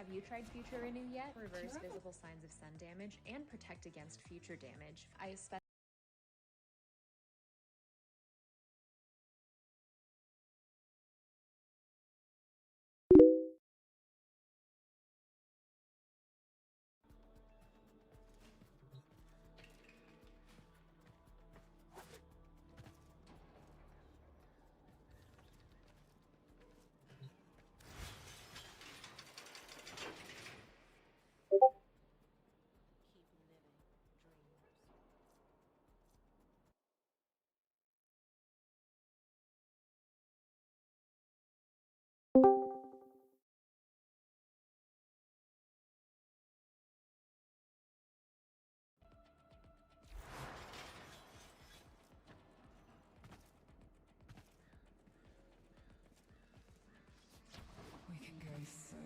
Have you tried future renew yet? Reverse visible signs of sun damage and protect against future damage. I especially We can go so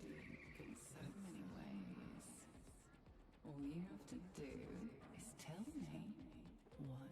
deep in so many ways. All you have to do is tell me what you want.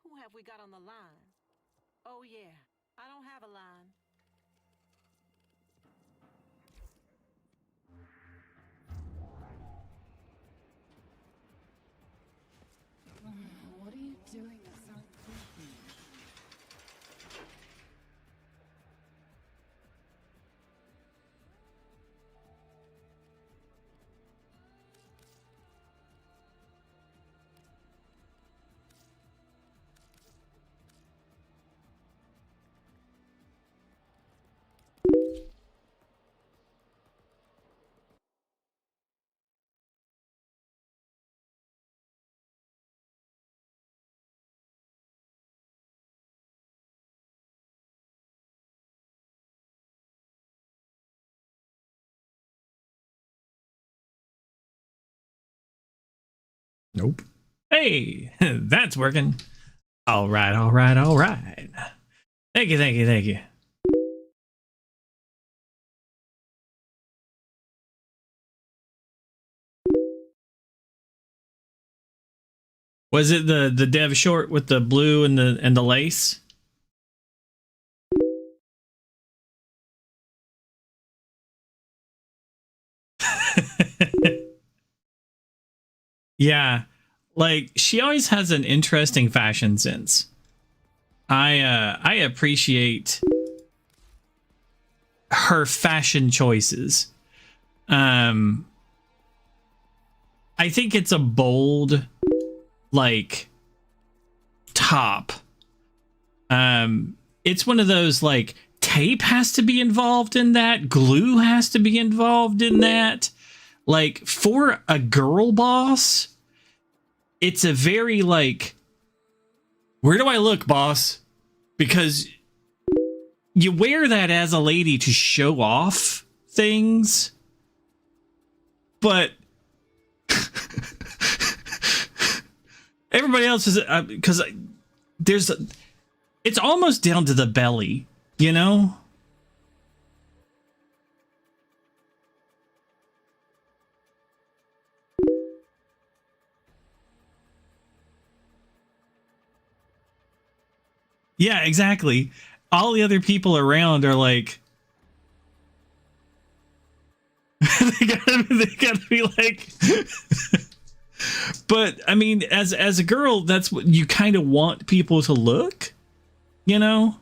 Who have we got on the line? Oh yeah, I don't have a line. What are you doing that's so important? Nope. Hey, that's working. All right, all right, all right. Thank you, thank you, thank you. Was it the dev short with the blue and the lace? Yeah, like she always has an interesting fashion sense. I appreciate her fashion choices. I think it's a bold like top. It's one of those like tape has to be involved in that, glue has to be involved in that. Like for a girl boss, it's a very like, where do I look, boss? Because you wear that as a lady to show off things, but Everybody else is because there's it's almost down to the belly, you know. Yeah, exactly. All the other people around are like, they gotta be like, but I mean, as a girl, that's what you kind of want people to look, you know,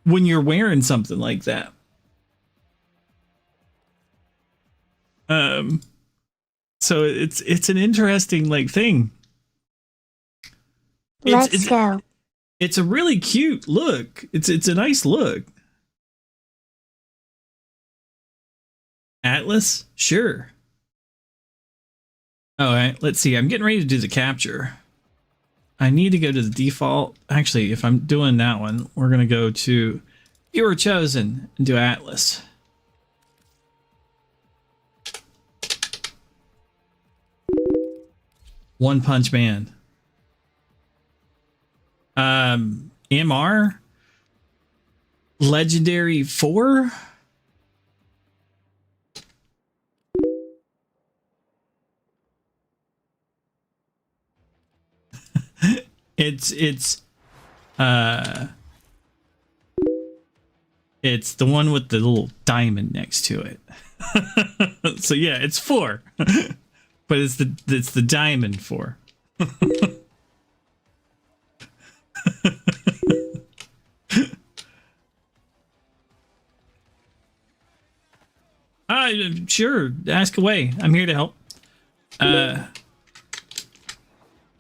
when you're wearing something like that. So it's an interesting like thing. Let's go. It's a really cute look. It's a nice look. Atlas? Sure. All right, let's see. I'm getting ready to do the capture. I need to go to the default. Actually, if I'm doing that one, we're going to go to You Were Chosen and do Atlas. One Punch Man. MR? Legendary 4? It's the one with the little diamond next to it. So yeah, it's 4. But it's the diamond 4. Sure, ask away. I'm here to help. I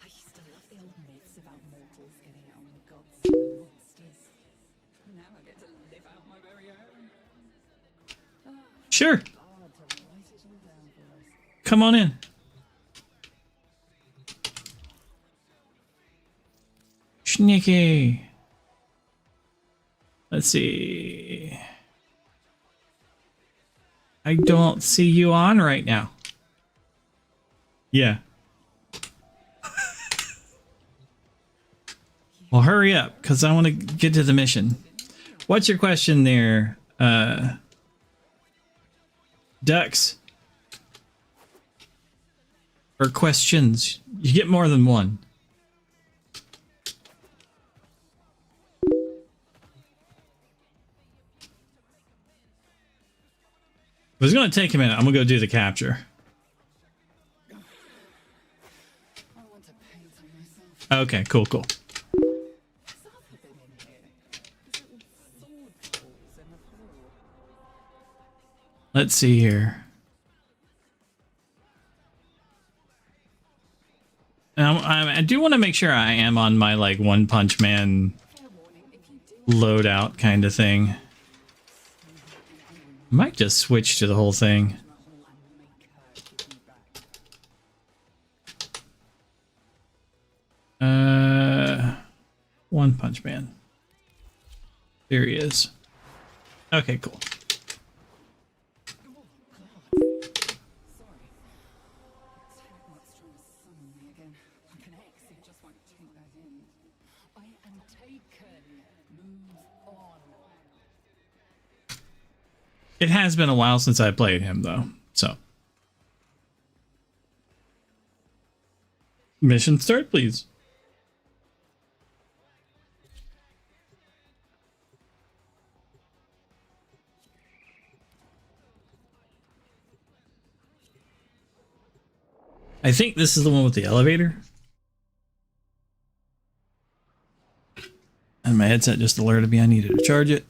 used to love the old myths about mortals getting out on gods and monsters. Now I get to live out my very own. Sure. Come on in. Sneaky. Let's see. I don't see you on right now. Yeah. Well, hurry up, because I want to get to the mission. What's your question there, Ducks? Or questions? You get more than one. It was going to take a minute. I'm going to go do the capture. Okay, cool. Let's see here. I do want to make sure I am on my like One Punch Man loadout kind of thing. Might just switch to the whole thing. One Punch Man. There he is. Okay, cool. It has been a while since I played him, though, so. Mission start, please. I think this is the one with the elevator. And my headset just alerted me I needed to charge it.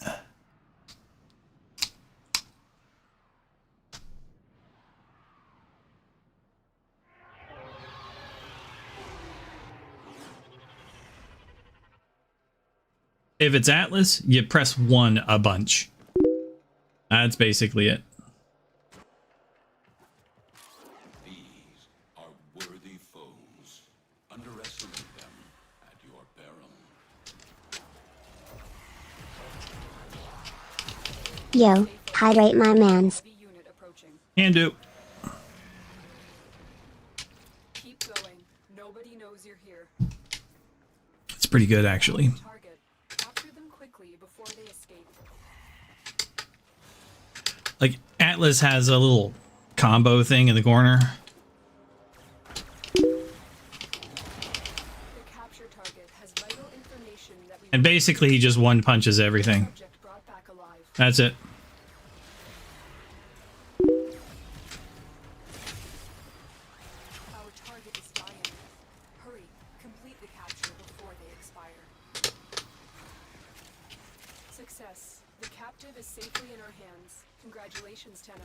If it's Atlas, you press 1 a bunch. That's basically it. These are worthy foes. Underestimate them at your peril. Yo, hydrate my mans. Can do. Keep going. No pretty good, actually. Target. Capture them quickly before they escape. Like, Atlas has a little combo thing in the corner. The capture target has vital information that we And basically, he just one punches everything. subject brought back alive. That's it. Our target is dying. Hurry, complete the capture before they expire. Success. The captive is safely in our hands. Congratulations, Tenno.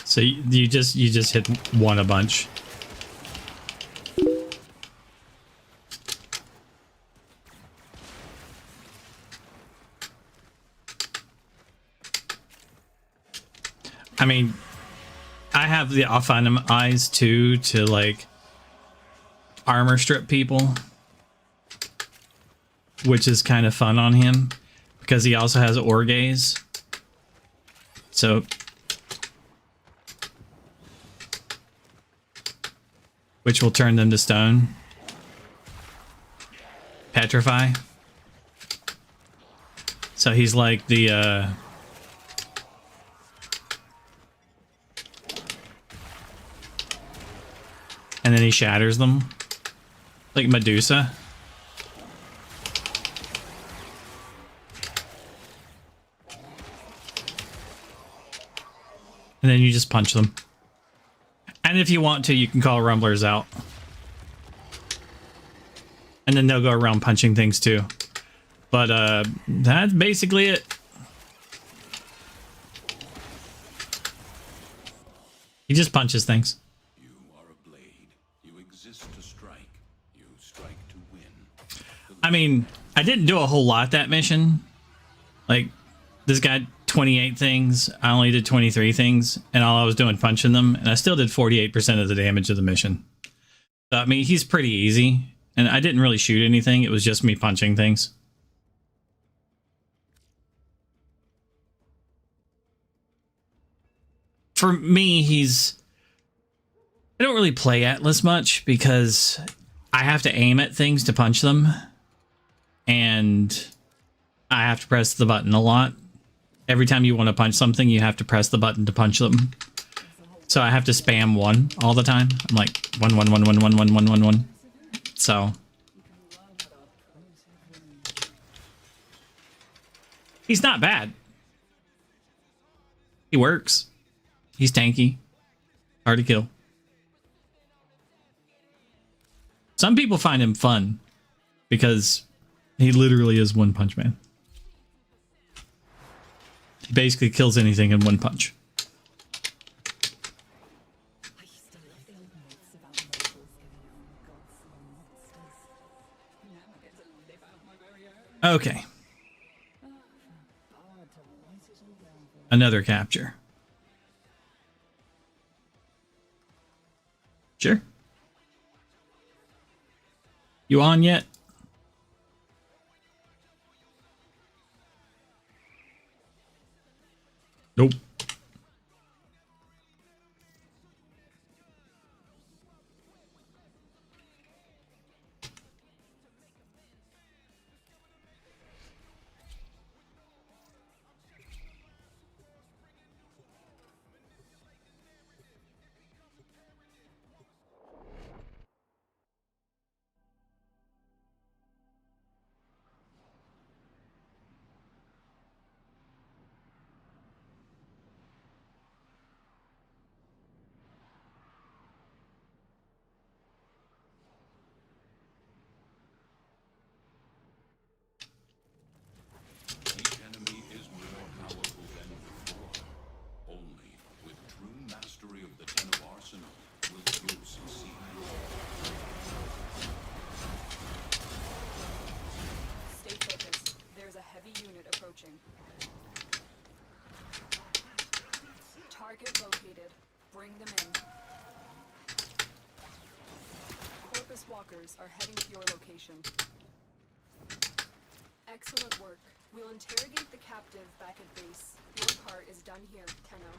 So you just hit one a bunch. I mean, I have the off-item eyes too to like armor strip people, which is kind of fun on him because he also has orgaze. So which will turn them to stone. Petrify. So he's like the and then he shatters them. Like Medusa. And then you just punch them. And if you want to, you can call rumblers out. And then they'll go around punching things too. But that's basically it. He just punches things. You are a blade. You exist to strike. You strike to win. I mean, I didn't do a whole lot that mission. Like, this guy 28 things. I only did 23 things, and all I was doing punching them, and I still did 48% of the damage of the mission. So, I mean, he's pretty easy, and I didn't really shoot anything. It was just me punching things. For me, I don't really play Atlas much because I have to aim at things to punch them, and I have to press the button a lot. Every time you want to punch something, you have to press the button to punch them. So I have to spam one all the time. I'm like 1 1 1 1 1 1 1 1 1. So he's not bad. He works. He's tanky. Hard to kill. Some people find him fun because he literally is One Punch Man. He basically kills anything in one punch. Okay. Another capture. Sure. You on yet? Nope. Each enemy is more powerful than before. Only with true mastery of the Ten of Arsenal will you succeed. Stay focused. There's a heavy unit approaching. Target located. Bring them in. Corpus walkers are heading to your location. Excellent work. We'll interrogate the captive back at base. Your part is done here, Tenno.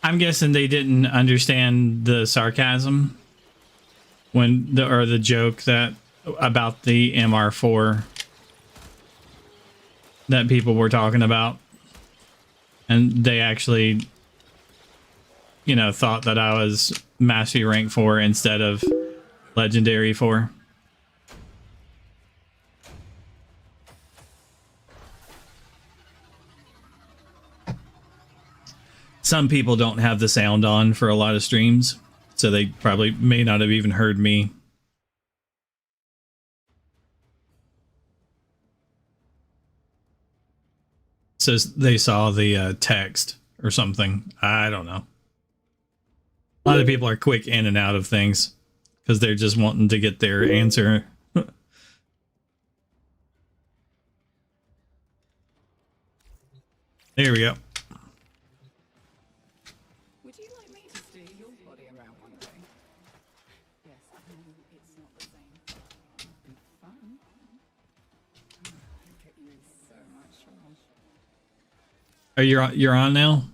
I'm guessing they didn't understand the sarcasm when the joke that about the MR4 that people were talking about, and they actually, you know, thought that I was mastery rank 4 instead of legendary 4. Some people don't have the sound on for a lot of streams, so they probably may not have even heard me. So they saw the text or something. I don't know. A lot of people are quick in and out of things because they're just wanting to get their answer. There we go. Would you like me to steer your body around one day? Yes, I know it's not the same. It'd be fun. I'd get you in so much trouble. Are you're on now?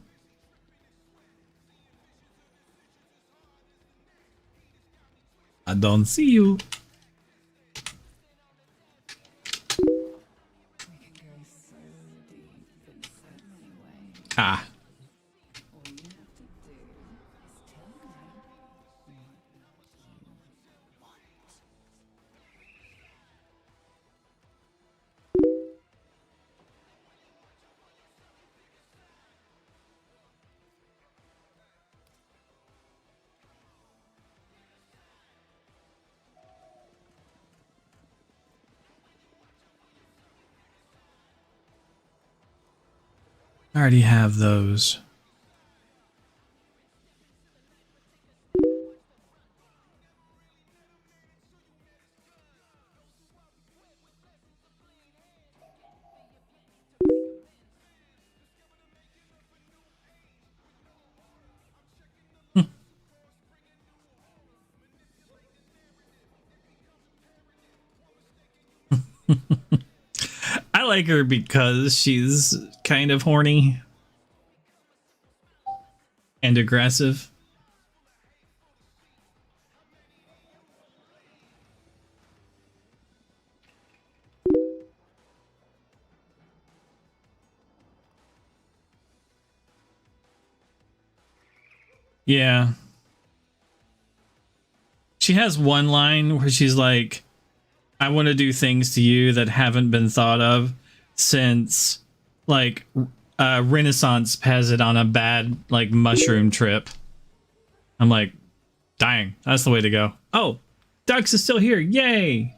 I don't see you. We can go so deep in so many ways. Ah. All you have to do is tell me what you want. I already have those. I like her because she's kind of horny and aggressive. Yeah. She has one line where she's like, I want to do things to you that haven't been thought of since, like, Renaissance peasant on a bad, like, mushroom trip. I'm like, dang, that's the way to go. Oh, Dux is still here. Yay.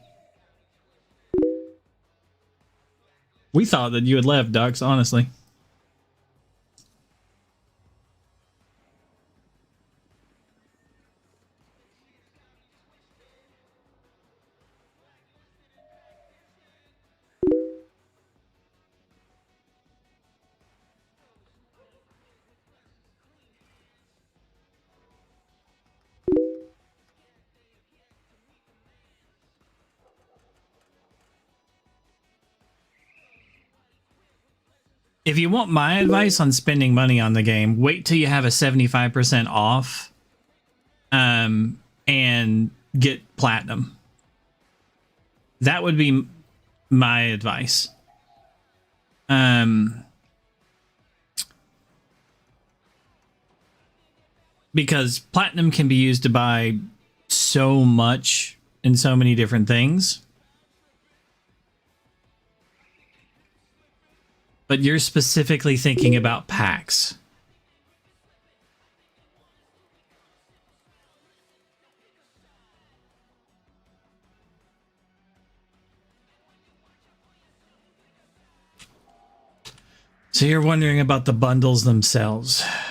We thought that you had left, Dux, honestly. If you want my advice on spending money on the game, wait till you have a 75% off. And get platinum. That would be my advice. Because platinum can be used to buy so much in so many different things. But you're specifically thinking about packs. So you're wondering about the bundles themselves. I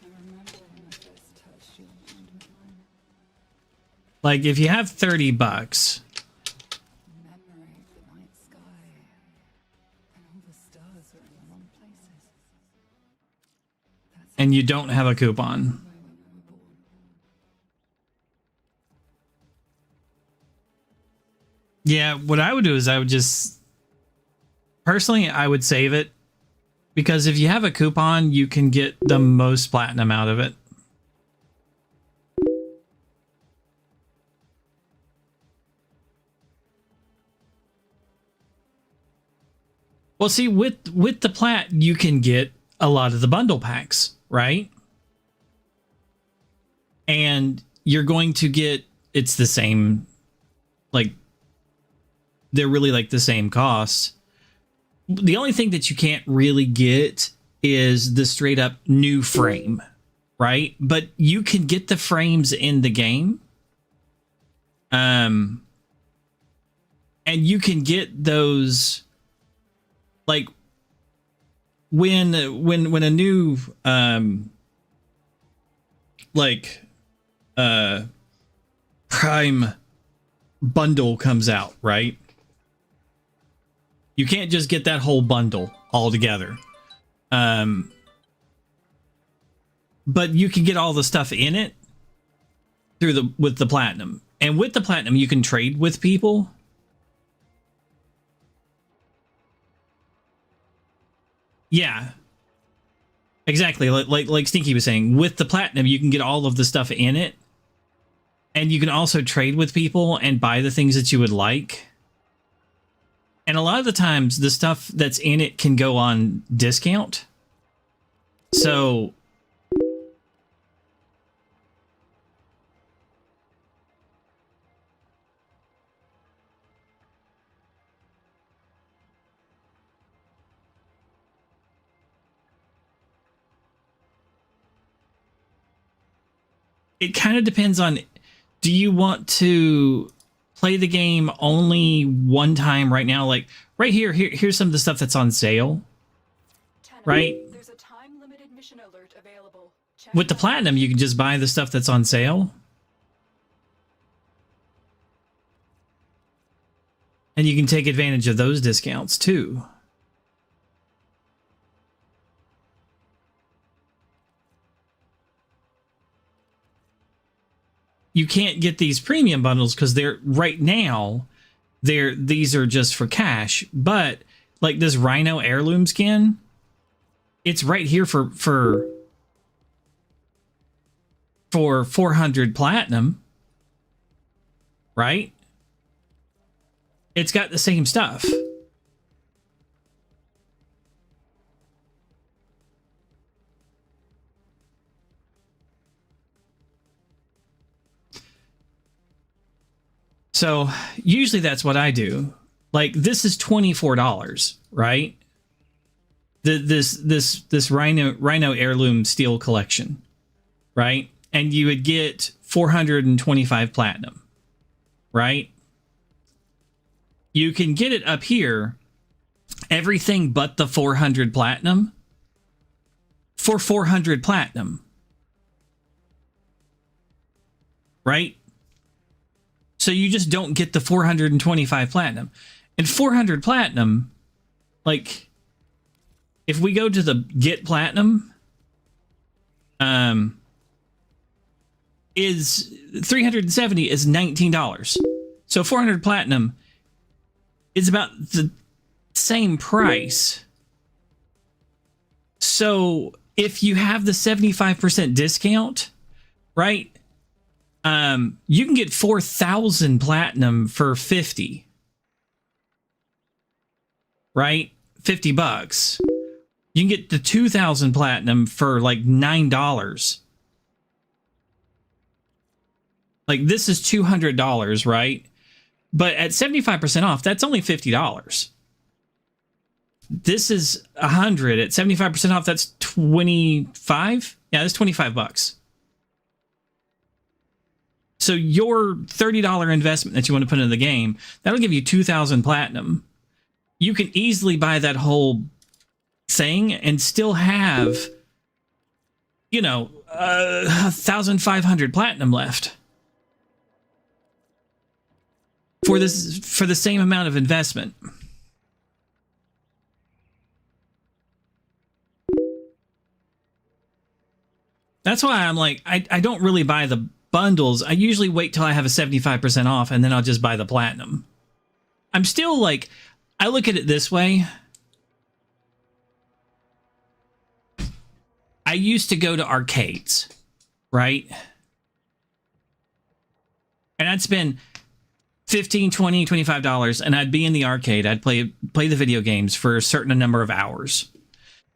remember when I first touched your hand with mine. Like if you have $30, Memory of the night sky. And all the stars were in the wrong places. That's and you don't have a coupon. when we were born. Yeah, what I would do is I would just... Personally, I would save it. Because if you have a coupon, you can get the most platinum out of it. Well, see, with the plat, you can get a lot of the bundle packs, right? And you're going to get... It's the same... Like, they're really like the same cost. The only thing that you can't really get is the straight up new frame, right? But you can get the frames in the game. And you can get those like when a new Prime bundle comes out, right? You can't just get that whole bundle all together. But you can get all the stuff in it with the platinum. And with the platinum, you can trade with people. Yeah. Exactly. Like Stinky was saying, with the platinum, you can get all of the stuff in it. And you can also trade with people and buy the things that you would like. And a lot of the times, the stuff that's in it can go on discount. So... It kind of depends on, do you want to play the game only one time right now? Like right here's some of the stuff that's on sale, right? There's a time-limited mission alert available. Check With the it out. platinum, you can just buy the stuff that's on sale. And you can take advantage of those discounts too. You can't get these premium bundles because they're right now these are just for cash. But like this Rhino heirloom skin, it's right here for 400 platinum, right? It's got the same stuff. So usually that's what I do. Like this is $24, right? This Rhino heirloom steel collection, right? And you would get 425 platinum, right? You can get it up here, everything but the 400 platinum for 400 platinum, right? So you just don't get the 425 platinum. And 400 platinum, like, if we go to the get platinum, is 370 is $19. So 400 platinum is about the same price. So if you have the 75% discount, right? You can get 4,000 platinum for 50. Right? $50. You can get the 2,000 platinum for like $9. Like this is $200, right? But at 75% off, that's only $50. This is 100 at 75% off. That's 25. Yeah, that's $25. So your $30 investment that you want to put into the game, that'll give you 2,000 platinum. You can easily buy that whole thing and still have, 1,500 platinum left for the same amount of investment. That's why I'm like, I don't really buy the bundles. I usually wait till I have a 75% off and then I'll just buy the platinum. I'm still like, I look at it this way. I used to go to arcades, right? And I'd spend $15, $20, $25 and I'd be in the arcade. I'd play the video games for a certain number of hours.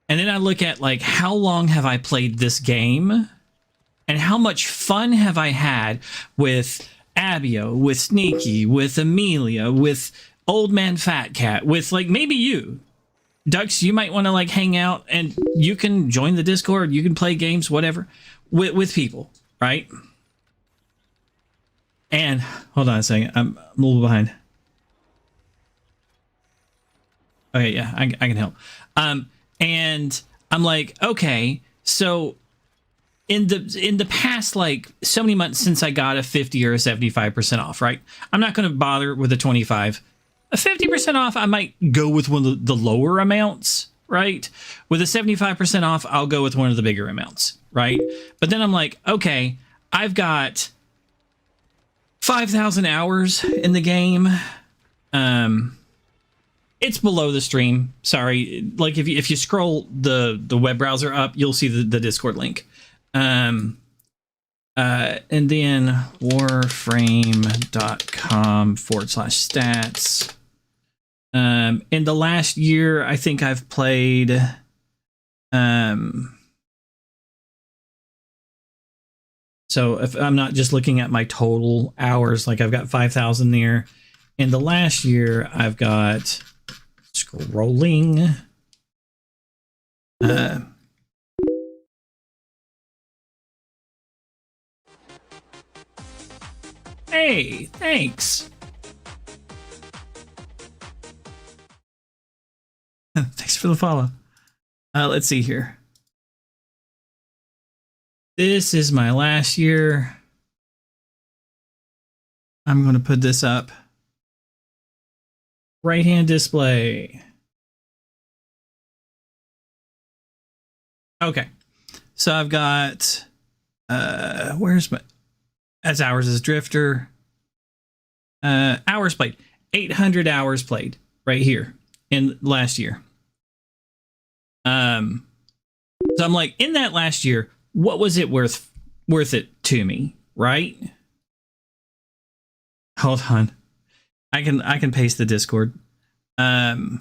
And then I look at like, how long have I played this game? And how much fun have I had with Abio, with Sneaky, with Amelia, with Old Man Fat Cat, with like maybe you. Dux, you might want to like hang out and you can join the Discord. You can play games, whatever, with people, right? And hold on a second. I'm a little behind. Okay, yeah, I can help. And I'm like, okay, so in the past, like so many months since I got a 50 or a 75% off, right? I'm not going to bother with a 25. A 50% off, I might go with one of the lower amounts, right? With a 75% off, I'll go with one of the bigger amounts, right? But then I'm like, okay, I've got 5,000 hours in the game. It's below the stream. Sorry. Like if you scroll the web browser up, you'll see the Discord link. And then warframe.com/stats. In the last year, I think I've played, so if I'm not just looking at my total hours, like I've got 5,000 there. In the last year, I've got scrolling. Hey, thanks. Thanks for the follow. Let's see here. This is my last year. I'm going to put this up. Right-hand display. Okay. So I've got, where's my, as hours as Drifter. Hours played. 800 hours played right here in last year. So I'm like, in that last year, what was it worth it to me, right? Hold on. I can paste the Discord. And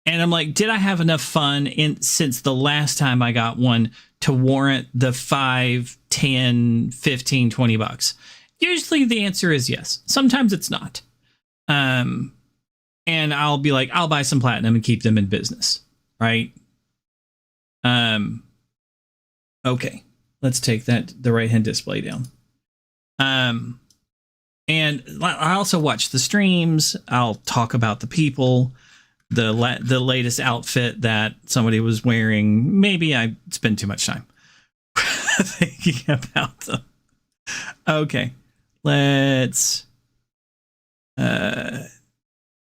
I'm like, did I have enough fun since the last time I got one to warrant the 5, 10, 15, 20 bucks? Usually the answer is yes. Sometimes it's not. And I'll be like, I'll buy some platinum and keep them in business, right? Okay, let's take the right-hand display down. And I also watch the streams. I'll talk about the people, the latest outfit that somebody was wearing. Maybe I spend too much time thinking about them. Okay, let's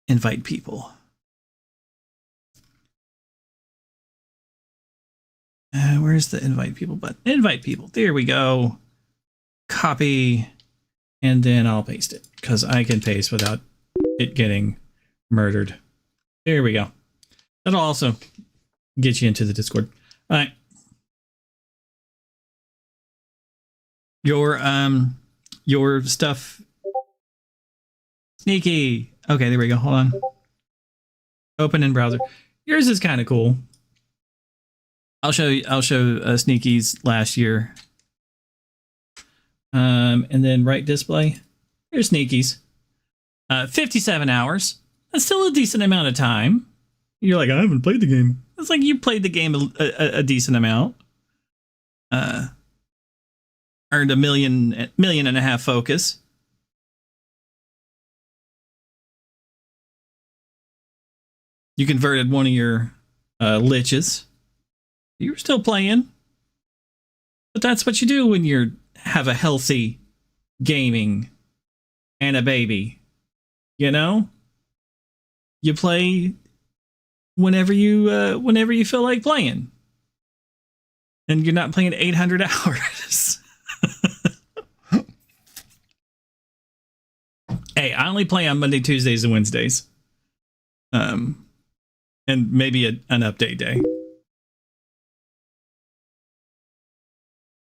invite people. Where's the invite people button? Invite people. There we go. Copy. And then I'll paste it because I can paste without it getting murdered. There we go. That'll also get you into the Discord. All right. Your stuff. Sneaky. Okay, there we go. Hold on. Open in browser. Yours is kind of cool. I'll show Sneaky's last year. And then right display. Here's Sneaky's. 57 hours. That's still a decent amount of time. You're like, I haven't played the game. It's like you played the game a decent amount. Earned a million and a half focus. You converted one of your liches. You were still playing. But that's what you do when you have a healthy gaming and a baby. You know? You play whenever you feel like playing. And you're not playing 800 hours. Hey, I only play on Monday, Tuesdays, and Wednesdays. And maybe an update day.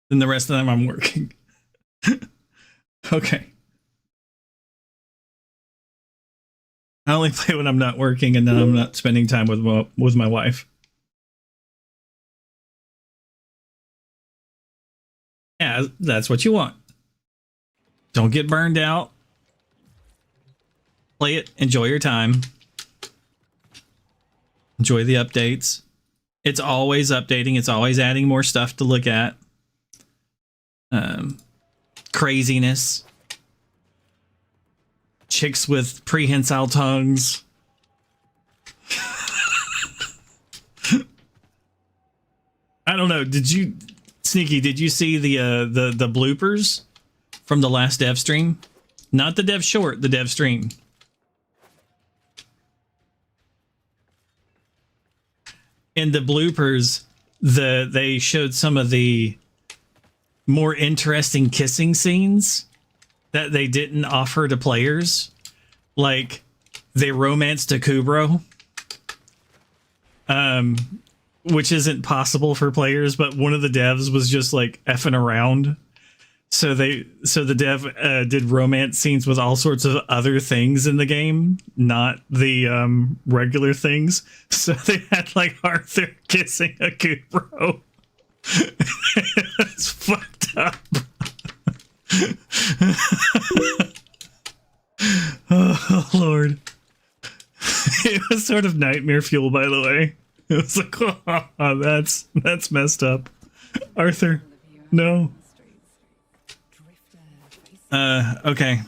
Then the rest of the time I'm working. Okay. I only play when I'm not working, and then I'm not spending time with my wife. Yeah, that's what you want. Don't get burned out. Play it. Enjoy your time. Enjoy the updates. It's always updating. It's always adding more stuff to look at. Craziness. Chicks with prehensile tongues. I don't know. Sneaky, did you see the bloopers from the last dev stream? Not the dev short, the dev stream. In the bloopers, they showed some of the more interesting kissing scenes that they didn't offer to players. Like, they romanced a Kubro. Which isn't possible for players, but one of the devs was just like effing around. So the dev did romance scenes with all sorts of other things in the game, not the regular things. So they had like Arthur kissing a Kubro. It's fucked up. Oh Lord. It was sort of nightmare fuel, by the way. It was like, oh, that's messed up. Arthur, no. Okay.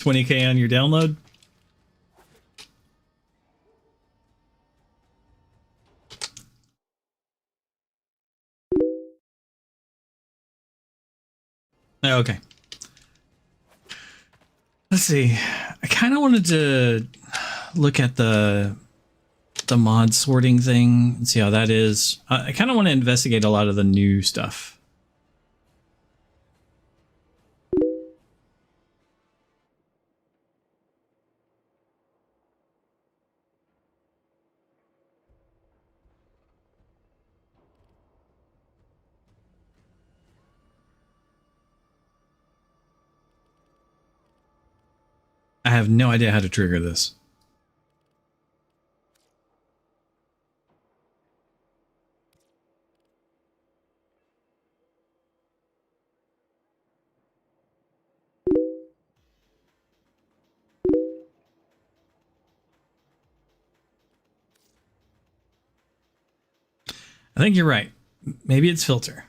$20K on your download? Okay. Let's see. I kind of wanted to look at the mod sorting thing and see how that is. I kind of want to investigate a lot of the new stuff. I have no idea how to trigger this. I think you're right. Maybe it's filter.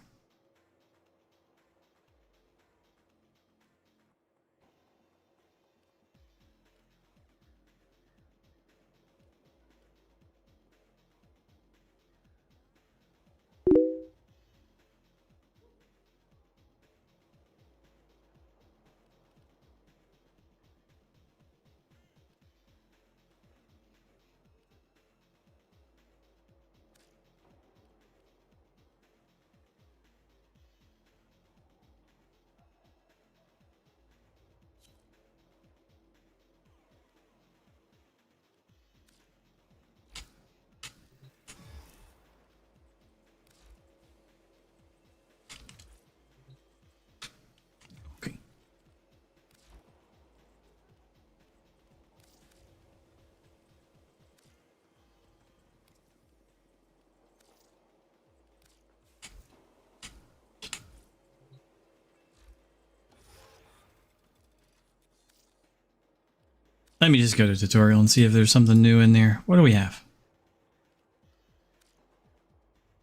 Let me just go to tutorial and see if there's something new in there. What do we have?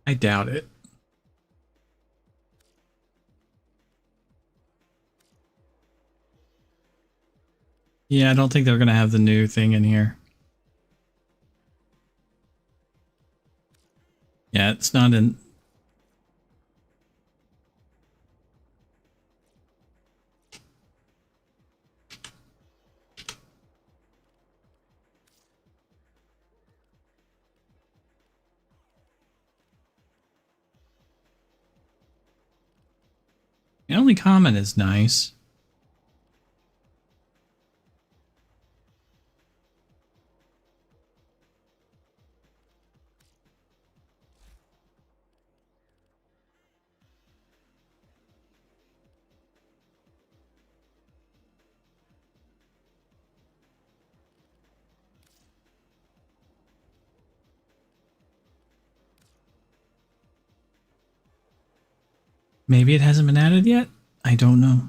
I doubt it. Yeah, I don't think they're going to have the new thing in here. Yeah, it's not in... The only comment is nice. Maybe it hasn't been added yet? I don't know.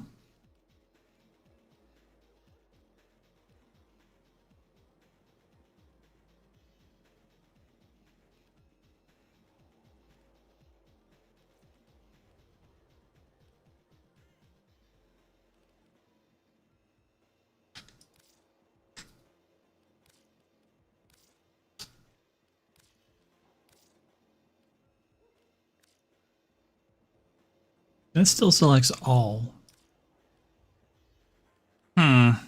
That still selects all. I'll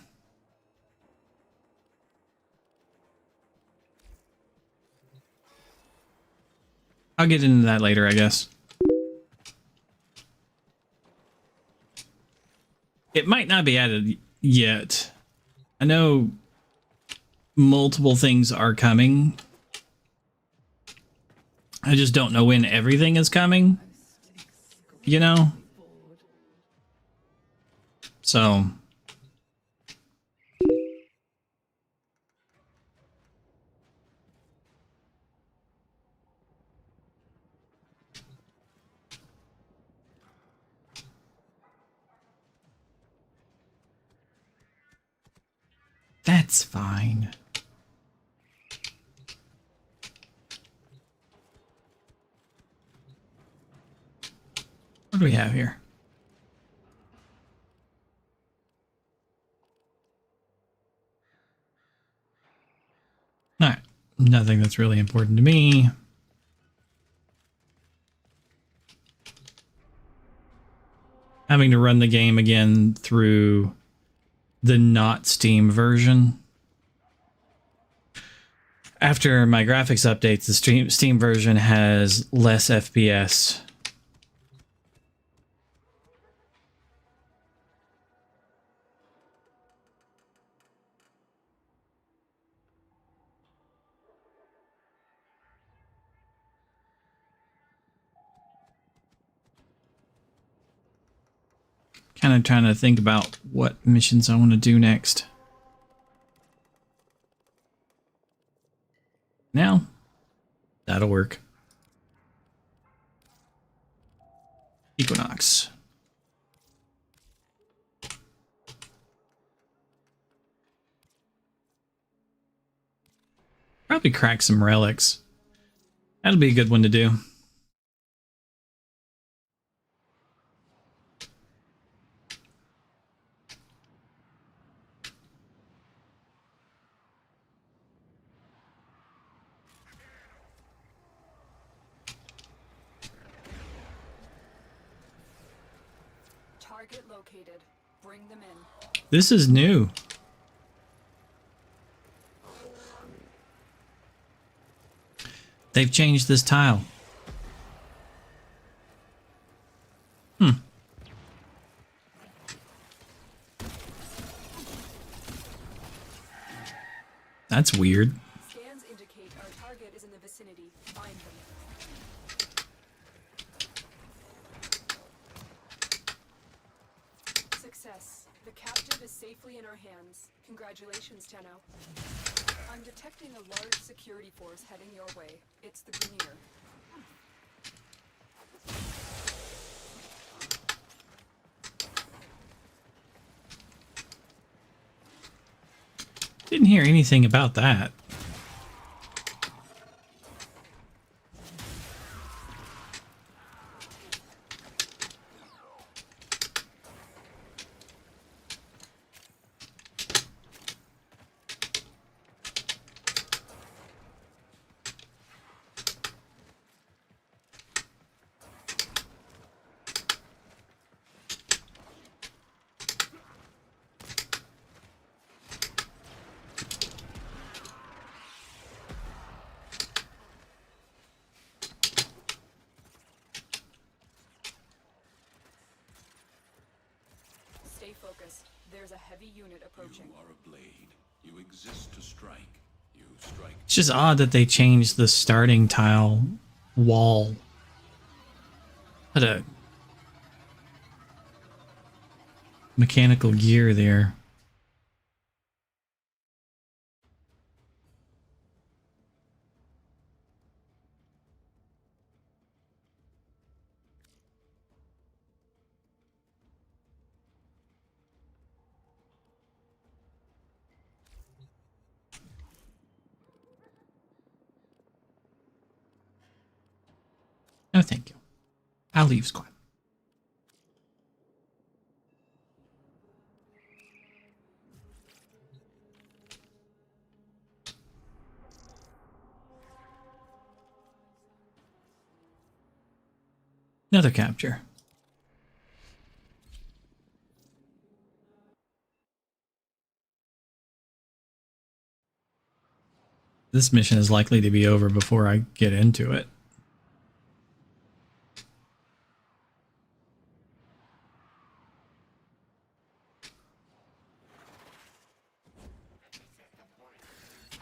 get into that later, I guess. It might not be added yet. I know multiple things are coming. I just don't know when everything is coming. You know? So... That's fine. What do we have here? All right. Nothing that's really important to me. Having to run the game again through the not Steam version. After my graphics updates, the Steam version has less FPS. Kind of trying to think about what missions I want to do next. Now, that'll work. Equinox. Probably crack some relics. That'll be a good one to do. Target located. Bring them in. This is new. They've changed this tile. That's weird. Scans indicate our target is in the vicinity. Find them. Success. The captive is safely in our hands. Congratulations, Tenno. I'm detecting a large security force heading your way. It's the Greener. Didn't hear anything about that. Stay focused. There's a heavy unit approaching. You are a blade. You exist to strike. You strike. It's just odd that they changed the starting tile wall. What a mechanical gear there. No, thank you. I'll leave squad. Another capture. This mission is likely to be over before I get into it.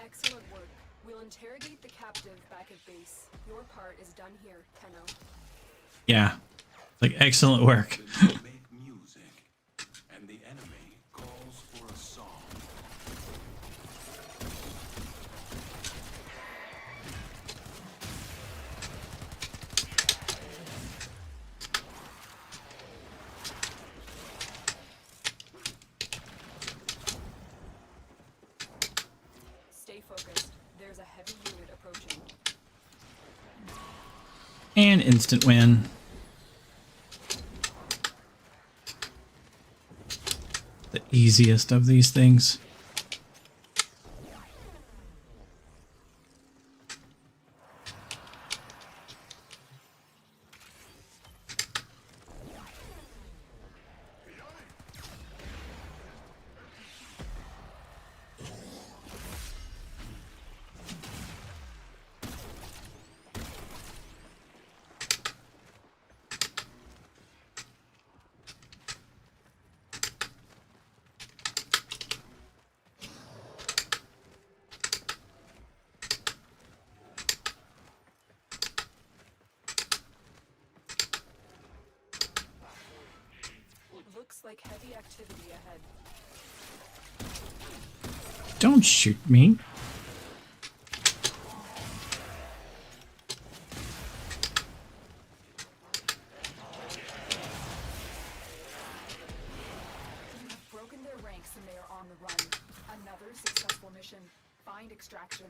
Excellent work. We'll interrogate the captive back at base. Your part is done here, Tenno. Yeah. Like, excellent work. You make music, and the enemy calls for a song. Stay focused. There's a heavy unit approaching. And instant win. The easiest of these things. Looks like heavy activity ahead. Don't shoot me. You have broken their ranks and they are on the run. Another successful mission. Find extraction.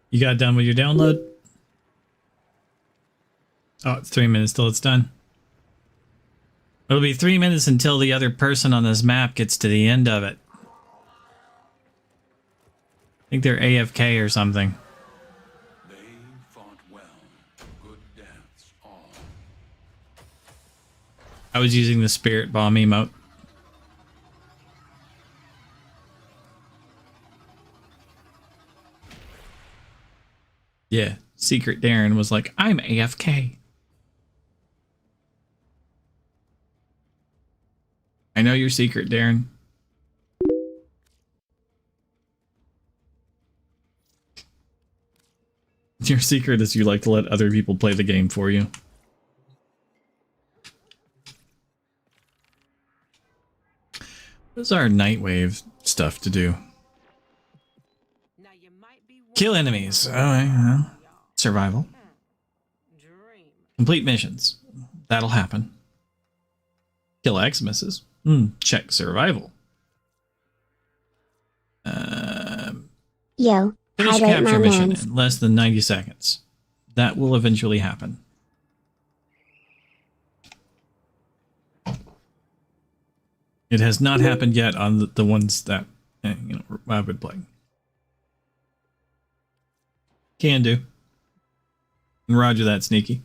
You got done with your download? Oh, it's 3 minutes till it's done. It'll be 3 minutes until the other person on this map gets to the end of it. I think they're AFK or something. I was using the spirit bomb emote. Yeah, Secret Darren was like, I'm AFK. I know your secret, Darren. Your secret is you like to let other people play the game for you. What's our Nightwave stuff to do? Now you might be Kill enemies. Well, survival. dream. Complete missions. That'll happen. Kill Xmas. Check survival. Yo, Finish hydrate capture my mission mans. in less than 90 seconds. That will eventually happen. It has not happened yet on the ones that I've been playing. Can do. Roger that, Sneaky.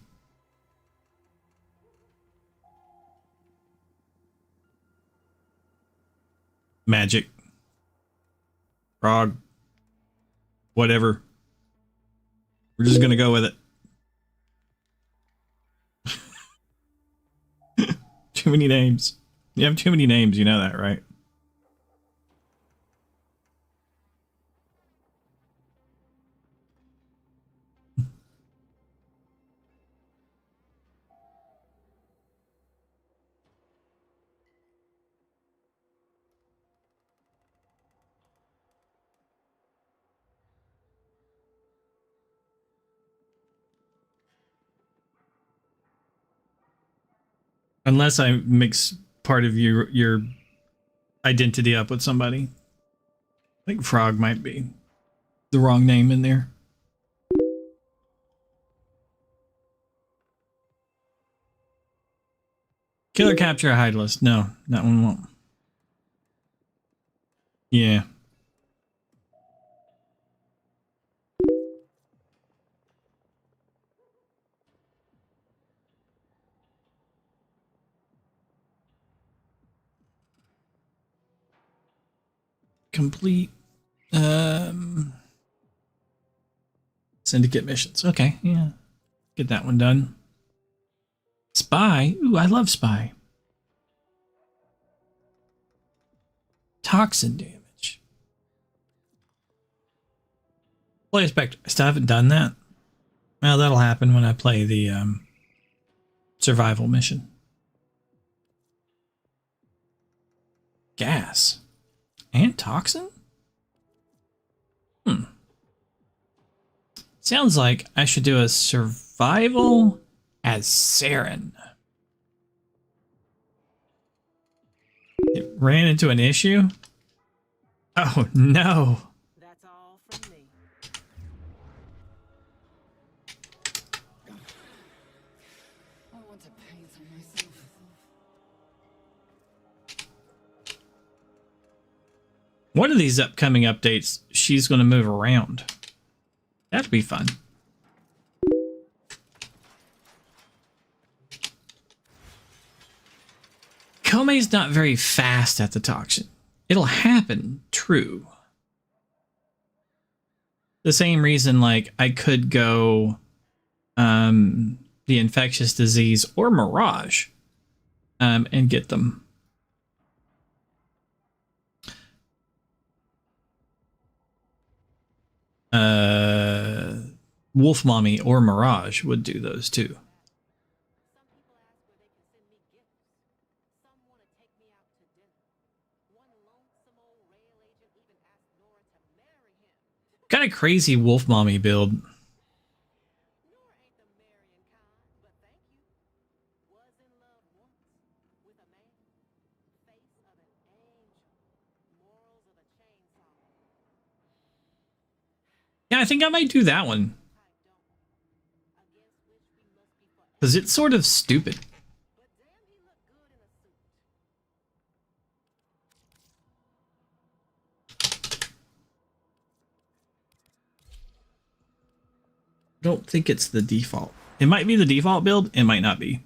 Magic. Frog. Whatever. We're just gonna go with it. Too many names. You have too many names, you know that, right? Unless I mix part of your identity up with somebody. I think Frog might be the wrong name in there. Killer capture hide list. No, that one won't. Yeah. Complete syndicate missions. Okay, yeah. Get that one done. Spy. Ooh, I love spy. Toxin damage. Play a Spectre. I still haven't done that. Well, that'll happen when I play the survival mission. Gas. And toxin? Sounds like I should do a survival as Saren. It ran into an issue? Oh, no. That's all from me. I want to paint on myself. One of these upcoming updates, she's going to move around. That'd be fun. Kome's not very fast at the toxin. It'll happen, true. The same reason, like, I could go the infectious disease or mirage and get them. Wolf Mommy or Mirage would do those too. Kind of crazy Wolf Mommy build. Yeah, I think I might do that one. Because it's sort of stupid. Don't think it's the default. It might be the default build. It might not be.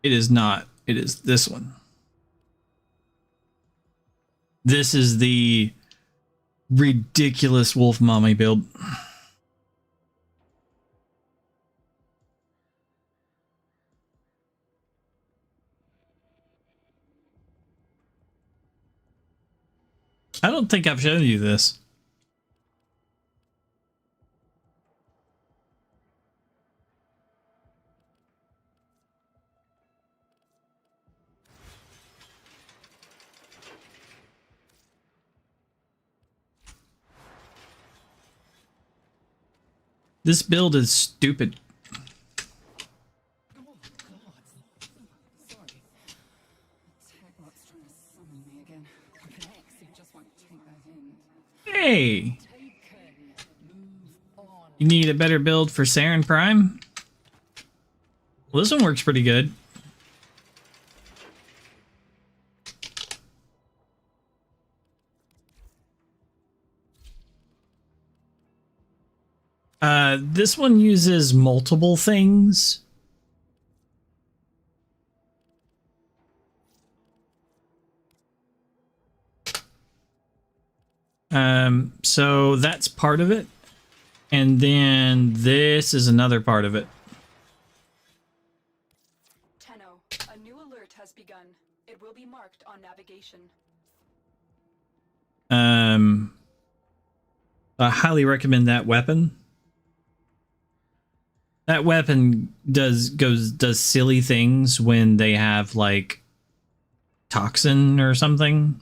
It is not. It is this one. This is the ridiculous Wolf Mommy build. I don't think I've shown you this. This build is stupid. Oh, God. Sorry. Tagbot's trying to summon me again. Like an ex who just won't take that in. Hey! Taken. Move on. You need a better build for Saren Prime? Well, this one works pretty good. This one uses multiple things. So that's part of it. And then this is another part of it. Tenno, a new alert has begun. It will be marked on navigation. I highly recommend that weapon. That weapon does silly things when they have like toxin or something.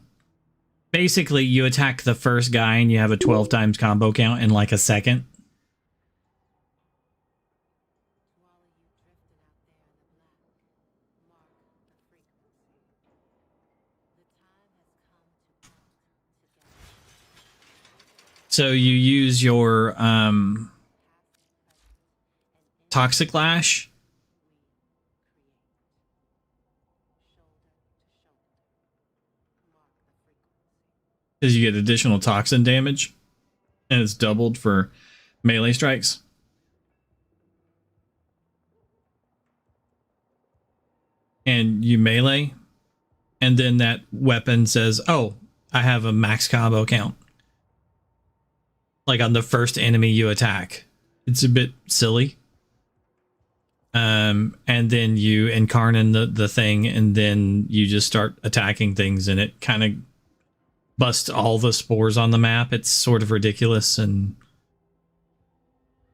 Basically, you attack the first guy and you have a 12 times combo count in like a second. So you use your Toxic Lash. Because you get additional toxin damage. And it's doubled for melee strikes. And you melee. And then that weapon says, oh, I have a max combo count. Like on the first enemy you attack. It's a bit silly. And then you incarnate the thing, and then you just start attacking things, and it kind of busts all the spores on the map. It's sort of ridiculous, and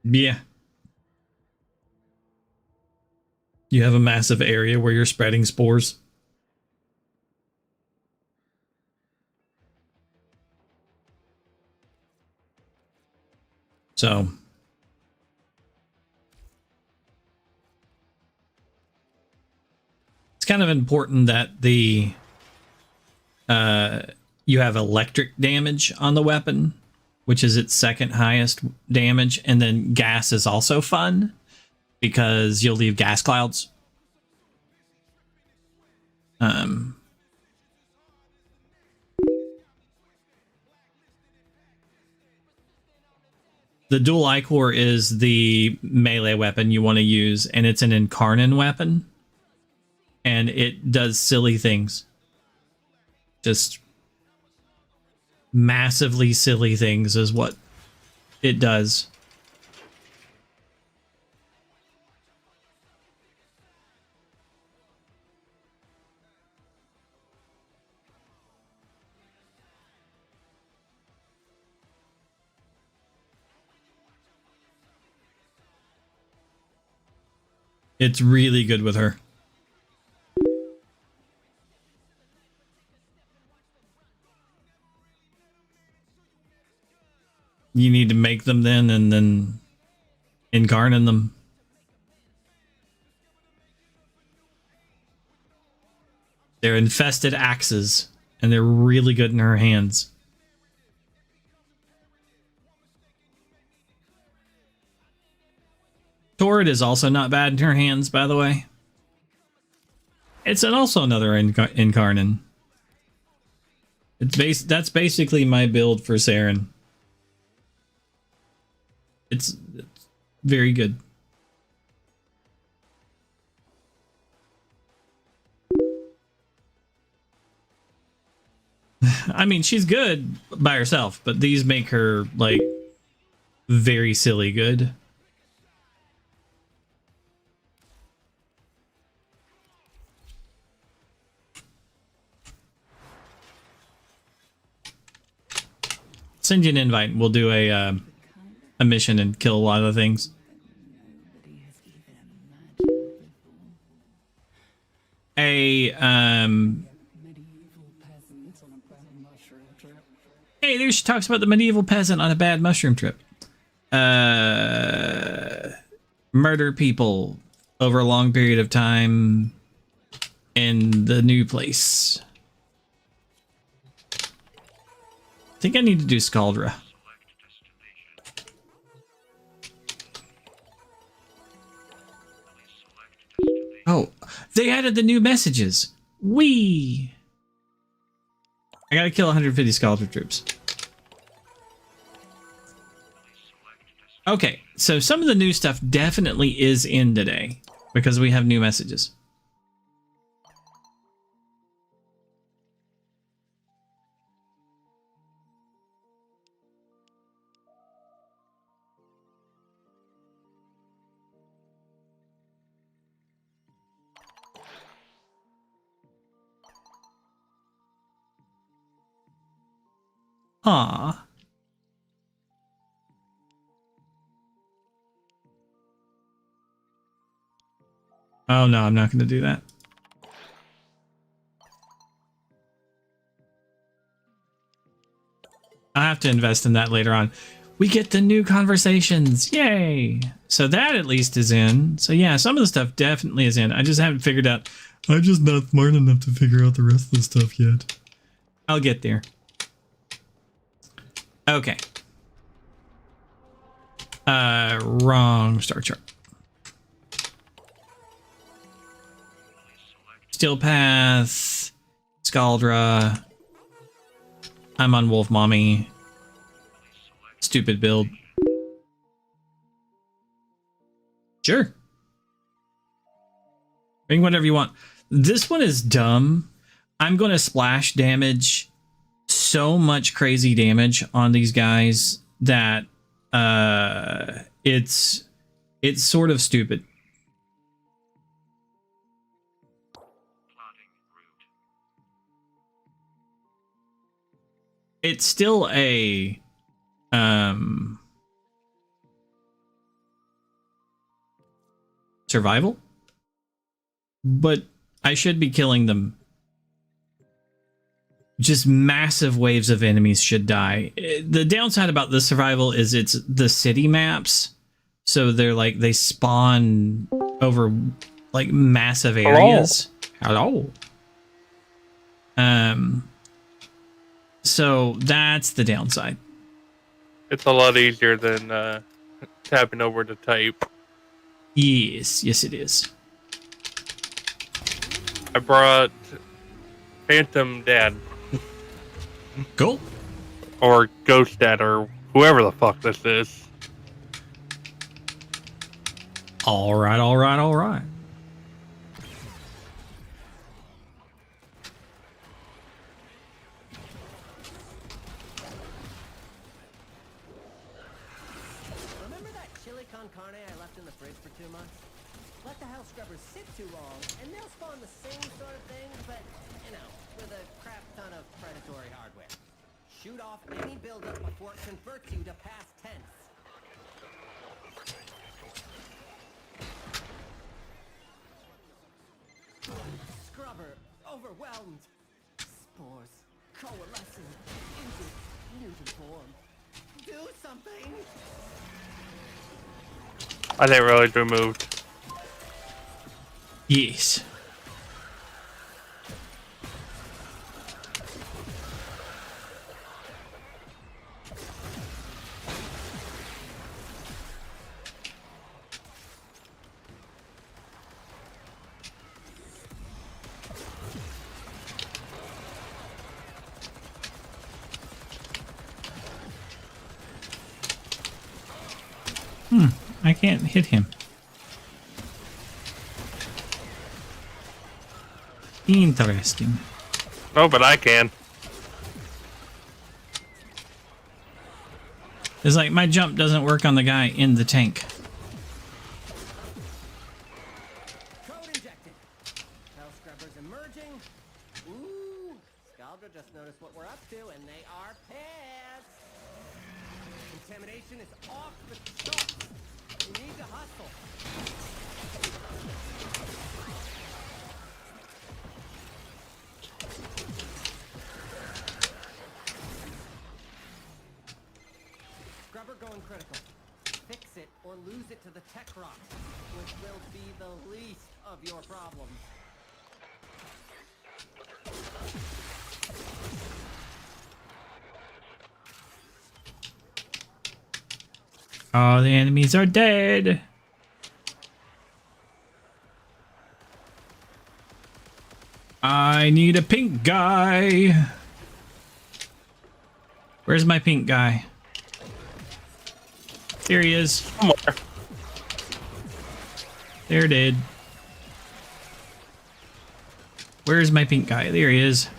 yeah. You have a massive area where you're spreading spores. So it's kind of important that the you have electric damage on the weapon, which is its second highest damage, and then gas is also fun because you'll leave gas clouds. The dual Ichor is the melee weapon you want to use, and it's an incarnate weapon. And it does silly things. Just massively silly things is what it does. It's really good with her. You need to make them then and then incarnate them. They're infested axes, and they're really good in her hands. Torrid is also not bad in her hands, by the way. It's also another incarnate. That's basically my build for Saren. It's very good. I mean, she's good by herself, but these make her, like, very silly good. Send you an invite. We'll do a mission and kill a lot of the things. Nobody has even imagined before. A Medieval peasant on a bad mushroom trip. hey, there she talks about the medieval peasant on a bad mushroom trip. Murder people over a long period of time in the new place. I think I need to do Scaldra. Oh, they added the new messages. Wee! I gotta kill 150 Scaldra troops. Okay, so some of the new stuff definitely is in today because we have new messages. Ah. Oh no, I'm not going to do that. I'll have to invest in that later on. We get the new conversations. Yay. So that at least is in. So yeah, some of the stuff definitely is in. I just haven't figured out. I'm just not smart enough to figure out the rest of the stuff yet. I'll get there. Okay. Wrong star chart. Steel Path, Scaldra. I'm on Wolf Mommy. Stupid build. Sure. Bring whatever you want. This one is dumb. I'm going to splash damage so much crazy damage on these guys that it's sort of stupid. It's still a survival, but I should be killing them. Just massive waves of enemies should die. The downside about the survival is it's the city maps, so they're like they spawn over like massive areas. Hello. So that's the downside. It's a lot easier than tapping over to type. Yes, yes it is. I brought Phantom Dad. Cool. Or Ghost Dad, or whoever the fuck this is. All right, all right, all right. Remember that chili con carne I left in the fridge for 2 months? Let the house scrubbers sit too long, and they'll spawn the same sort of thing, but, you know, with a crap ton of predatory hardware. Shoot off any buildup before it converts you to past tense. Scrubber overwhelmed. Spores coalescing into mutant form. Do something! I didn't realize we moved. Yes. I can't hit him. Interesting. No, but I can. It's like my jump doesn't work on the guy in the tank. Code injected. Hell scrubbers emerging. Ooh, Scaldra just noticed what we're up to, and they are pissed. Contamination is off the charts. We need to hustle. Scrubber going critical. Fix it or lose it to the tech rocks, which will be the least of your problems. All the enemies are dead. I need a pink guy. Where's my pink guy? There he is. Somewhere. There it is. Where's my pink guy? There he is.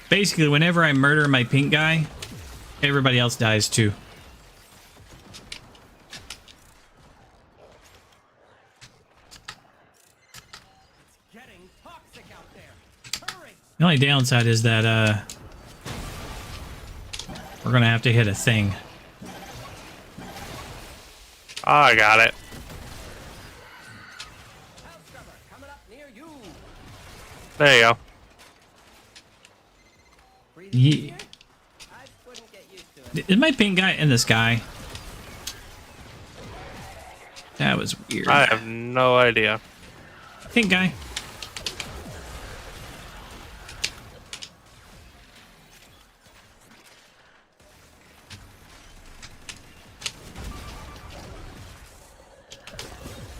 Basically, whenever I murder my pink guy, everybody else dies too. It's getting toxic out there. Hurry! The only downside is that we're gonna have to hit a thing. Oh, I got it. Hell scrubber coming up near you. There you go. Breathing Yeah. easier? I wouldn't get used to it. Is my pink guy in the sky? That was weird. I have no idea. Pink guy.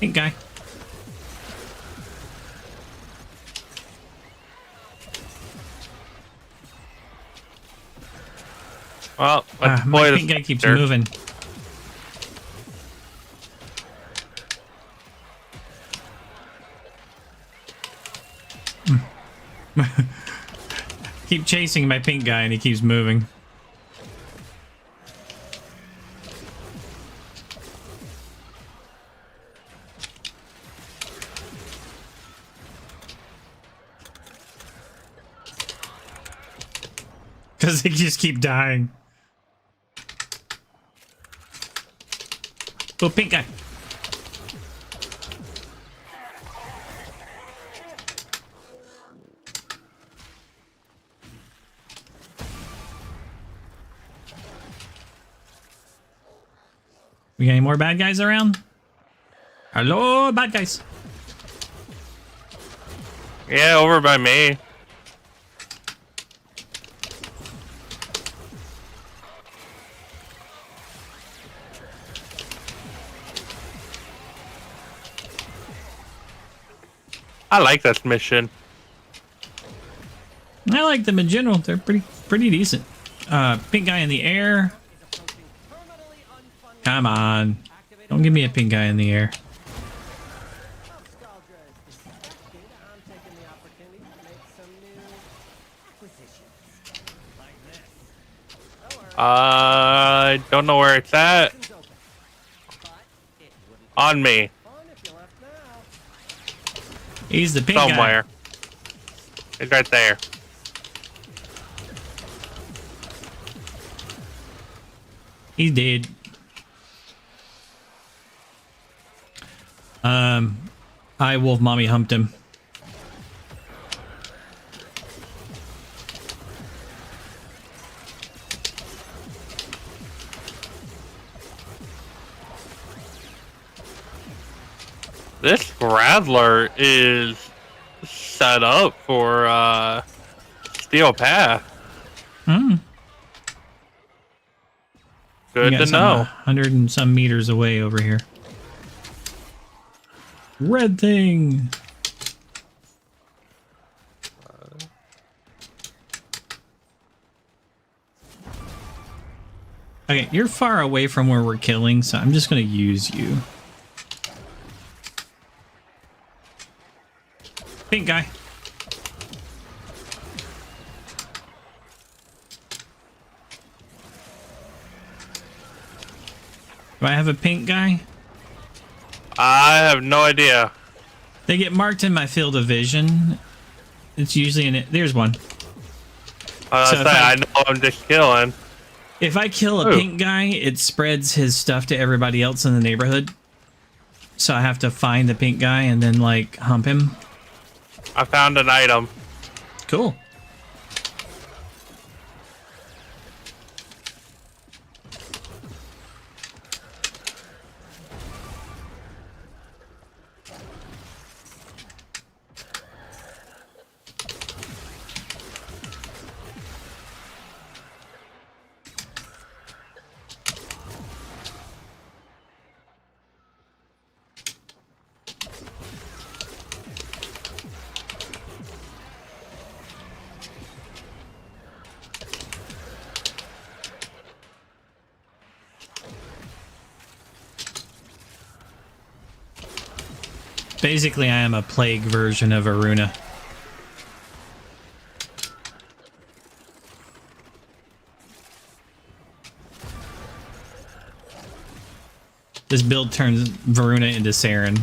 Pink guy. Well, let's My play pink guy this keeps there. moving. Keep chasing my pink guy and he keeps moving. Because they just keep dying. Oh, pink guy. We got any more bad guys around? Hello, bad guys. Yeah, over by me. I like this mission. I like them in general. They're pretty decent. Pink guy in the air. Come on. Don't give me a pink guy in the air. Oh, Scaldra is distracted. I'm taking the opportunity to make some new acquisitions. Like this. Don't worry, I don't know where it's at. it's open. But it wouldn't On me. be fun if you left now. He's the pink guy. Somewhere. It's right there. He's dead. I wolf mommy humped him. This Rattler is set up for Steel Path. Hmm. Good to know. 100 and some meters away over here. Red thing. Okay, you're far away from where we're killing, so I'm just gonna use you. Pink guy. Do I have a pink guy? I have no idea. They get marked in my field of vision. It's usually in it. There's one. I know I'm just killing. If I kill a pink guy, it spreads his stuff to everybody else in the neighborhood. So I have to find the pink guy and then, like, hump him. I found an item. Cool. Basically, I am a plague version of Aruna. This build turns Varuna into Saren.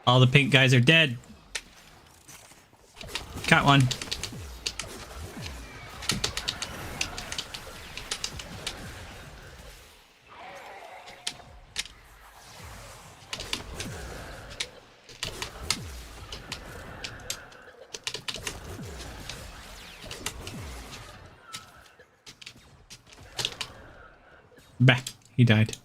All the pink guys are dead. Got one. Bah, he died.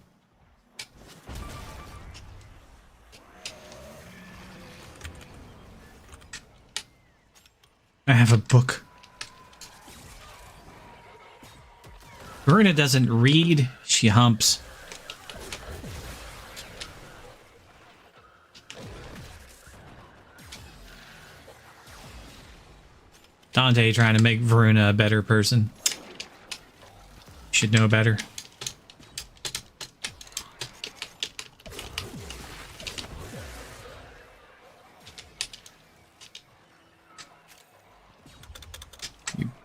I have a book. Verna doesn't read, she humps. Dante trying to make Veruna a better person. Should know better.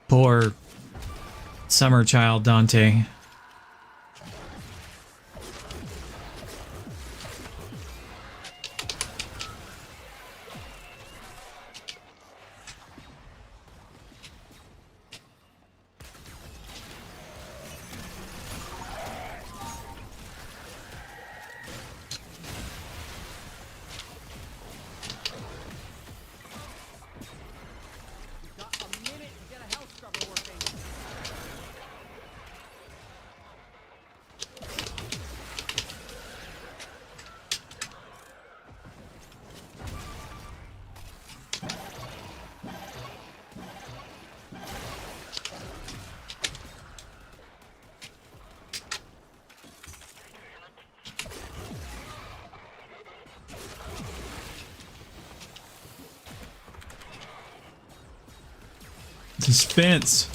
Poor summer child, Dante. Suspense.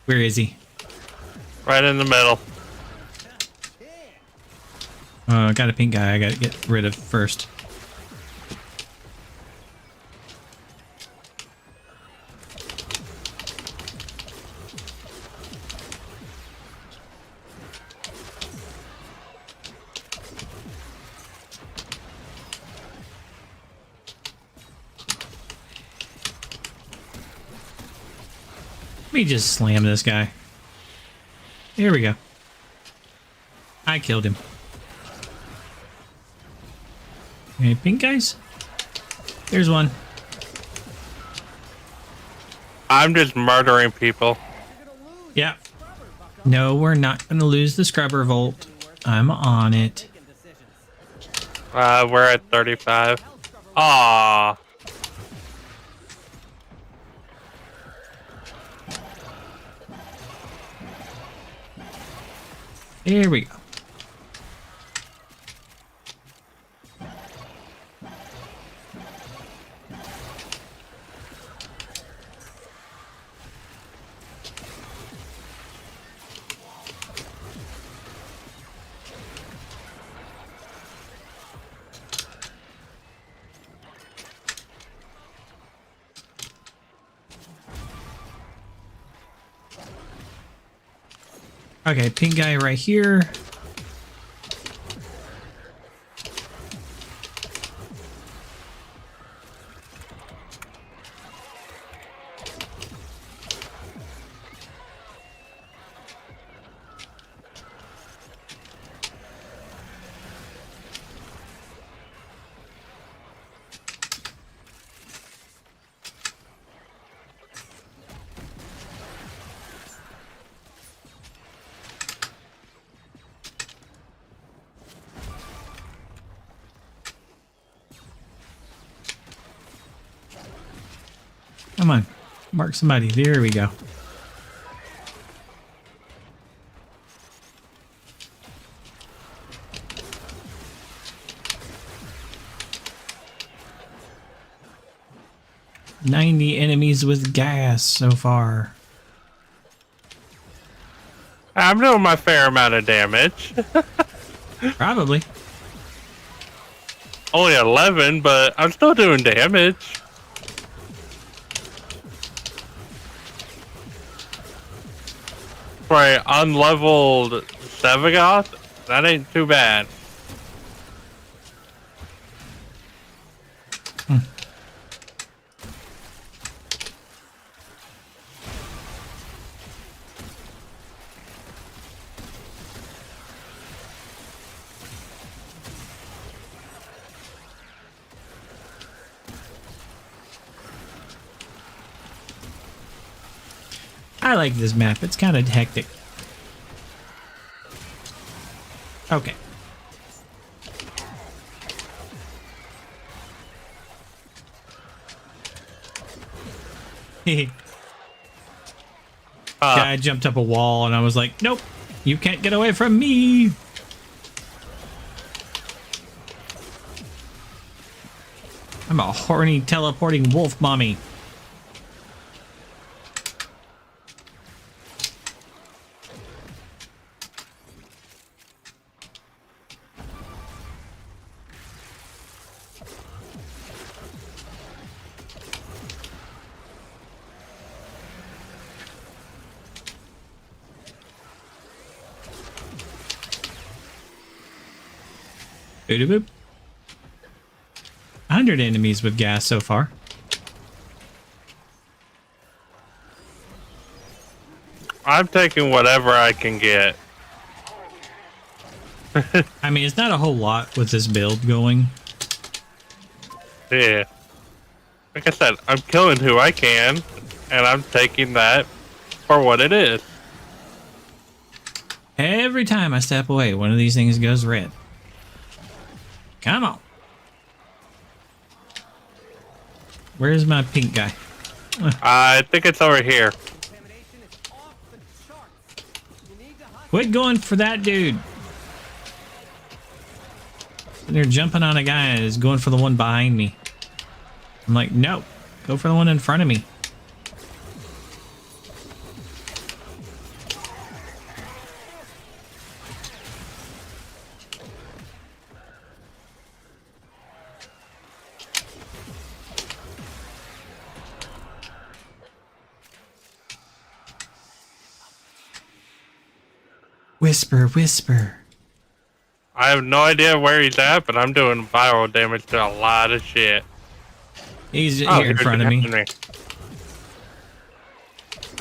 Where is he? Right in the middle. I got a pink guy I gotta get rid of first. Let me just slam this guy. Here we go. I killed him. Any pink guys? There's one. I'm just murdering people. Yeah. No, we're not going to lose the scrubber vault. I'm on it. We're at 35. Aww. Here we go. Okay, pink guy right here. Come on, mark somebody. There we go. "90 enemies with gas so far." I'm doing my fair amount of damage. Probably. Only 11, but I'm still doing damage. For an unleveled Sevagoth, that ain't too bad. I like this map. It's kind of hectic. Okay. Guy jumped up a wall and I was like, nope, you can't get away from me. I'm a horny teleporting wolf mommy. Boop. 100 enemies with gas so far. I'm taking whatever I can get. I mean, it's not a whole lot with this build going. Yeah. Like I said, I'm killing who I can, and I'm taking that for what it is. Every time I step away, one of these things goes red. Come on. Where's my pink guy? I think it's over here. Quit going for that dude. They're jumping on a guy and is going for the one behind me. I'm like, no, go for the one in front of me. Whisper, whisper. I have no idea where he's at, but I'm doing viral damage to a lot of shit. He's here in front of me.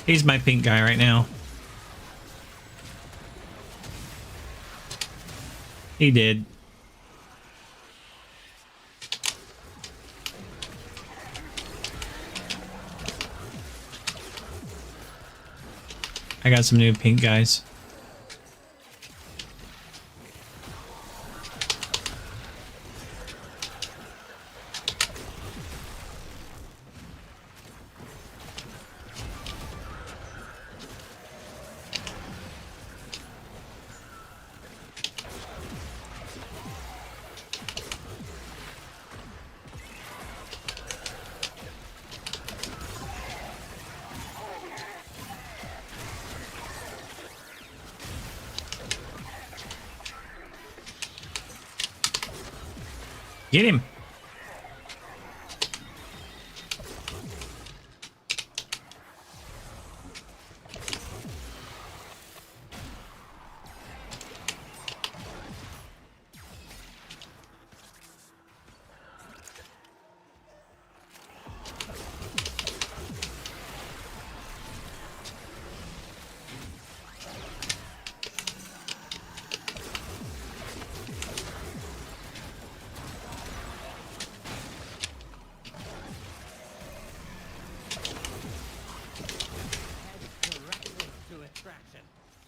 He's my pink guy right now. He did. I got some new pink guys. Get him.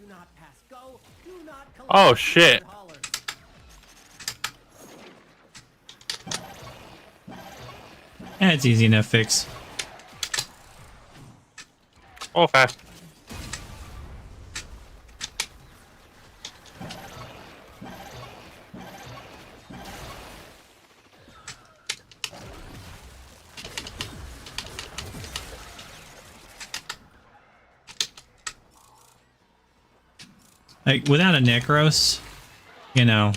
Do not pass go. Do not Oh, shit. hollers. That's easy enough fix. Okay. Like, without a Necros, you know,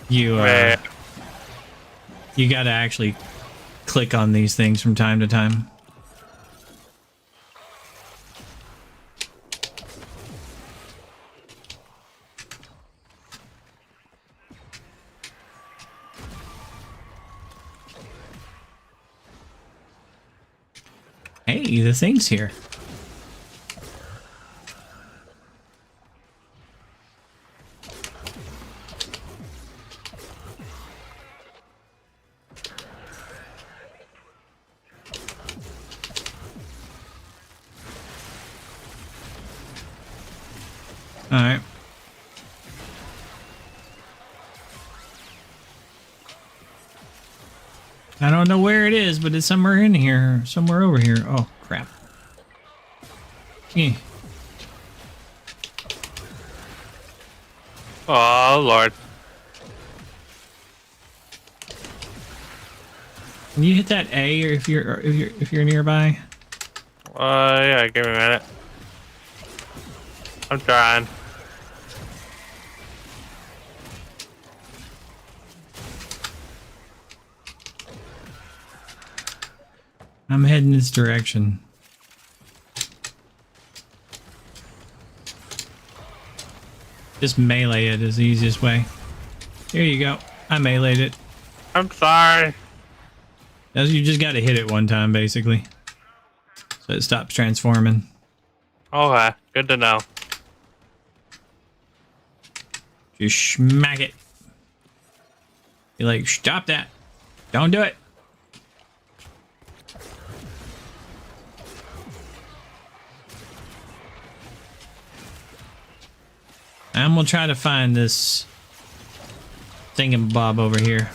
you Man. you gotta actually click on these things from time to time. Hey, the thing's here. Alright. I don't know where it is, but it's somewhere in here. Somewhere over here. Oh, crap. Oh, Lord. Can you hit that A or if you're nearby? Yeah, give me a minute. I'm trying. I'm heading this direction. Just melee it is the easiest way. Here you go. I meleeed it. I'm sorry. You just got to hit it one time, basically. So it stops transforming. Okay, good to know. Just smack it. You're like, stop that. Don't do it. I'm gonna try to find this thingamabob over here.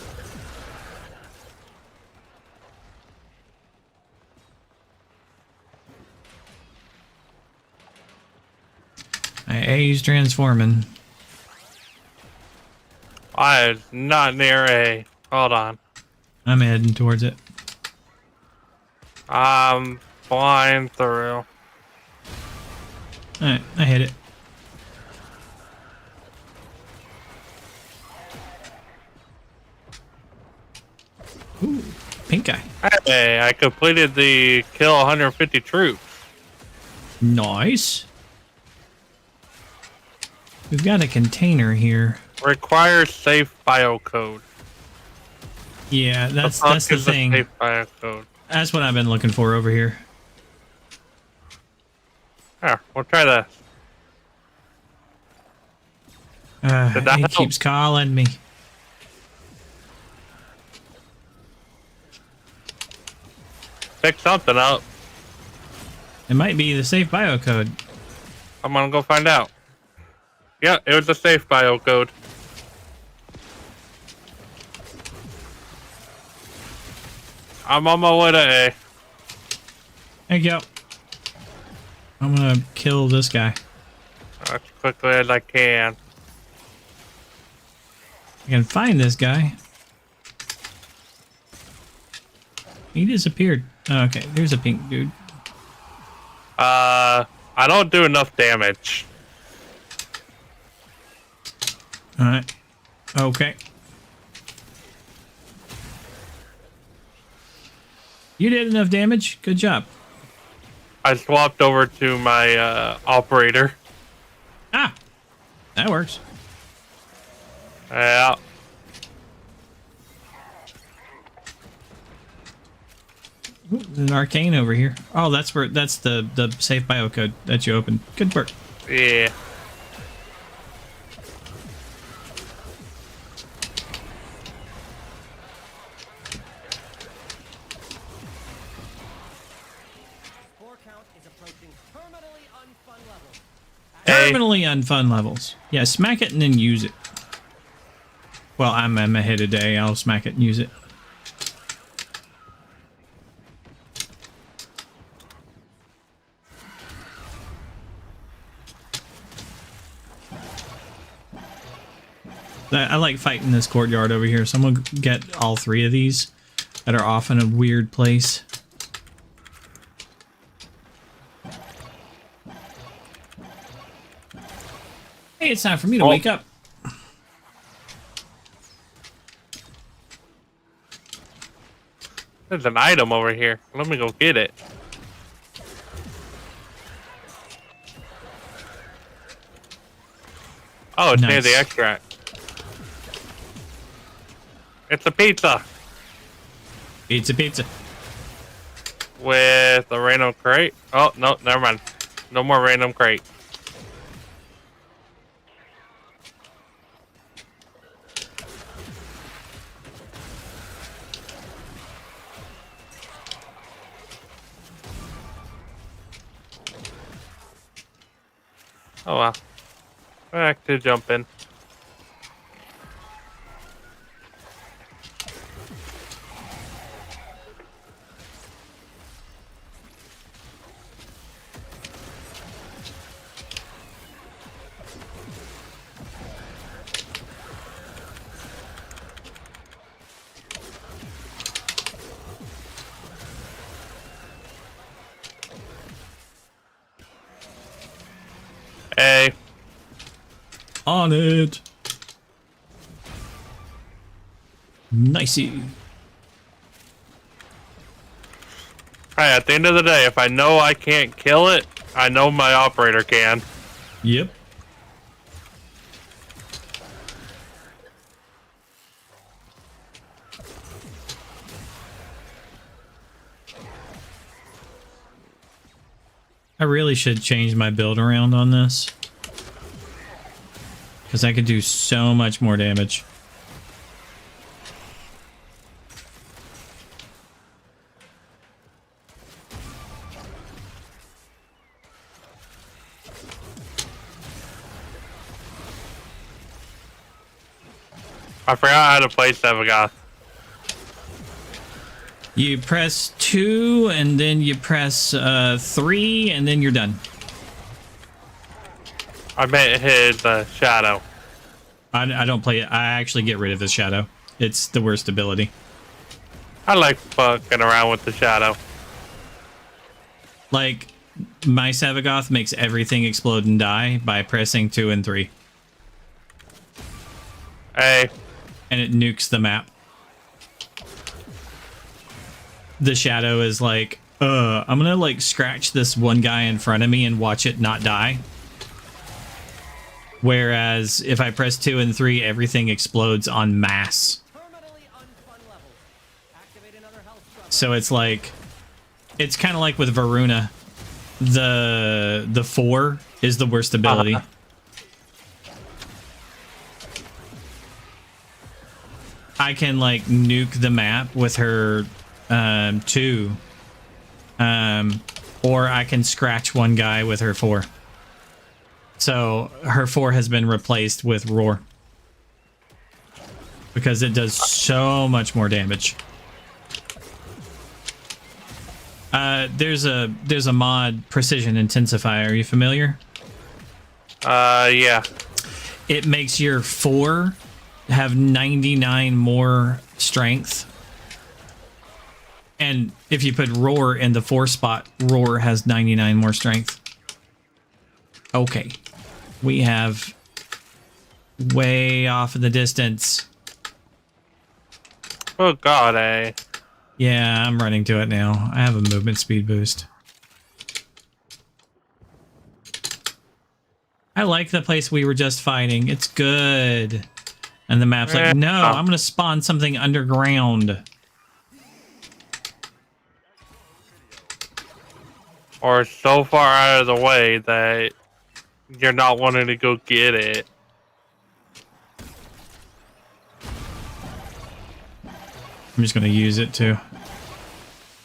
A's transforming. I is not near A. Hold on. I'm heading towards it. I'm flying through. Alright, I hit it. Ooh, pink guy. Hey, I completed the kill 150 troops. Nice. We've got a container here. Requires safe biocode. Yeah, that's fuck the is the thing. safe biocode? That's what I've been looking for over here. Here, we'll try this. Did that It help? keeps calling me. Pick something up. It might be the safe biocode. I'm gonna go find out. Yeah, it was a safe biocode. I'm on my way to A. There you go. I'm gonna kill this guy. As quickly as I can. I can find this guy. He disappeared. Oh, okay, there's a pink dude. I don't do enough damage. Alright. Okay. You did enough damage. Good job. I swapped over to my operator. Ah! That works. Yeah. Ooh, there's an arcane over here. Oh, that's the safe biocode that you opened. Good work. Yeah. Score count is approaching terminally unfun levels. Terminally unfun levels. Yeah, smack it and then use it. Well, I'm ahead of day. I'll smack it and use it. I like fighting this courtyard over here. Someone get all 3 of these that are off in a weird place. Hey, it's time for me to wake up. There's an item over here. Let me go get it. Oh, it's near the extract. It's a pizza. Pizza. With a random crate. Oh, no, never mind. No more random crate. Oh well. Back to jumping. Hey. On it. Nicey. Hey, at the end of the day, if I know I can't kill it, I know my operator can. Yep. I really should change my build around on this. Because I could do so much more damage. I forgot how to play Sevagoth. You press 2 and then you press 3 and then you're done. I meant his shadow. I don't play it. I actually get rid of the shadow. It's the worst ability. I like fucking around with the shadow. Like, my Sevagoth makes everything explode and die by pressing 2 and 3. Hey. And it nukes the map. The shadow is like, I'm gonna like scratch this one guy in front of me and watch it not die. Whereas if I press 2 and 3, everything explodes en masse. So it's like, it's kind of like with Varuna. The 4 is the worst ability. I can like nuke the map with her 2. Or I can scratch one guy with her 4. So her 4 has been replaced with Roar. Because it does so much more damage. There's a mod, Precision Intensifier. Are you familiar? Yeah. It makes your 4 have 99 more strength. And if you put Roar in the 4 spot, Roar has 99 more strength. Okay. We have way off in the distance. Oh god, eh? Yeah, I'm running to it now. I have a movement speed boost. I like the place we were just fighting. It's good. And the map's like, no, I'm going to spawn something underground. Or so far out of the way that you're not wanting to go get it. I'm just going to use it too.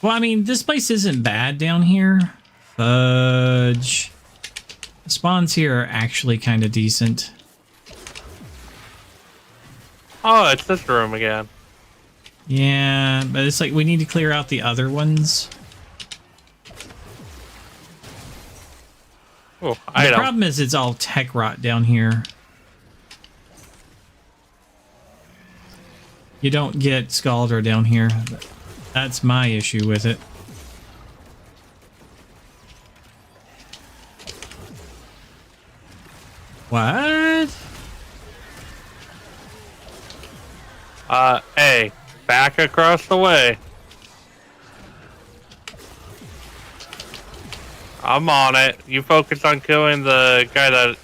Well, I mean, this place isn't bad down here. Fudge. Spawns here are actually kind of decent. Oh, it's this room again. Yeah, but it's like we need to clear out the other ones. Oh, The I don't. problem is it's all tech rot down here. You don't get Scalder down here. That's my issue with it. What? Hey, back across the way. I'm on it. You focus on killing the guy that...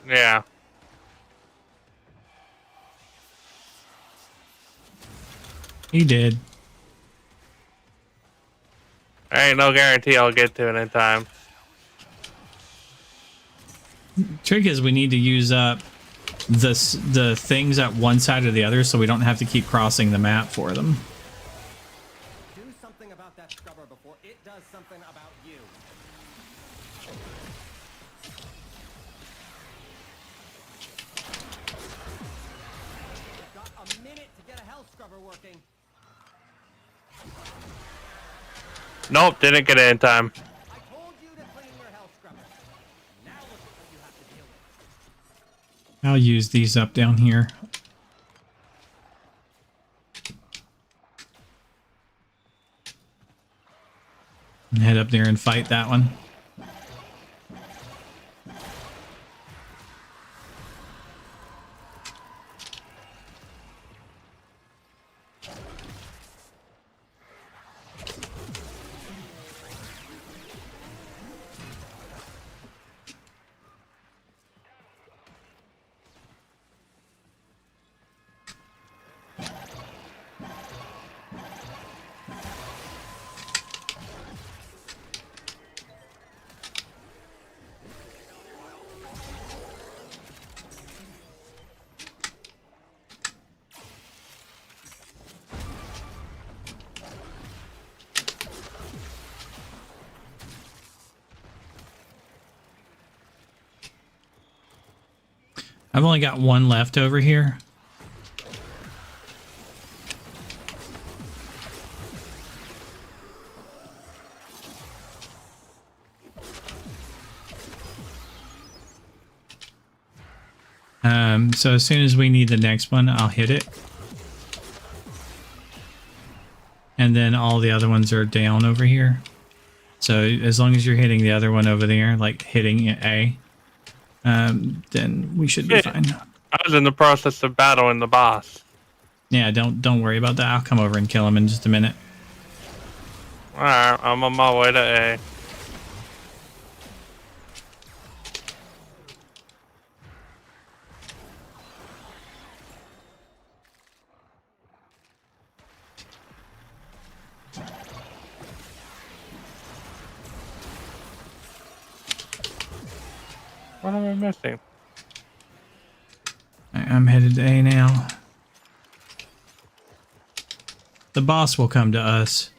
Yeah. He did. There ain't no guarantee I'll get to it in time. Trick is we need to use up the things at one side or the other so we don't have to keep crossing the map for them. Do something about that scrubber before it does something about you. You've got a minute to get a health scrubber working. Nope, didn't get it in time. I told you to clean your health scrubber. Now look at what you have to deal with. I'll use these up down here. And head up there and fight that one. I've only got one left over here. So as soon as we need the next one, I'll hit it. And then all the other ones are down over here. So as long as you're hitting the other one over there, like hitting A, then we should be fine. I was in the process of battling the boss. Yeah, don't worry about that. I'll come over and kill him in just a minute. Alright, I'm on my way to A. What am I missing? I'm headed to A now. The boss will come to us.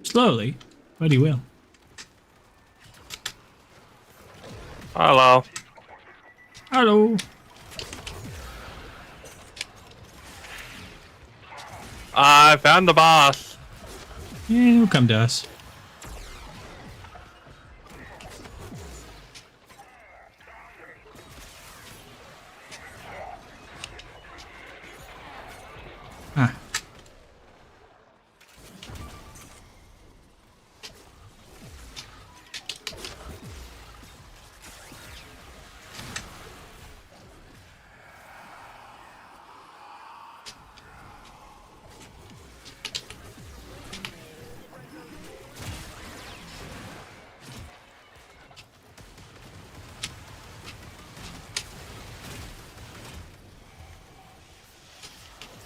Slowly, but he will. Hello. Hello. I found the boss. Yeah, he'll come to us. Ah.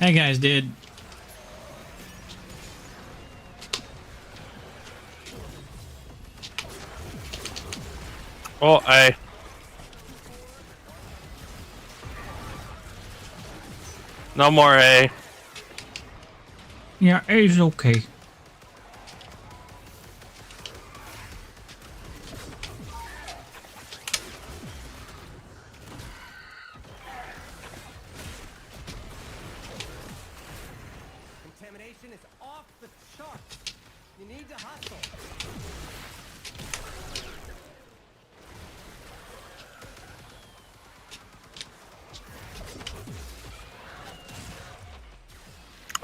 Hey guys, did. Oh, A. No more A. Yeah, it's okay. Contamination is off the charts. You need to hustle.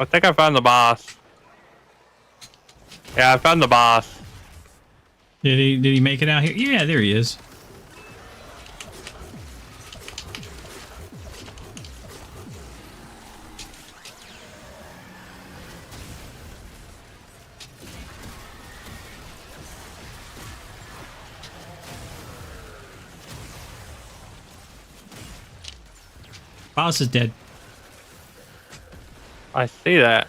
I think I found the boss. Yeah, I found the boss. Did he make it out here? Yeah, there he is. Boss is dead. I see that.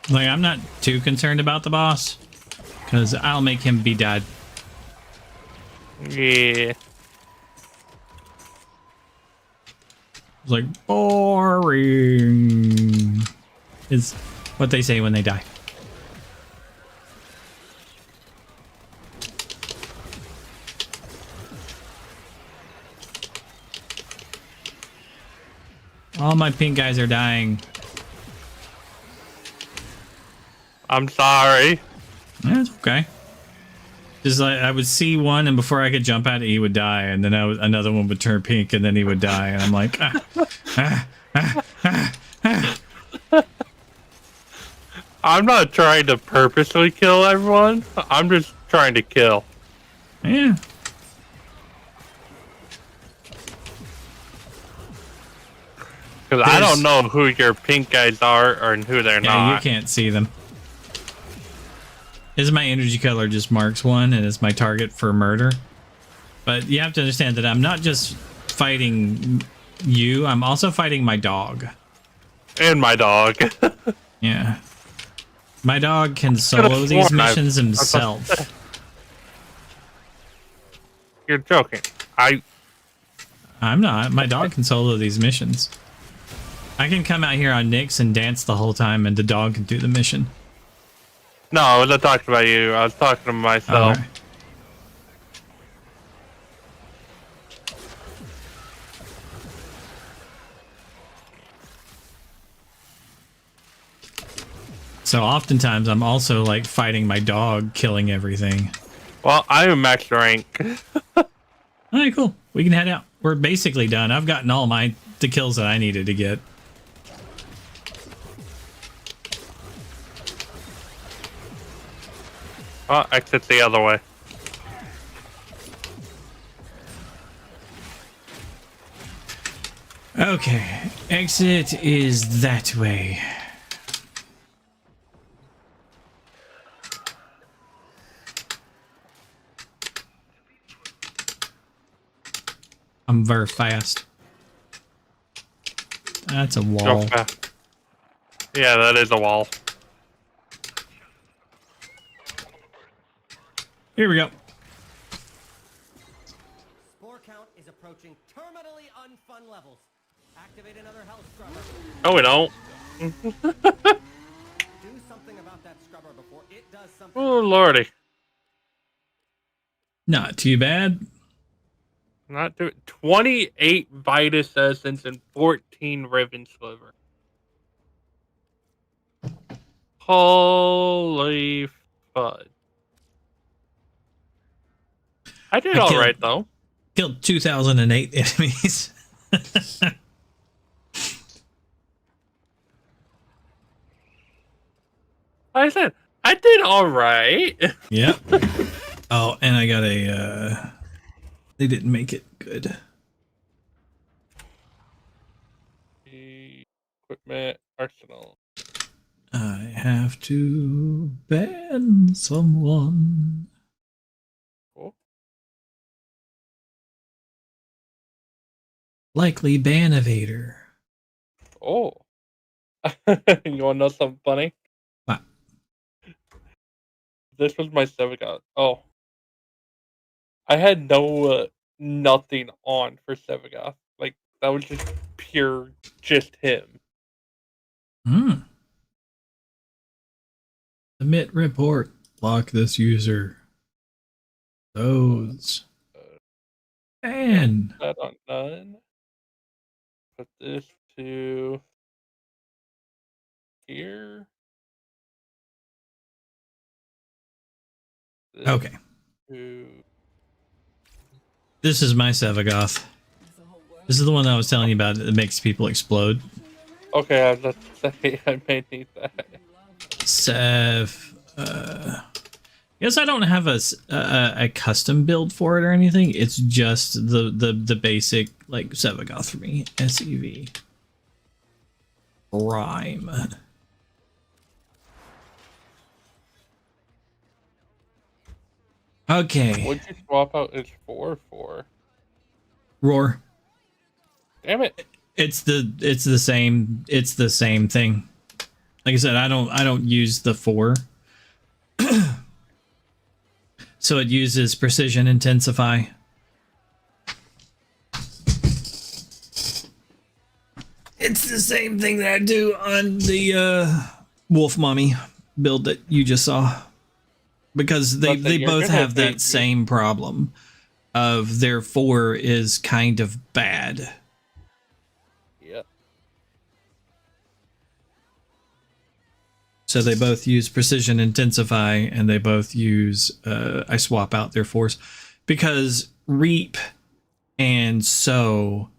Like, I'm not too concerned about the boss, because I'll make him be dead. Yeah. It's like, boring is what they say when they die. All my pink guys are dying. I'm sorry. That's okay. Just like I would see one, and before I could jump at it, he would die, and then another one would turn pink, and then he would die, and I'm like, I'm not trying to purposely kill everyone. I'm just trying to kill. Yeah. Because I don't know who your pink guys are or who they're Yeah, not. you can't see them. This is my energy color just marks one, and it's my target for murder. But you have to understand that I'm not just fighting you, I'm also fighting my dog. And my dog. Yeah. My dog can solo these missions himself. You're joking. I'm not. My dog can solo these missions. I can come out here on Nyx and dance the whole time, and the dog can do the mission. No, I wasn't talking about you. I was talking to myself. Right. So oftentimes I'm also like fighting my dog, killing everything. Well, I am max rank. All right, cool. We can head out. We're basically done. I've gotten all the kills that I needed to get. Oh, exit the other way. Okay, exit is that way. I'm very fast. That's a wall. Yeah, that is a wall. Here we go. Spore count is approaching terminally unfun levels. Activate another health scrubber. No, we don't. Do something about that scrubber before it does something. Oh, lordy. Not too bad. Not do 28 Vitus Essence and 14 Riven Sliver. Holy fudge. I did alright though. Killed 2008 enemies. I said, I did alright. Yep. Oh, and I got a, they didn't make it good. Equipment arsenal. I have to ban someone. Cool. Likely ban evader. Oh. You wanna know something funny? What? This was my Sevagoth. Oh, I had nothing on for Sevagoth. Like that was just pure, just him. Submit report. Block this user. Those. And That on none. Put this to here. This okay. to... This is my Sevagoth. This is the one I was telling you about that makes people explode. Okay, I was about to say I may need that. Sev. Guess I don't have a custom build for it or anything. It's just the basic like Sevagoth for me. SEV. Rhyme. Okay. What'd you swap out his 4 for? Roar. Damn it. It's the same thing. Like I said, I don't use the 4. So it uses precision intensify. It's the same thing that I do on the Wolf Mommy build that you just saw. Because they both have that same problem of their 4 is kind of bad. Yep. So they both use precision intensify, and they both use I swap out their 4s because reap and sow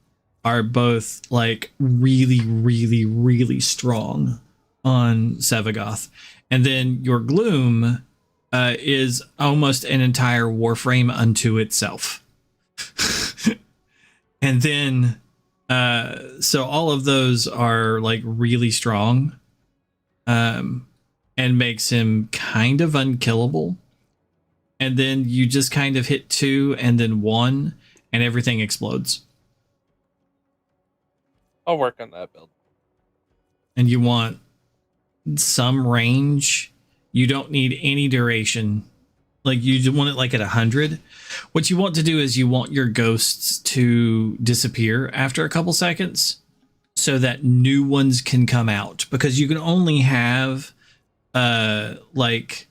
are both like really strong on Sevagoth, and then your gloom is almost an entire Warframe unto itself. And then so all of those are like really strong, and makes him kind of unkillable. And then you just kind of hit 2 and then 1 and everything explodes. I'll work on that build. And you want some range. You don't need any duration. Like you want it like at 100. What you want to do is you want your ghosts to disappear after a couple seconds so that new ones can come out, because you can only have like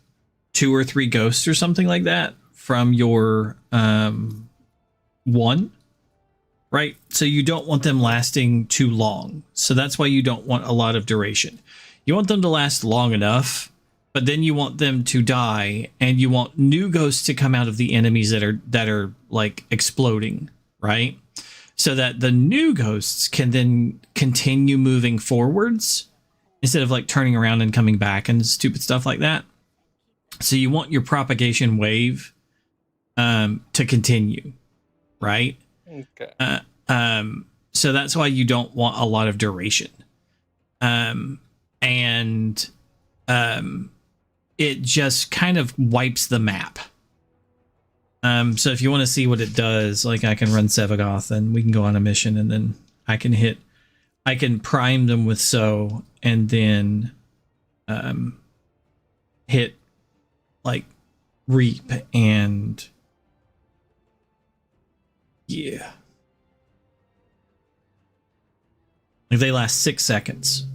2 or 3 ghosts or something like that from your 1, right? So you don't want them lasting too long. So that's why you don't want a lot of duration. You want them to last long enough, but then you want them to die, and you want new ghosts to come out of the enemies that are like exploding, right? So that the new ghosts can then continue moving forwards instead of like turning around and coming back and stupid stuff like that. So you want your propagation wave to continue, right? Okay. So that's why you don't want a lot of duration. It just kind of wipes the map. So if you want to see what it does, like I can run Sevagoth and we can go on a mission, and then I can prime them with sow, and then hit like reap, and yeah. Like they last 6 seconds.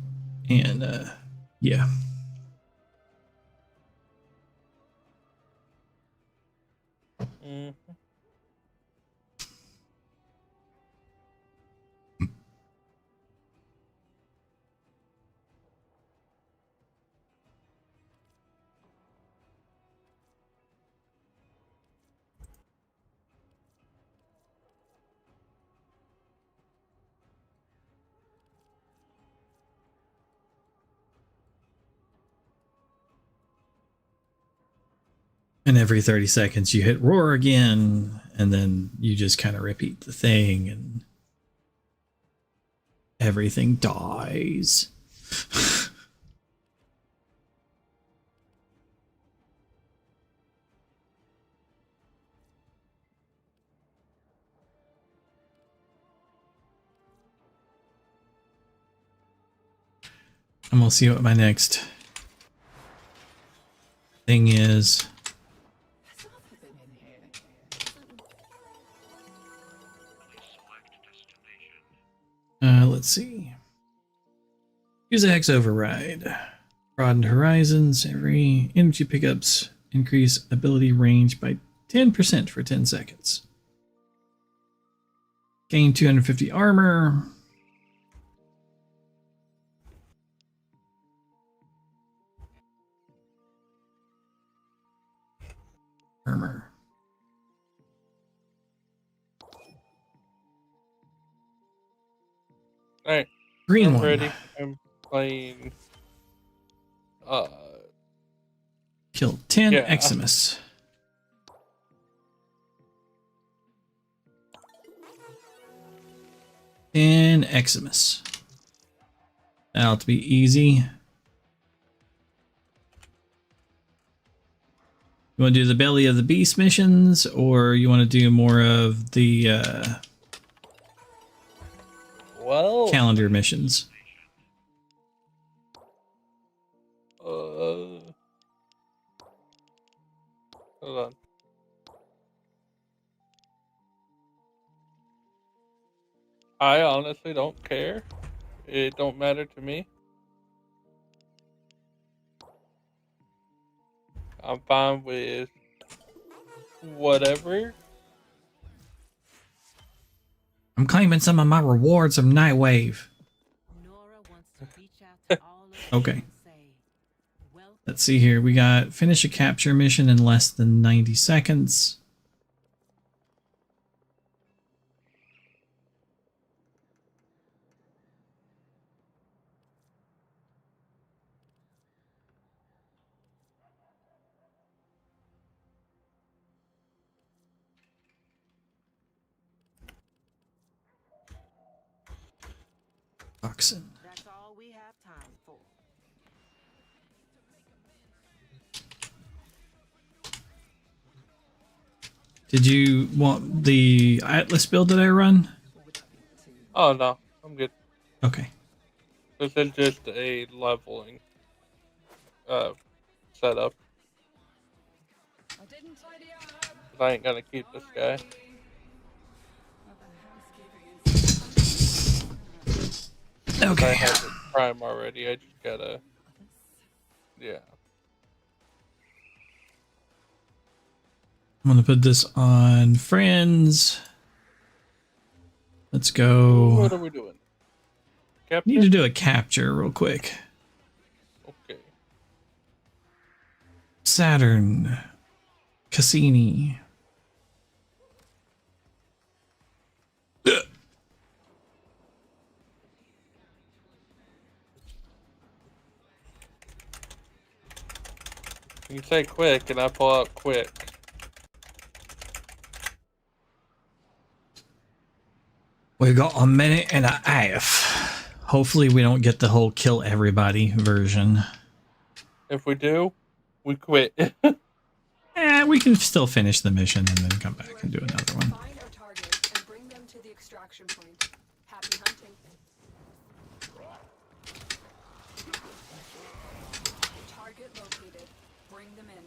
And yeah. And every 30 seconds you hit roar again, and then you just kind of repeat the thing, and everything dies. And we'll see what my next thing is. is. Let's see. Use a hex override. Broadened horizons. Every energy pickups increase ability range by 10% for 10 seconds. Gain 250 armor. Armor. Alright. Green I'm one. ready. I'm playing. Killed 10 Yeah. Eximus. And Eximus. That'll have to be easy. You want to do the Belly of the Beast missions, or you want to do more of the Well. calendar missions? Hold on. I honestly don't care. It don't matter to me. I'm fine with whatever. I'm claiming some of my rewards from Nightwave. Nora wants to reach out to all of you Okay. and say, "Welcome." Let's see here. We got finish a capture mission in less than 90 seconds. Oxen. That's all we have time for. Did you want the Atlas build that I run? Oh no, I'm good. Okay. This is just a leveling setup. I ain't gonna keep this guy. I Okay. have it prime already. I just gotta. Yeah. I'm gonna put this on friends. Let's go. What are we doing? Capture? Need to do a capture real quick. Okay. Saturn. Cassini. You say quick, and I pull out quick. We got a minute and a half. Hopefully we don't get the whole kill everybody version. If we do, we quit. We can still finish the mission and then come back and do another one. Find our target and bring them to the extraction point. Happy hunting. Target located. Bring them in.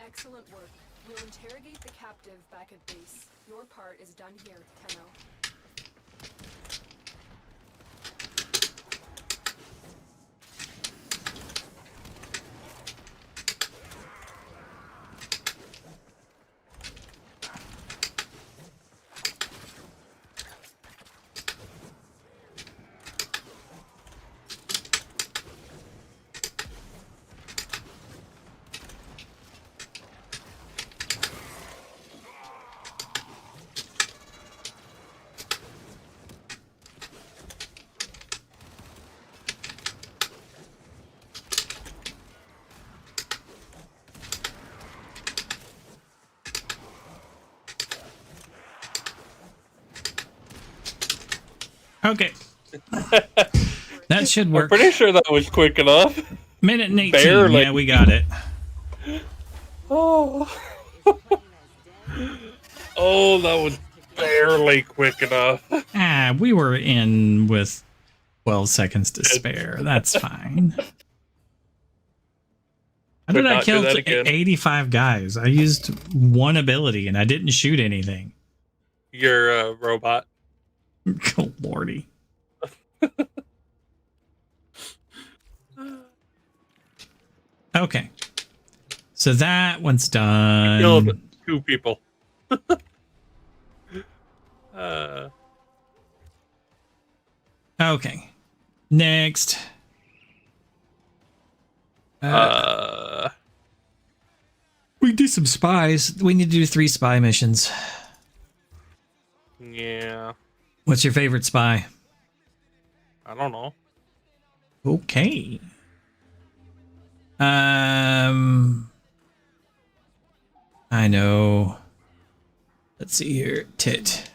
Excellent work. We'll interrogate the captive back at base. Your part is done here, Tenno. Okay. That should I'm work. pretty sure that was quick enough. Minute and 18. Barely. Yeah, we got it. Oh. Oh, that was barely quick enough. We were in with 12 seconds to spare. That's fine. How did I kill 85 guys? I used one ability and I didn't shoot anything. You're a robot. Oh, lordy. Okay. So that one's done. Killed 2 people. Okay. Next. We can do some spies. We need to do 3 spy missions. Yeah. What's your favorite spy? I don't know. Okay. I know. Let's see here. Tit.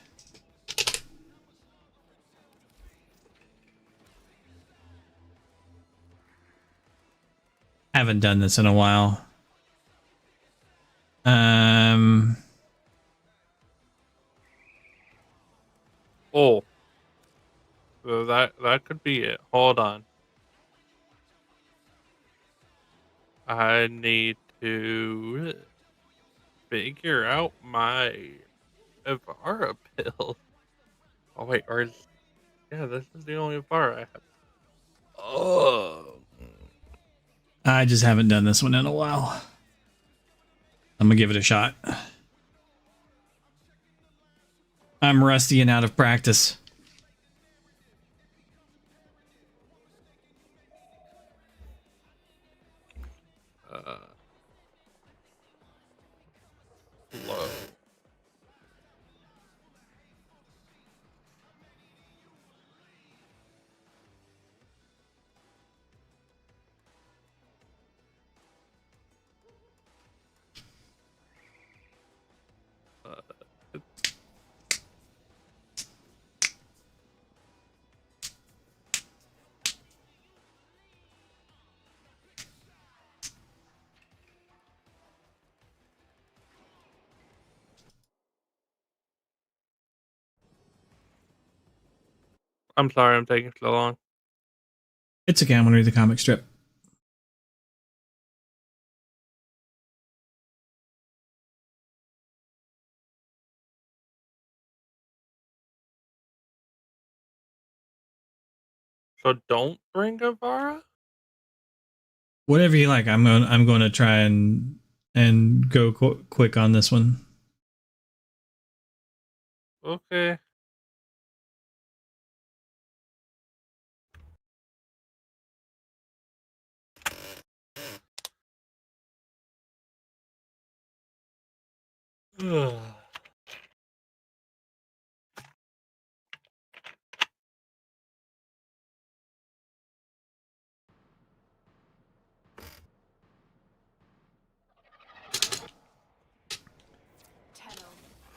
Haven't done this in a while. Oh. So that could be it. Hold on. I need to figure out my Avara build. Oh wait, or is this is the only Avara I have. Oh. I just haven't done this one in a while. I'm gonna give it a shot. I'm rusty and out of practice. Low. I'm sorry I'm taking so long. It's okay, I'm gonna read the comic strip. So don't bring Avara? Whatever you like. I'm going to try and go quick on this one. Okay. Ugh. Tenno,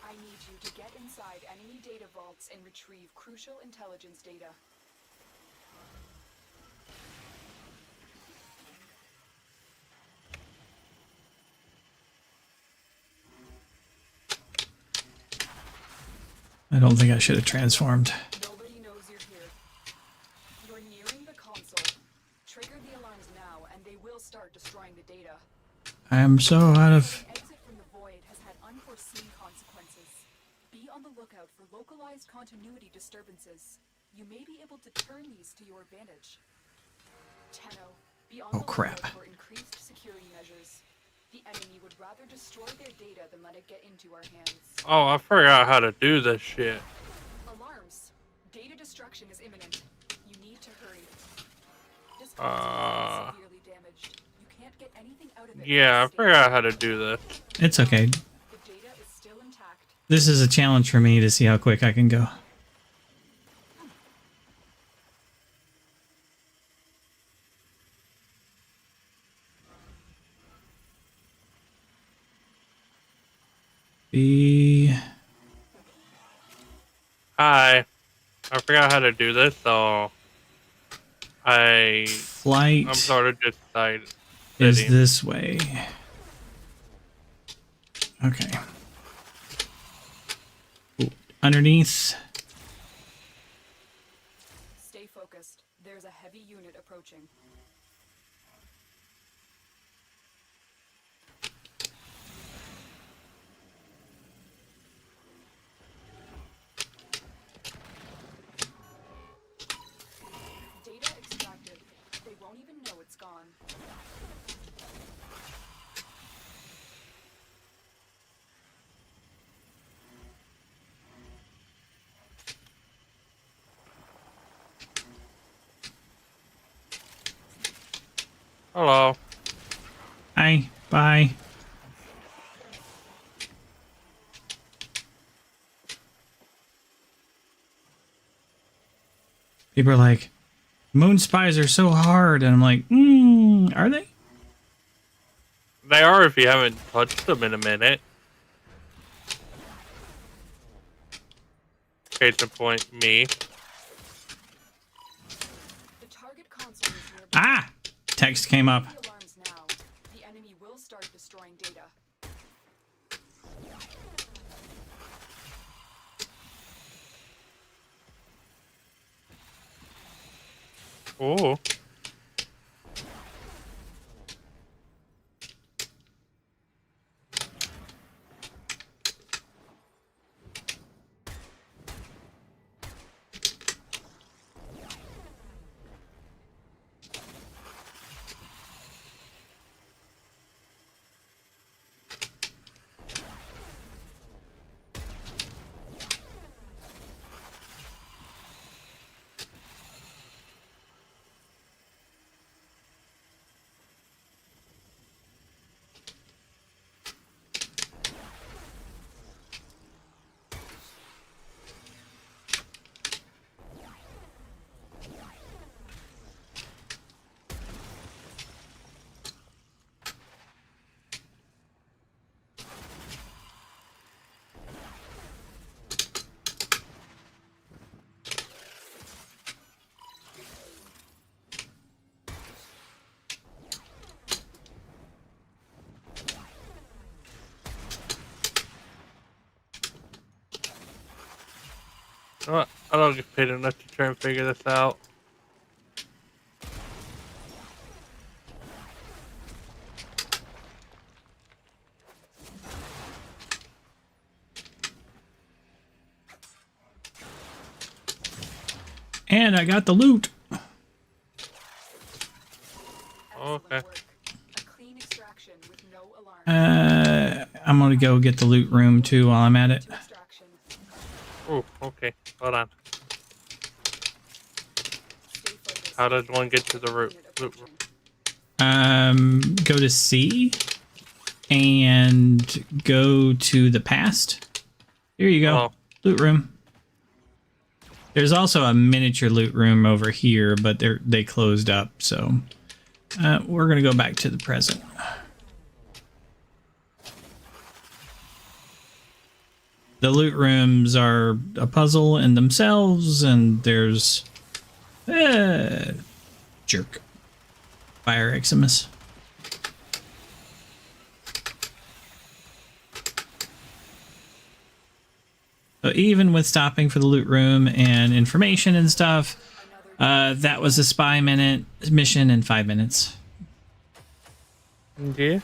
I need you to get inside enemy data vaults and retrieve crucial intelligence data. I don't think I should have transformed. Nobody knows you're here. You're nearing the console. Trigger the alarms now, and they will start destroying the data. I am so out of... The exit from the void has had unforeseen consequences. Be on the lookout for localized continuity disturbances. You may be able to turn these to your advantage. Tenno, be on the crap. lookout for increased security measures. The enemy would rather destroy their data than let it get into our hands. Oh, I forgot how to do this shit. Alarms. Data destruction is imminent. You need to hurry. This console is severely damaged. You can't get anything out of it. Yeah, I forgot how to do this. It's okay. The data is still intact. This is a challenge for me to see how quick I can go. Hi. I forgot how to do this, so I'm sort of just is this way. Okay. underneath. Stay focused. There's a heavy unit approaching. Data extracted. They won't even know it's gone. Hello. Hi, bye. People are like, moon spies are so hard. And I'm like, are they? They are if you haven't touched them in a minute. Case in point, me. The target console is nearby. Ah! Text came up. The alarms now. The enemy will start destroying data. Oh. I don't get paid enough to try and figure this out. And I got the loot. Okay. A clean extraction with no alarm. I'm gonna go get the loot room too while I'm at it. Extraction. Oh, okay. Hold on. Stay focused. How does one get to the loot room? Go to C and go to the past. Here you go. Oh. Loot room. There's also a miniature loot room over here, but they closed up, so we're gonna go back to the present. The loot rooms are a puzzle in themselves, and there's jerk Fire Eximus. So even with stopping for the loot room and information and stuff, that was a spy mission in 5 minutes. Yeah.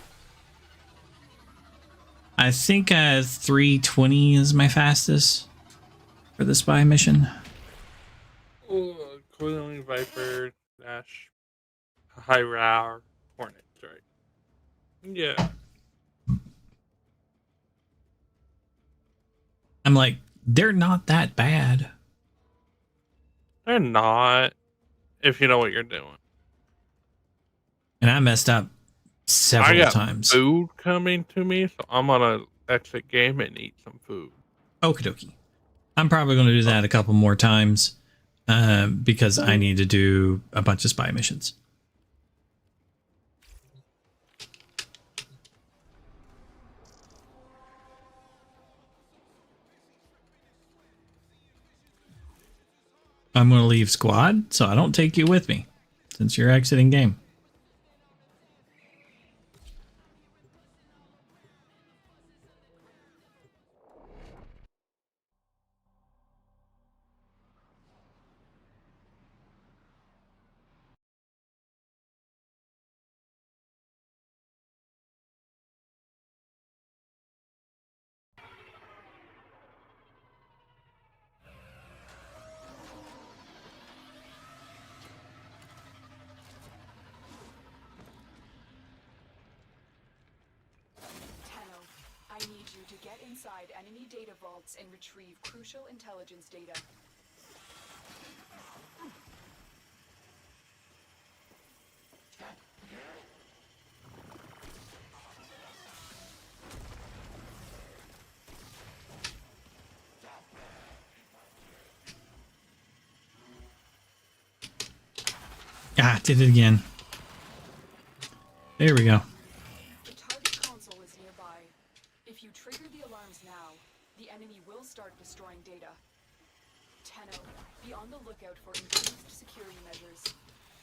I think 320 is my fastest for the spy mission. Oh, Coiling Viper dash High Rower Hornet, right? Yeah. I'm like, they're not that bad. They're not, if you know what you're doing. And I messed up several I got times. food coming to me, so I'm gonna exit game and eat some food. Okie dokie. I'm probably going to do that a couple more times because I need to do a bunch of spy missions. I'm going to leave squad, so I don't take you with me since you're exiting game. to get inside enemy data vaults and retrieve crucial intelligence data. Ah, did it again. There we go. The target console is nearby. If you trigger the alarms now, the enemy will start destroying data. Tenno, be on the lookout for increased security measures.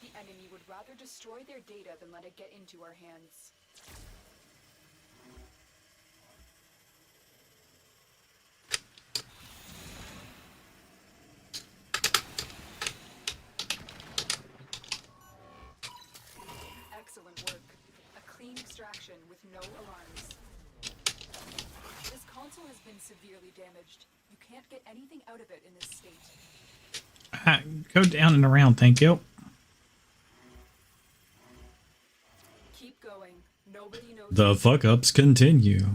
The enemy would rather destroy their data than let it get into our hands. Excellent work. A clean extraction with no alarms. This console has been severely damaged. You can't get anything out of it in this state. Go down and around, thank you. Keep going. Nobody knows. The fuck-ups continue.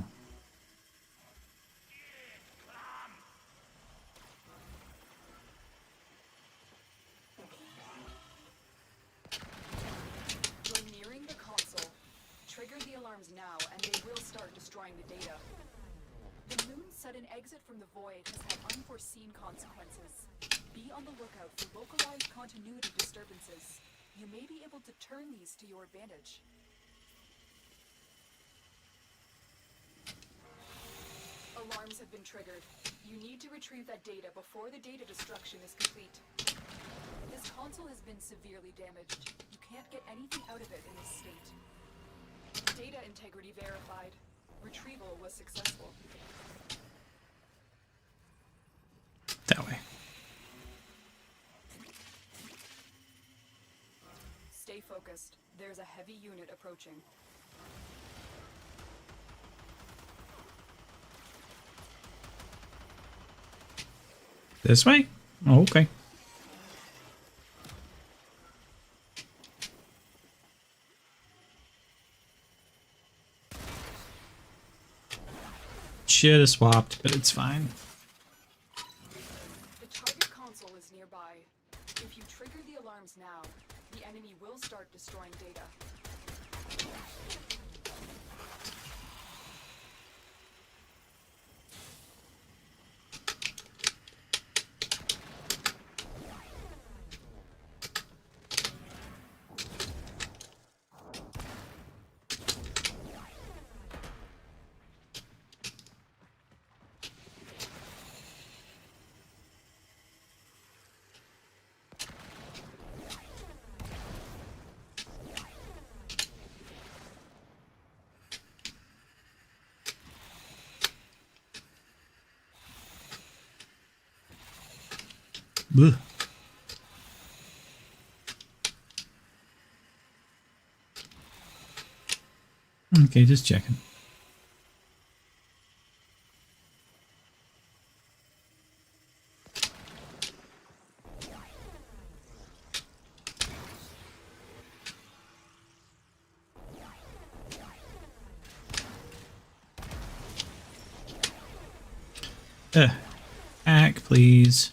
You're nearing the console. Trigger the alarms now, and they will start destroying the data. The moon's sudden exit from the void has had unforeseen consequences. Be on the lookout for localized continuity disturbances. You may be able to turn these to your advantage. Alarms have been triggered. You need to retrieve that data before the data destruction is complete. This console has been severely damaged. You can't get anything out of it in this state. Data integrity verified. Retrieval was successful. That way. Stay focused. There's a heavy unit approaching. This way? Oh, okay. Should have swapped, but it's fine. The target console is nearby. If you trigger the alarms now, the enemy will start destroying data. Blech. Okay, just checking. Hack, please.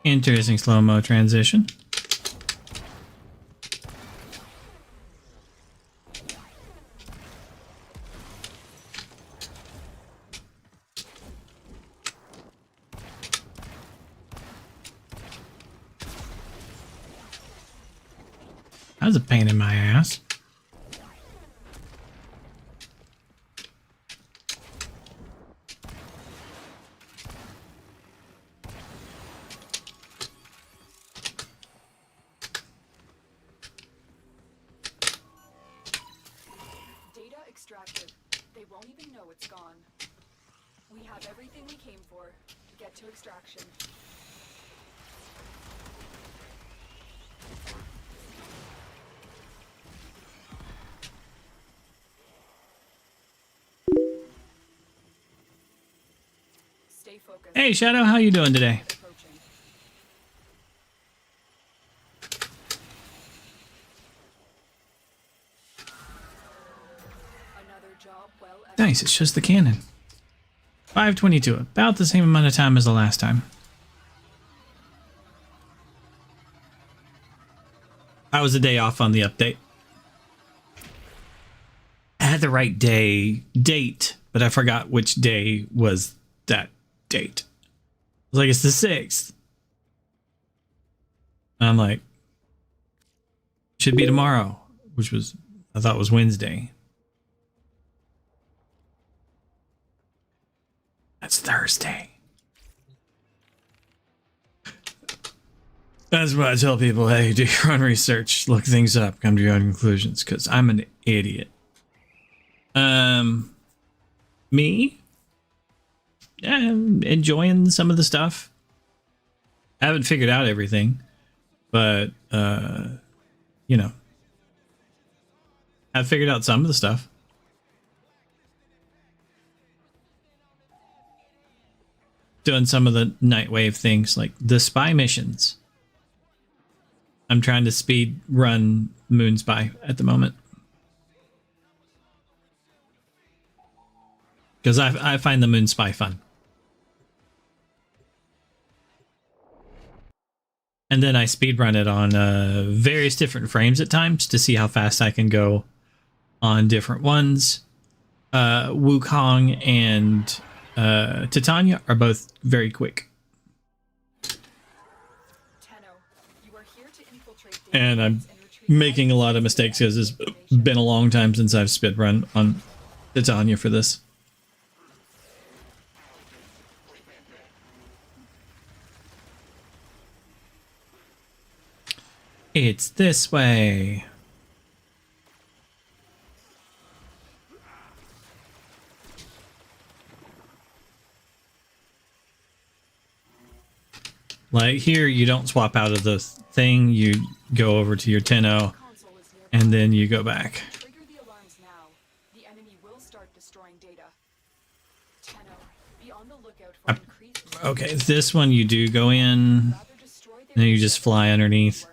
Interesting slow-mo transition. That was a pain in my ass. Data extracted. They won't even know it's gone. We have everything we came for. Get to extraction. Stay focused. Hey, Shadow, how you doing today? Approaching. job well. Nice, it's just the cannon. 522, about the same amount of time as the last time. I was a day off on the update. I had the right date, but I forgot which day was that date. I was like, it's the 6th. And I'm like, should be tomorrow, which was, I thought was Wednesday. That's Thursday. That's what I tell people. Hey, do your own research, look things up, come to your own conclusions, because I'm an idiot. Me? Yeah, enjoying some of the stuff. I haven't figured out everything, but, you know, I've figured out some of the stuff. Doing some of the Nightwave things, like the spy missions. I'm trying to speed run Moon Spy at the moment. Because I find the Moon Spy fun. And then I speed run it on various different frames at times to see how fast I can go on different ones. Wukong and Titania are both very quick. And I'm making a lot of mistakes because it's been a long time since I've speed run on Titania for this. It's this way. Like here, you don't swap out of the thing, you go over to your 10-0, and then you go back. Trigger the alarms now. The enemy will start destroying data. 10-0, be on the lookout for increased... Okay, this one you do go in, and then you just fly underneath.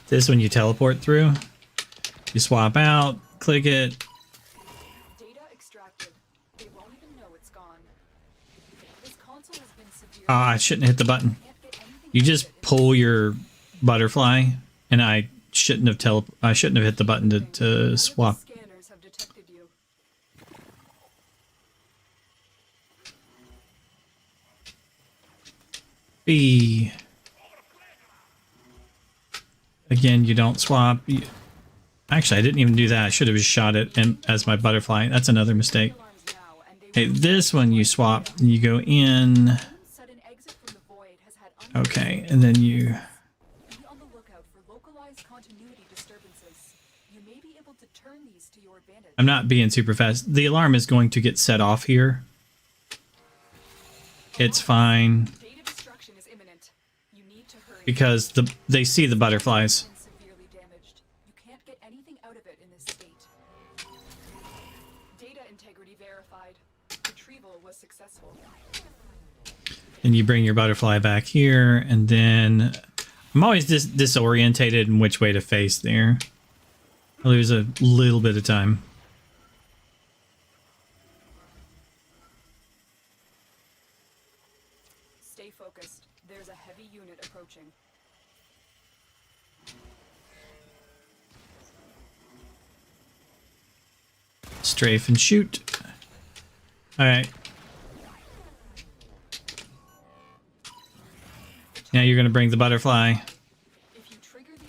This one you teleport through. You swap out, click it. Data extracted. They won't even know it's gone. This console has been severely... I shouldn't hit the button. You just pull your butterfly, and I shouldn't have hit the button to swap. Scanners have detected you. B. Again, you don't swap. Actually, I didn't even do that. I should have just shot it as my butterfly. That's another mistake. Okay, this one you swap. You go in. Okay, and then you... Be on the lookout for localized continuity disturbances. You may be able to turn these to your advantage. I'm not being super fast. The alarm is going to get set off here. It's fine. Data destruction is imminent. You need to hurry. Because they see the butterflies. Severely damaged. You can't get anything out of it in this state. Data integrity verified. Retrieval was successful. And you bring your butterfly back here, and then I'm always disorientated in which way to face there. I lose a little bit of time. Stay focused. There's a heavy unit approaching. Strafe and shoot. Alright. Now you're going to bring the butterfly.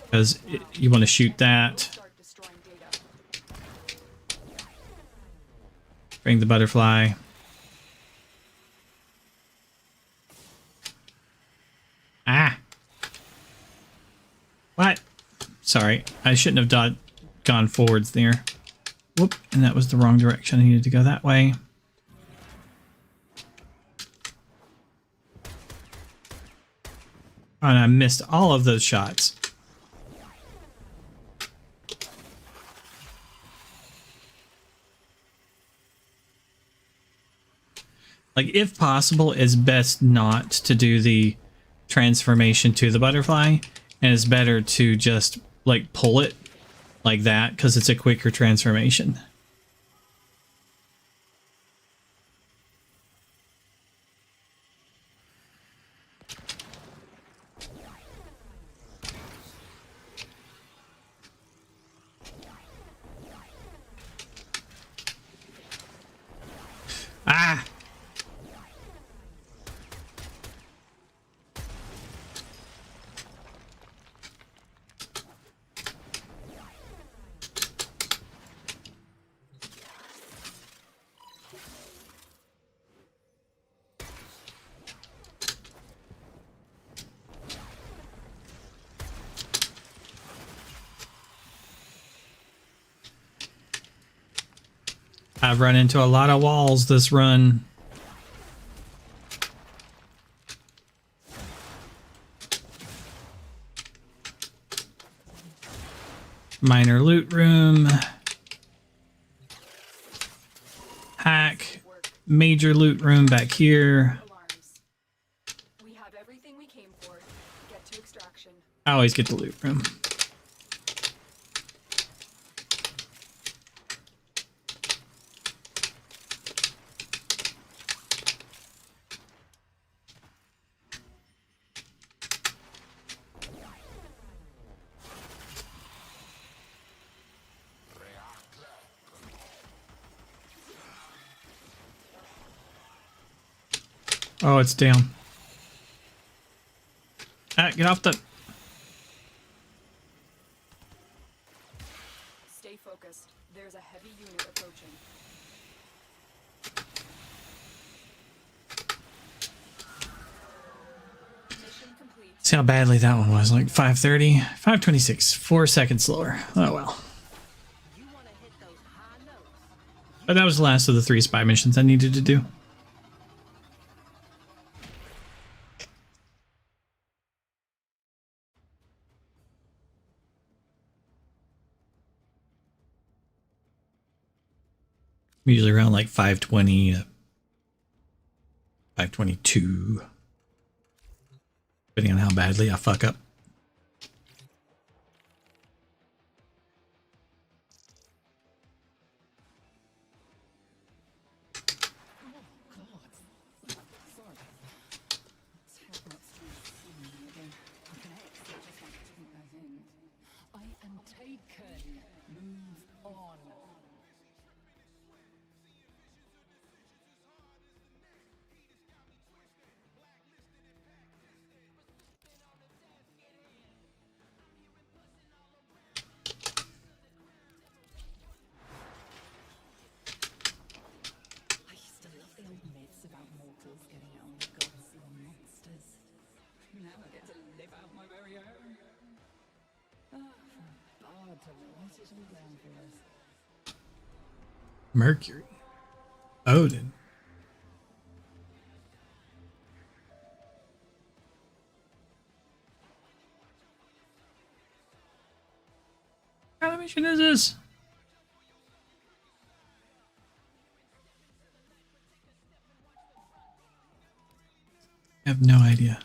Because you want to shoot that. Bring the butterfly. Ah! What? Sorry, I shouldn't have gone forwards there. Whoop, and that was the wrong direction. I needed to go that way. And I missed all of those shots. Like, if possible, it's best not to do the transformation to the butterfly, and it's better to just like pull it like that because it's a quicker transformation. Ah! I've run into a lot of walls this run. Minor loot room. Hack. Major loot room back here. Alarms. We have everything we came for. Get to extraction. I always get the loot room. Oh, it's down. Ah, get off the... Stay focused. There's a heavy unit approaching. Mission complete. See how badly that one was. Like 530, 526, 4 seconds slower. Oh well. But that was the last of the 3 spy missions I needed to do. Usually around like 520, 522, depending on how badly I fuck up. I am taken. Move on. I used to love the old myths about mortals getting out on the gods and monsters. Now I get to live out my very own. Ah, for a bard to write it all down for us. Mercury. Odin. What kind of mission is this? I have no idea.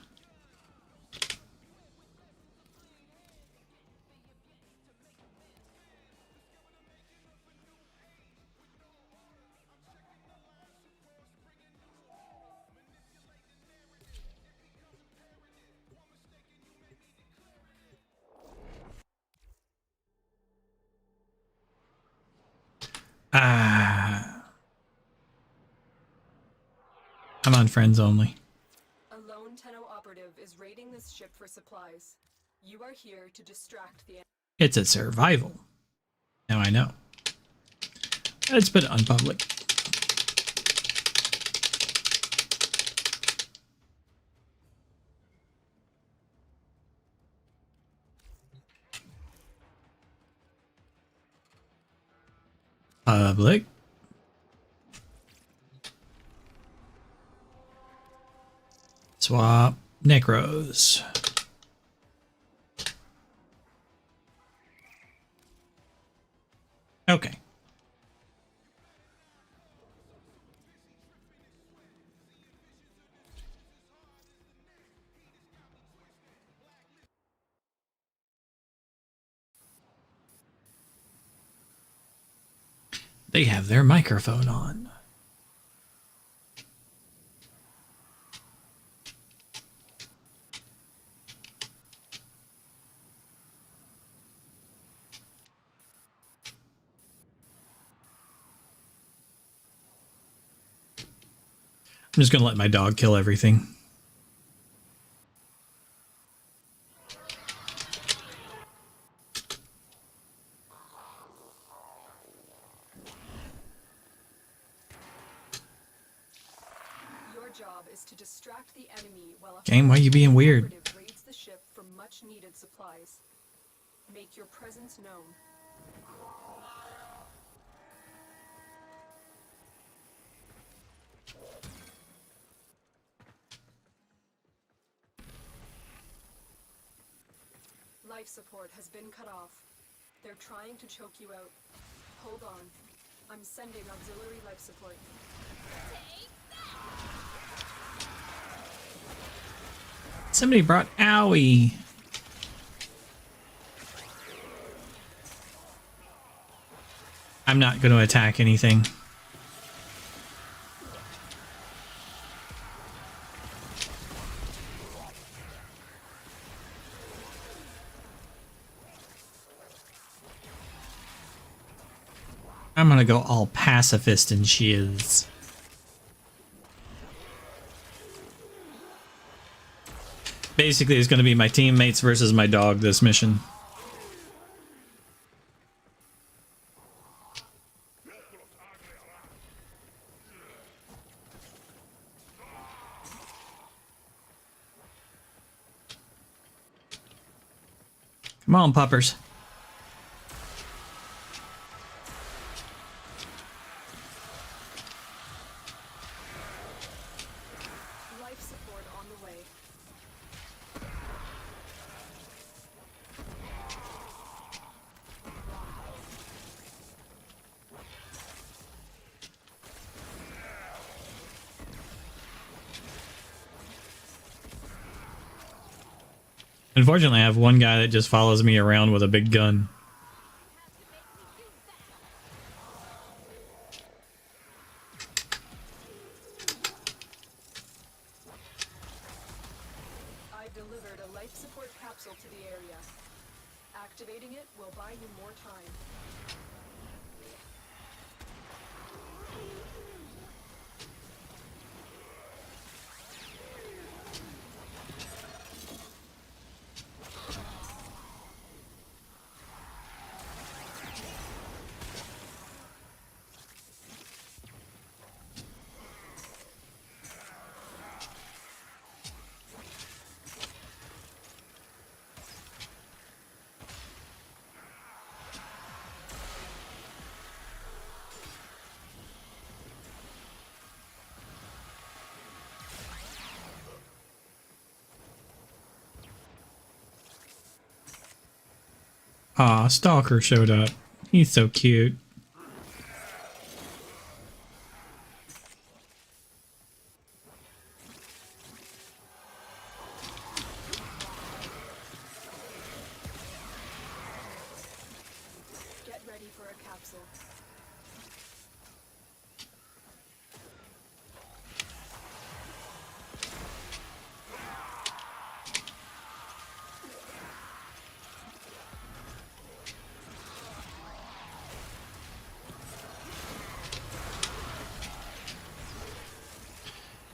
Ah. I'm on friends only. A lone Tenno operative is raiding this ship for supplies. You are here to distract the... It's a survival. Now I know. It's been unpublic. Public. Swap Necros. Okay. They have their microphone on. I'm just gonna let my dog kill everything. Your job is to distract the enemy while a Game, why you being weird? operative raids the ship for much needed supplies. Make your presence known. Life support has been cut off. They're trying to choke you out. Hold on. I'm sending auxiliary life support. Somebody brought Owie. I'm not going to attack anything. I'm going to go all pacifist and shiz. Basically, it's going to be my teammates versus my dog this mission. Come on, puppers. Life support on the way. Unfortunately, I have one guy that just follows me around with a big gun. I've delivered a life support capsule to the area. Activating it will buy you more time. Aw, Stalker showed up. He's so cute. Get ready for a capsule.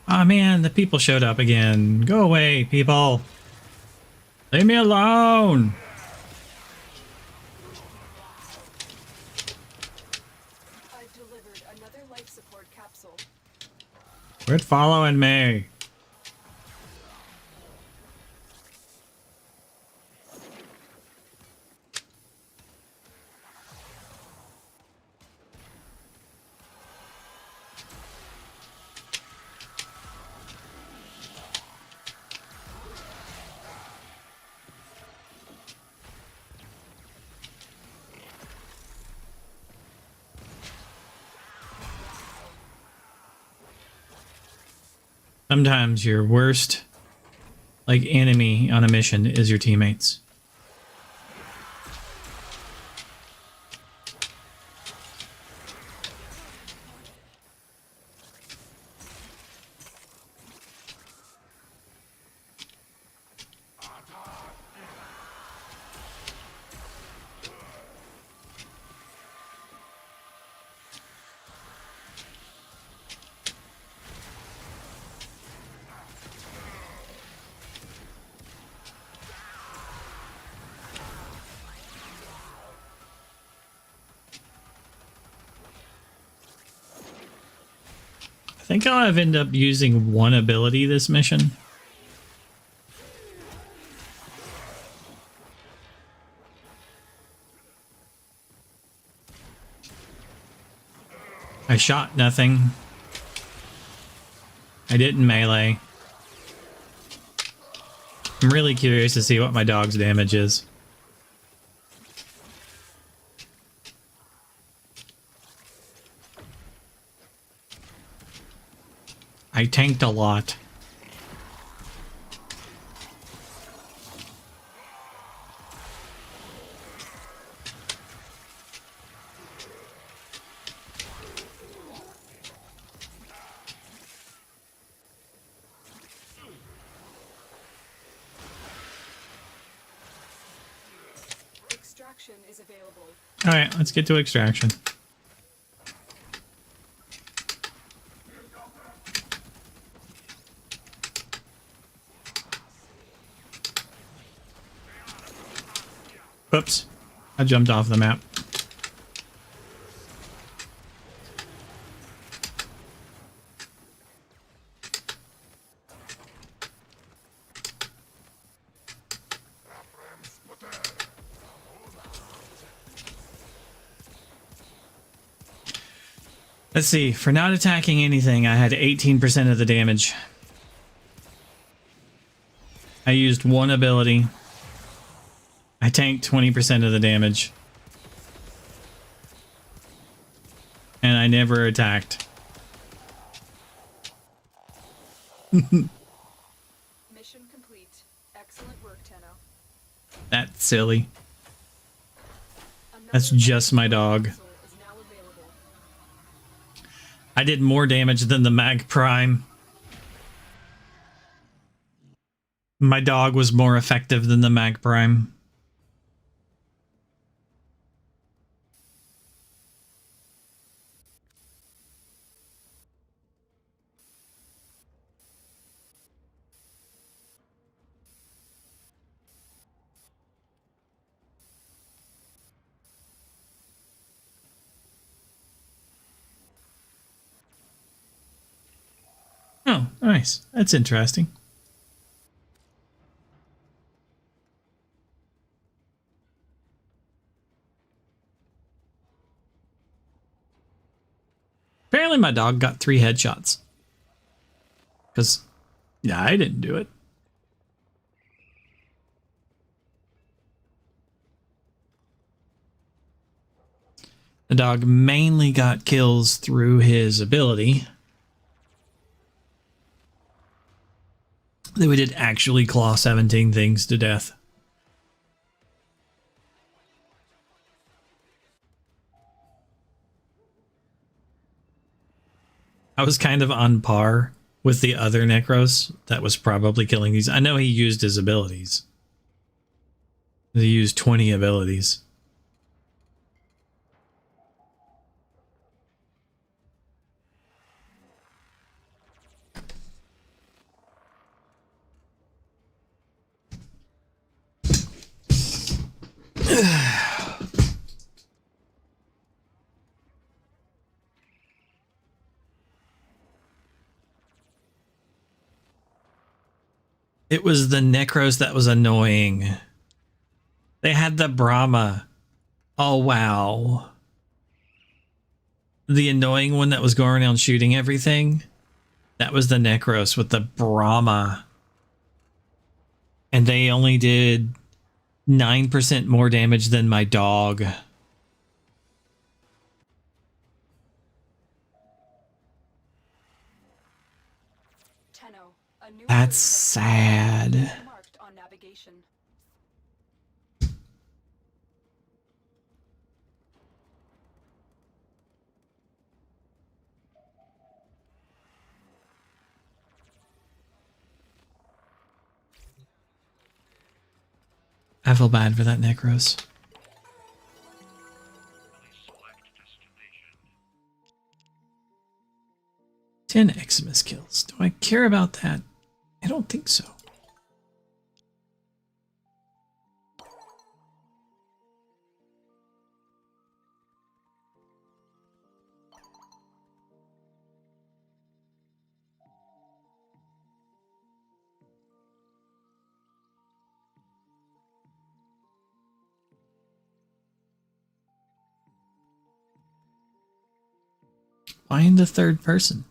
Aw, man, the people showed up again. Go away, people. Leave me alone. I've delivered another life support capsule. Quit following me. Sometimes your worst, like, enemy on a mission is your teammates. think I'll end up using one ability this mission. I shot nothing. I didn't melee. I'm really curious to see what my dog's damage is. I tanked a lot. Extraction is available. All right, let's get to extraction. Oops, I jumped off the map. Let's see, for not attacking anything, I had 18% of the damage. I used one ability. I tanked 20% of the damage. And I never attacked. Mission complete. Excellent work, Tenno. That's silly. That's just my dog. Is now available. I did more damage than the Mag Prime. My dog was more effective than the Mag Prime. Oh, nice. That's interesting. Apparently my dog got 3 headshots. Because, yeah, I didn't do it. The dog mainly got kills through his ability. That we did actually claw 17 things to death. I was kind of on par with the other Necros that was probably killing these. I know he used his abilities. He used 20 abilities. It was the Necros that was annoying. They had the Brahma. Oh, wow. The annoying one that was going around shooting everything. That was the Necros with the Brahma. And they only did 9% more damage than my dog. Tenno, a new That's route has been sad. marked on navigation. I feel bad for that Necros. Ten Eximus kills. Do I care about that? I don't think so. Find the third person.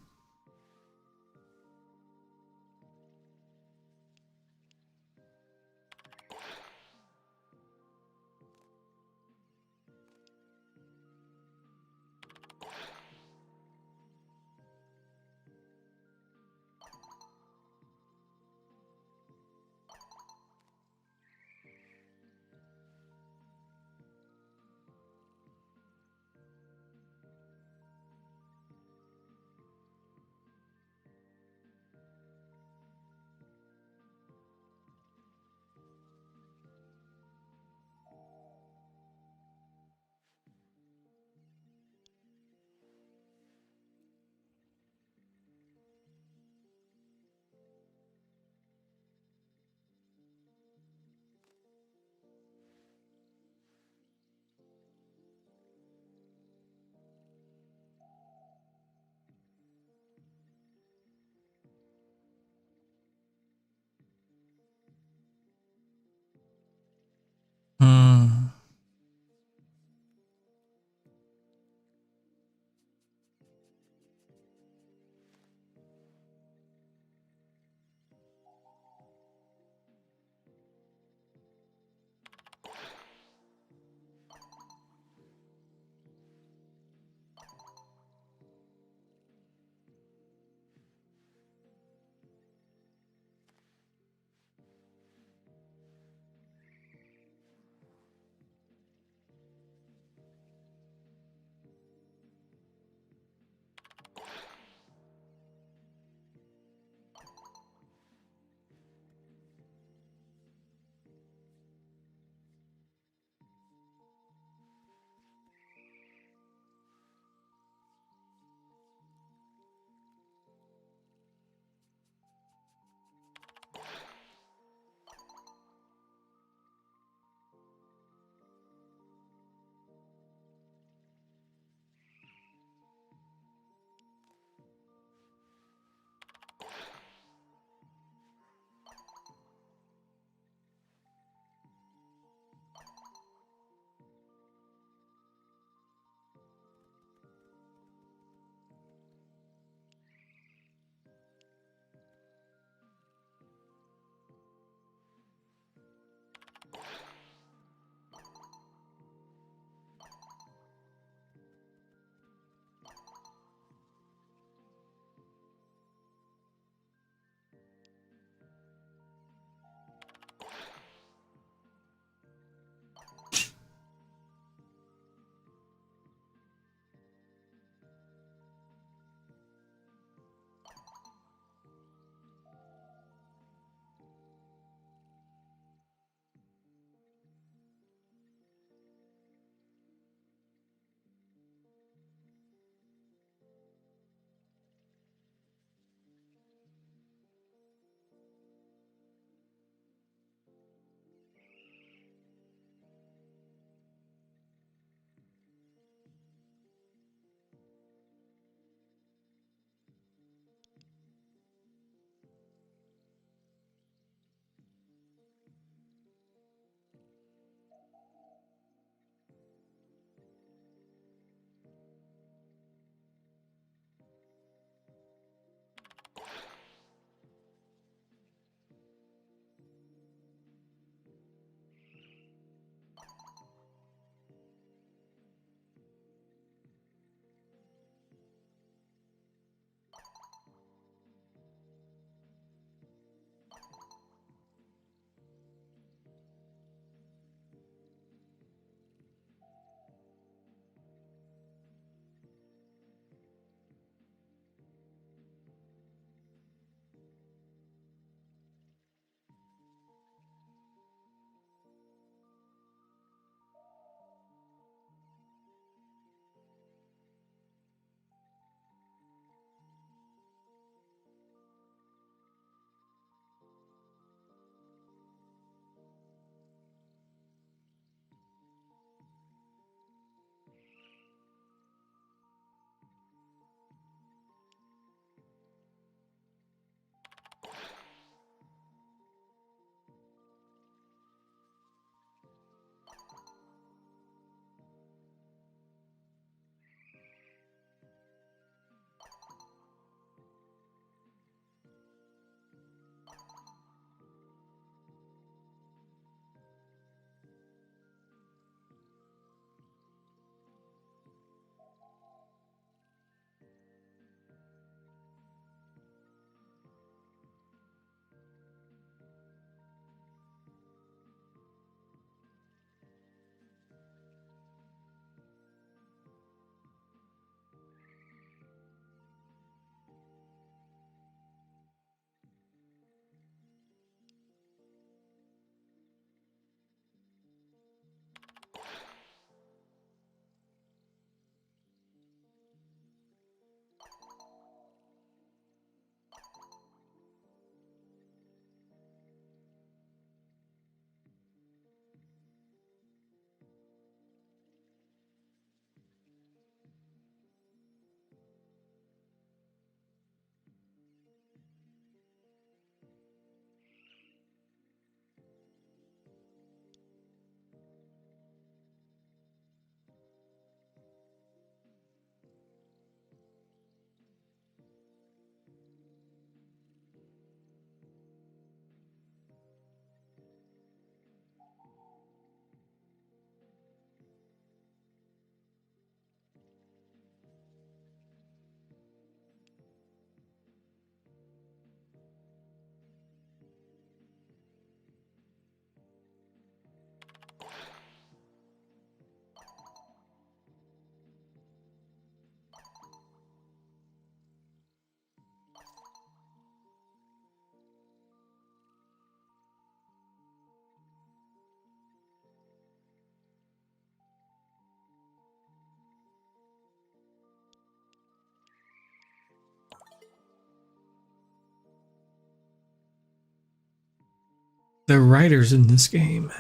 The writers in this game.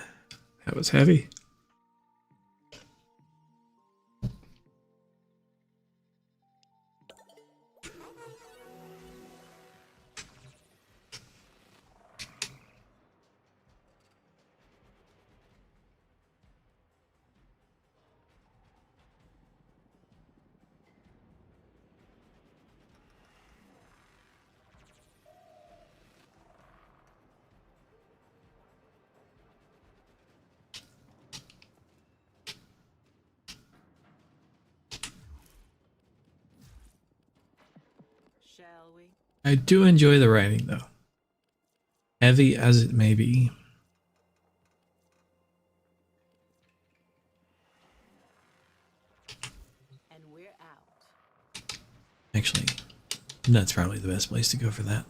That was heavy. Shall we? I do enjoy the writing, though. Heavy as it may be. And we're out. Actually, that's probably the best place to go for that.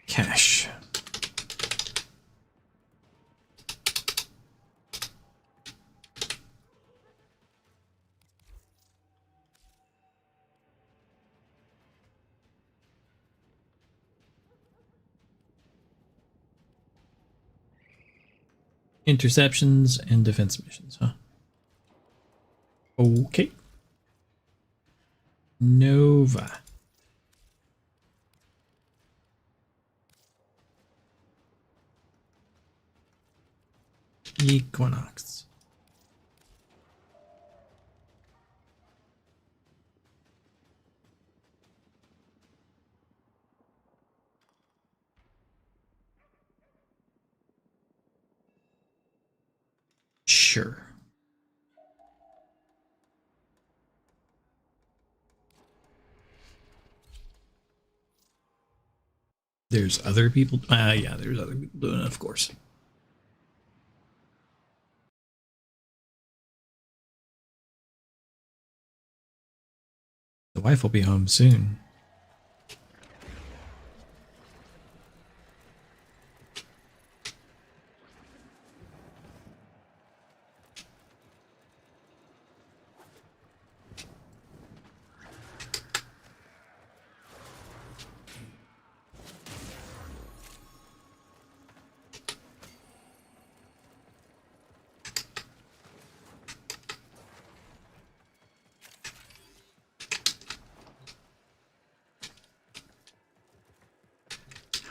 Cash. Interceptions and defense missions, huh? Okay. Nova. Equinox. Sure. There's other people. Yeah, there's other people doing it, of course. The wife will be home soon.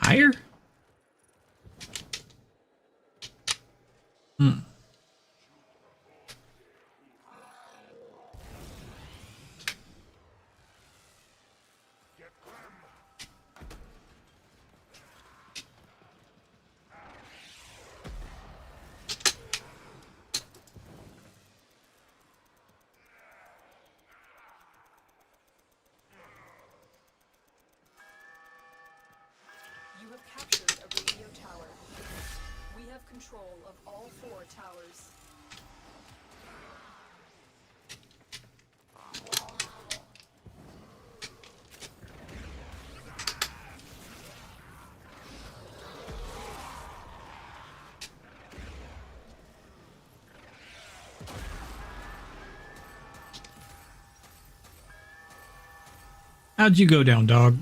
Higher? Hmm. You have captured a radio tower. We have control of all 4 towers. How'd you go down, dog?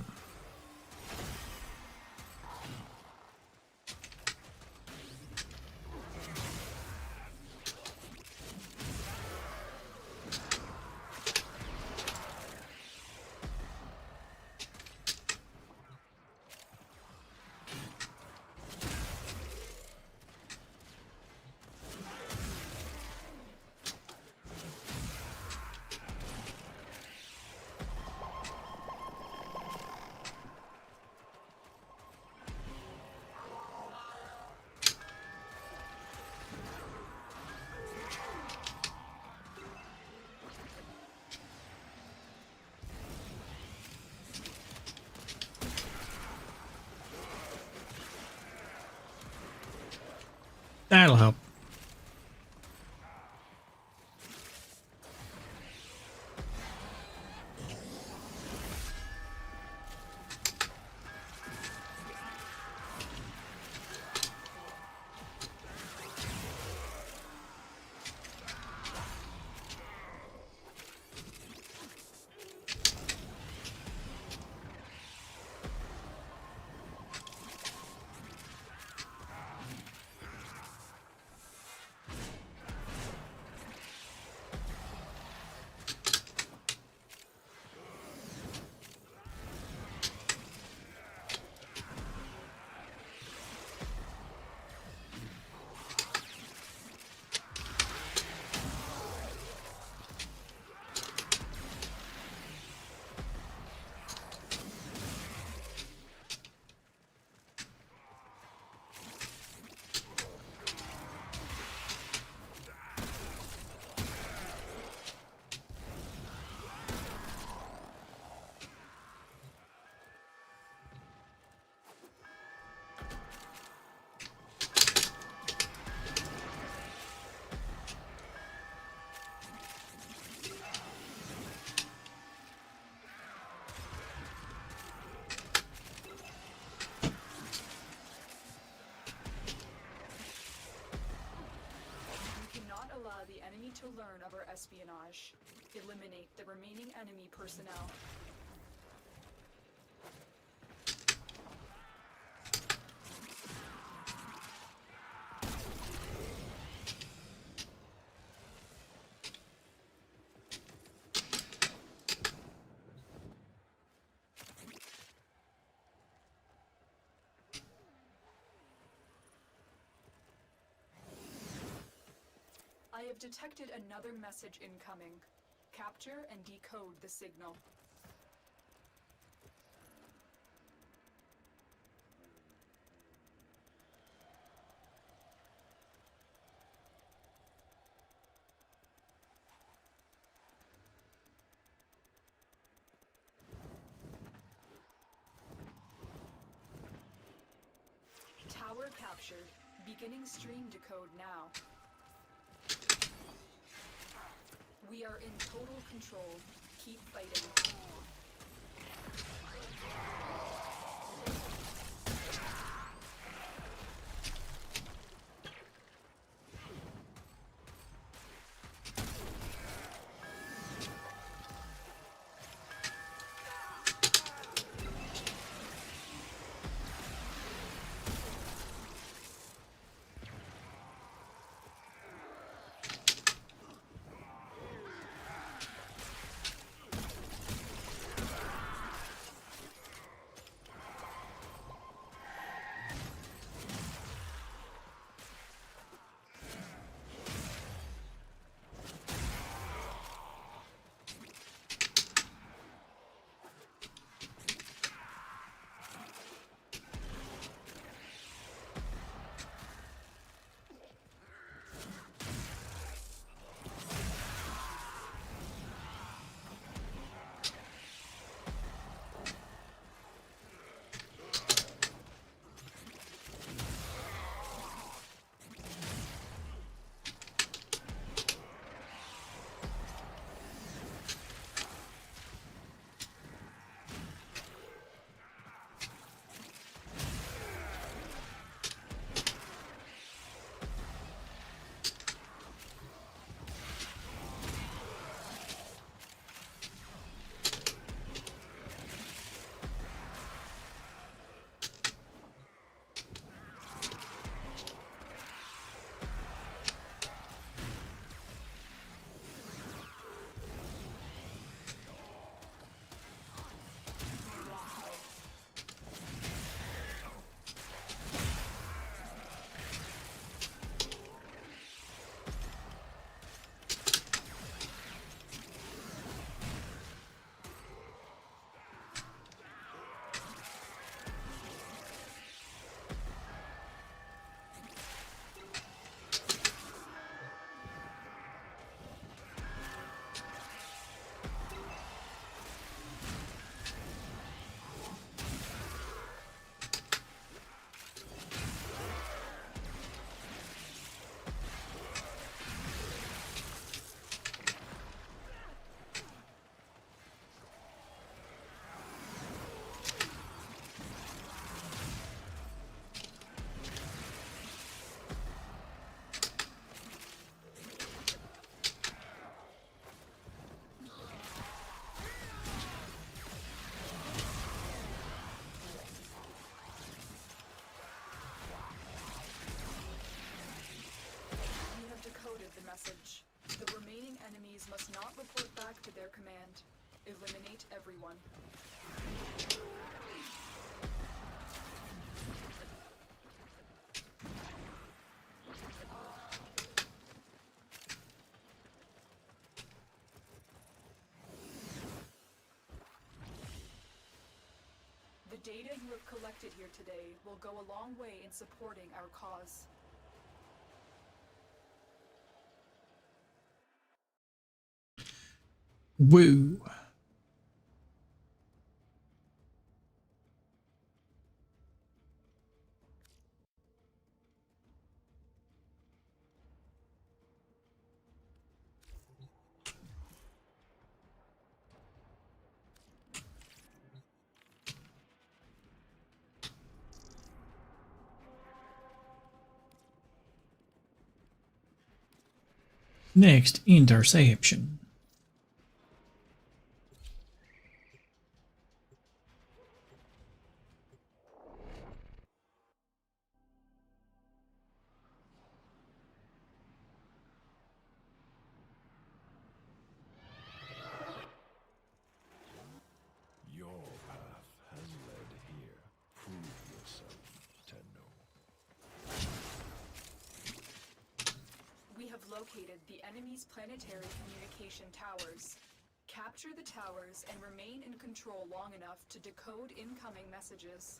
That'll help. espionage. Eliminate the remaining enemy personnel. I have detected another message incoming. Capture and decode the signal. Tower captured. Beginning stream decode now. We are in total control. Keep fighting. message. The remaining enemies must not report back to their command. Eliminate everyone. The data you have collected here today will go a long way in supporting our cause. Woo. Next, interception. Your path has led here. Prove yourself, Tenno. We have located the enemy's planetary communication towers. Capture the towers and remain in control long enough to decode incoming messages.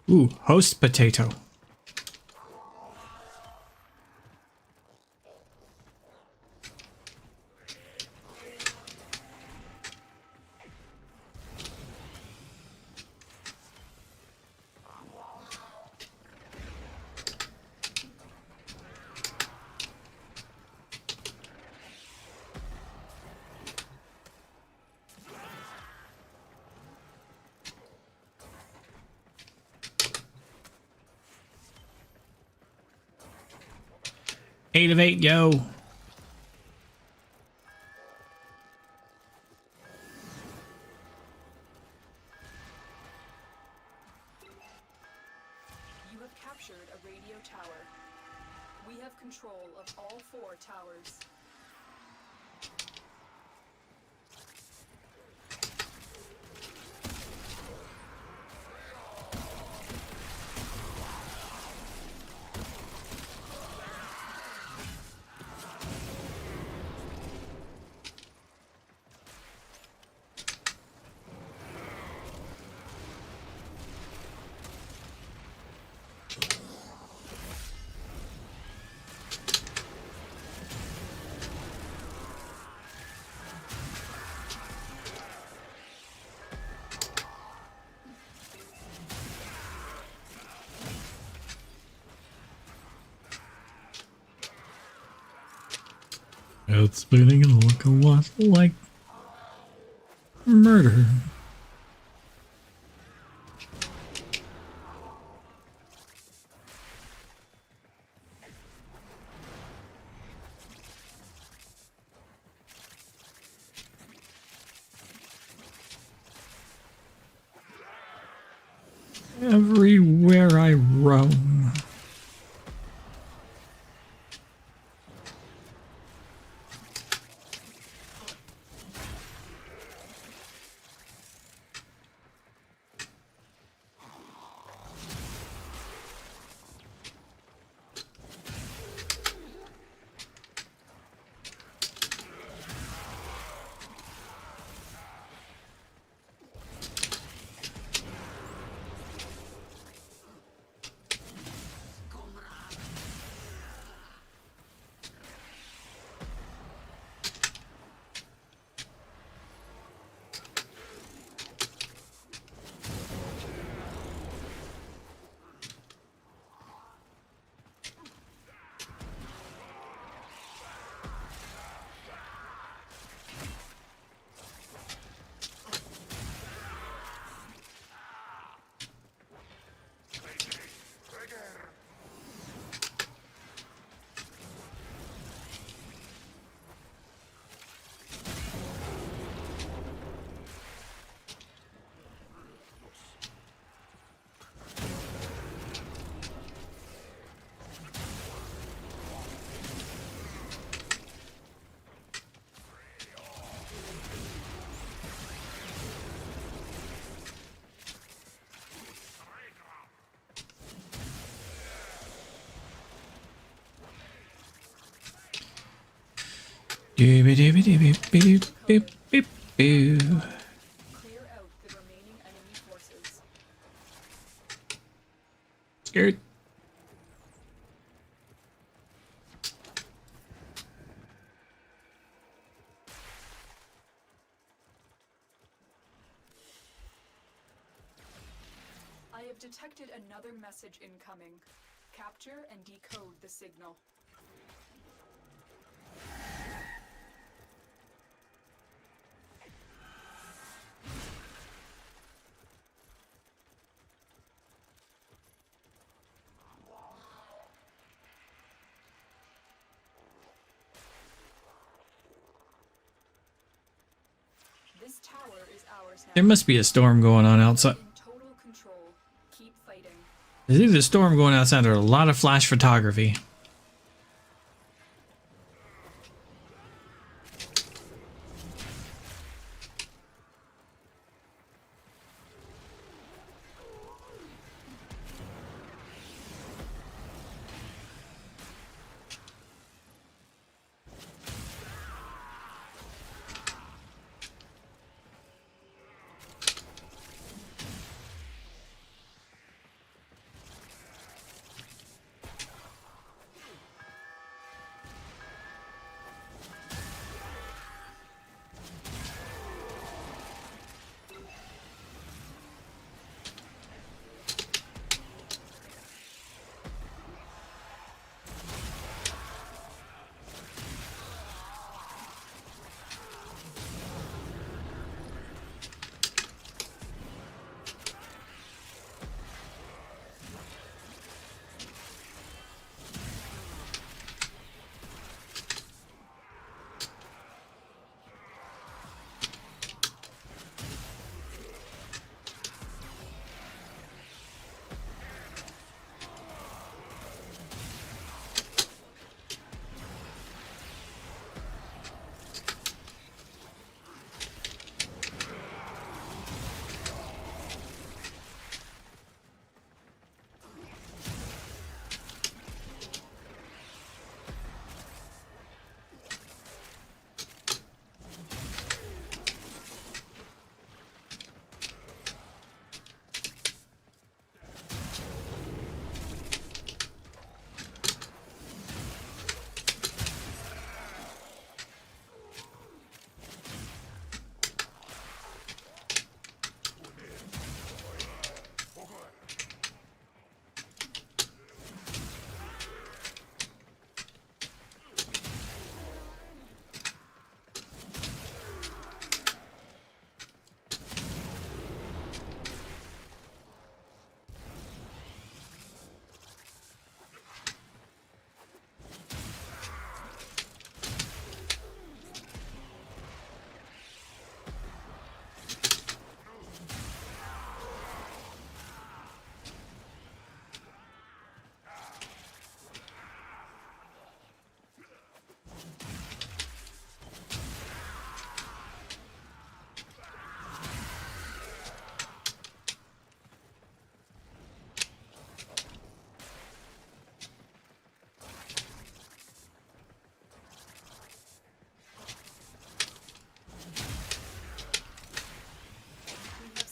Ooh, host potato. Eight of 8, go. You have captured a radio tower. We have control of all 4 towers. It's spinning and look a lot like murder. Everywhere I roam. Beep. Clear out the remaining enemy forces. Scared. I have have detected another message incoming. Capture and decode the signal. This tower is ours now. There must be a storm going on outside. In total control. Keep fighting. There's either a storm going outside or a lot of flash photography.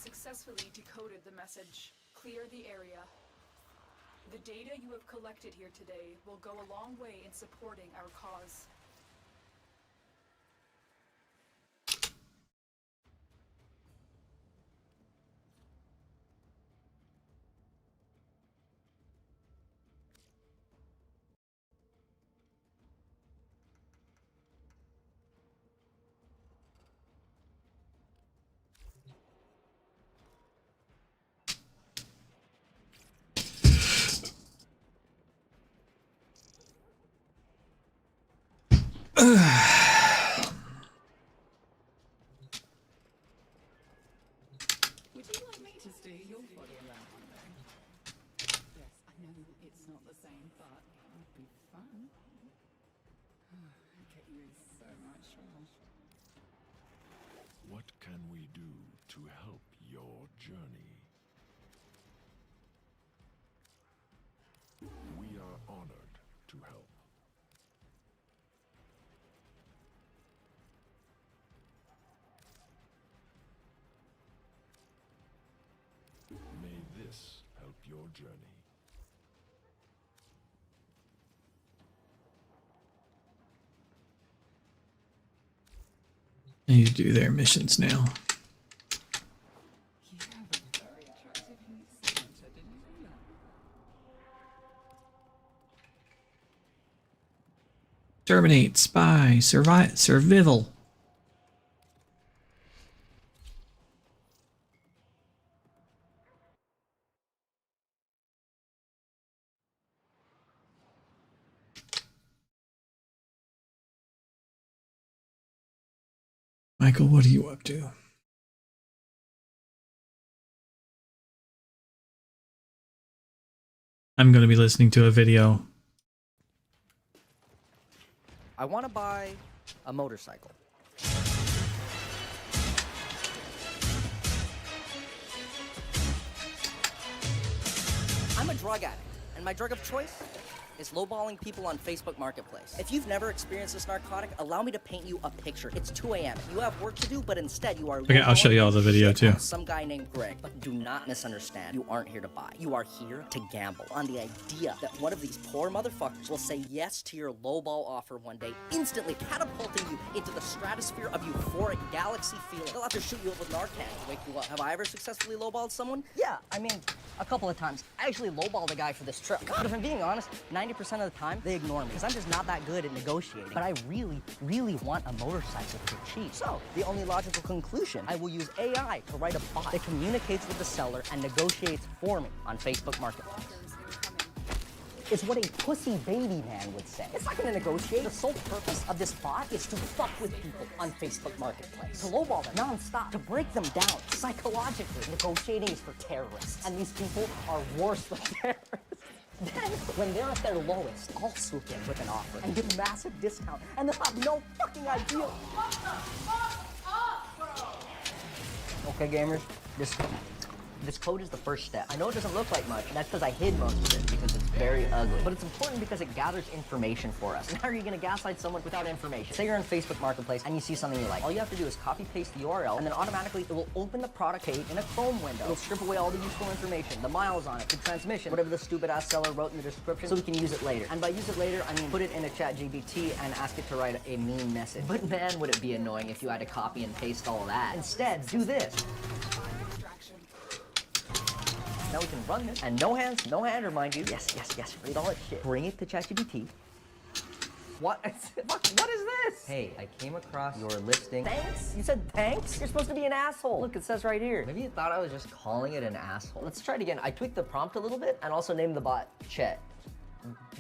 Successfully decoded the message. Clear the area. The data you have collected here today will go a long way in supporting our cause. Would you like me to steer your body around one day? Yes, I know it's not the same, but it would be fun. I'd get you in so much trouble. What can we do to help your journey? We are honored to help. May this help your journey. I need to do their missions now. You have a very attractive new signature, Terminate, spy, survival. Michael, what are you up to? I'm going to be listening to a video. I want to buy a motorcycle. I'm a drug addict, and my drug of choice is lowballing people on Facebook Marketplace. If you've never experienced this narcotic, allow me to paint you a picture. It's 2 a.m. You have work to do, but instead you are Okay, I'll show you all the video too. Some guy named Greg. But do not misunderstand. You aren't here to buy. You are here to gamble on the idea that one of these poor motherfuckers will say yes to your lowball offer one day, instantly catapulting you into the stratosphere of euphoric galaxy feeling. They'll have to shoot you up with Narcan to wake you up. Have I ever successfully lowballed someone? Yeah, I mean, a couple of times. I actually lowballed a guy for this trip. But if I'm being honest, 90% of the time, they ignore me, because I'm just not that good at negotiating. But I really, really want a motorcycle for cheap. So, the only logical conclusion, I will use AI to write a bot that communicates with the seller and negotiates for me on Facebook Marketplace. It's what a pussy baby man would say. It's not gonna negotiate. The sole purpose of this bot is to fuck with people on Facebook Marketplace. To lowball them non-stop, to break them down psychologically. Negotiating is for terrorists, and these people are worse than terrorists. Then, when they're at their lowest, I'll swoop in with an offer and give a massive discount, and they'll have no fucking idea. What the fuck, bro? Okay, gamers, this code is the first step. I know it doesn't look like much, and that's because I hid most of it, because it's very ugly. But it's important because it gathers information for us. And how are you gonna gaslight someone without information? Say you're on Facebook Marketplace and you see something you like. All you have to do is copy paste the URL, and then automatically it will open the product page in a Chrome window. It'll strip away all the useful information, the miles on it, the transmission, whatever the stupid ass seller wrote in the description, so we can use it later. And by use it later, I mean put it in a ChatGPT and ask it to write a mean message. But man, would it be annoying if you had to copy and paste all that. Instead, do this. Now we can run this, and no hands, no hander, mind you. Yes, read all that shit. Bring it to ChatGPT. What? What is this? Hey, I came across your listing. Thanks? You said thanks? You're supposed to be an asshole. Look, it says right here. Maybe you thought I was just calling it an asshole. Let's try it again. I tweaked the prompt a little bit, and also named the bot Chet.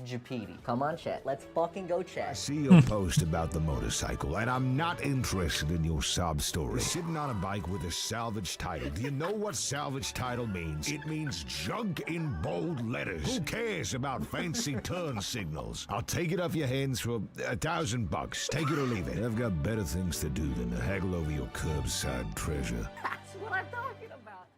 Japiti. Come on, Chet. Let's fucking go, Chet. I see your post about the motorcycle, and I'm not interested in your sob story. You're sitting on a bike with a salvage title. Do you know what salvage title means? It means junk in bold letters. Who cares about fancy turn signals? I'll take it off your hands for $1,000. Take it or leave it. I've got better things to do than to haggle over your curbside treasure. That's what I'm talking about.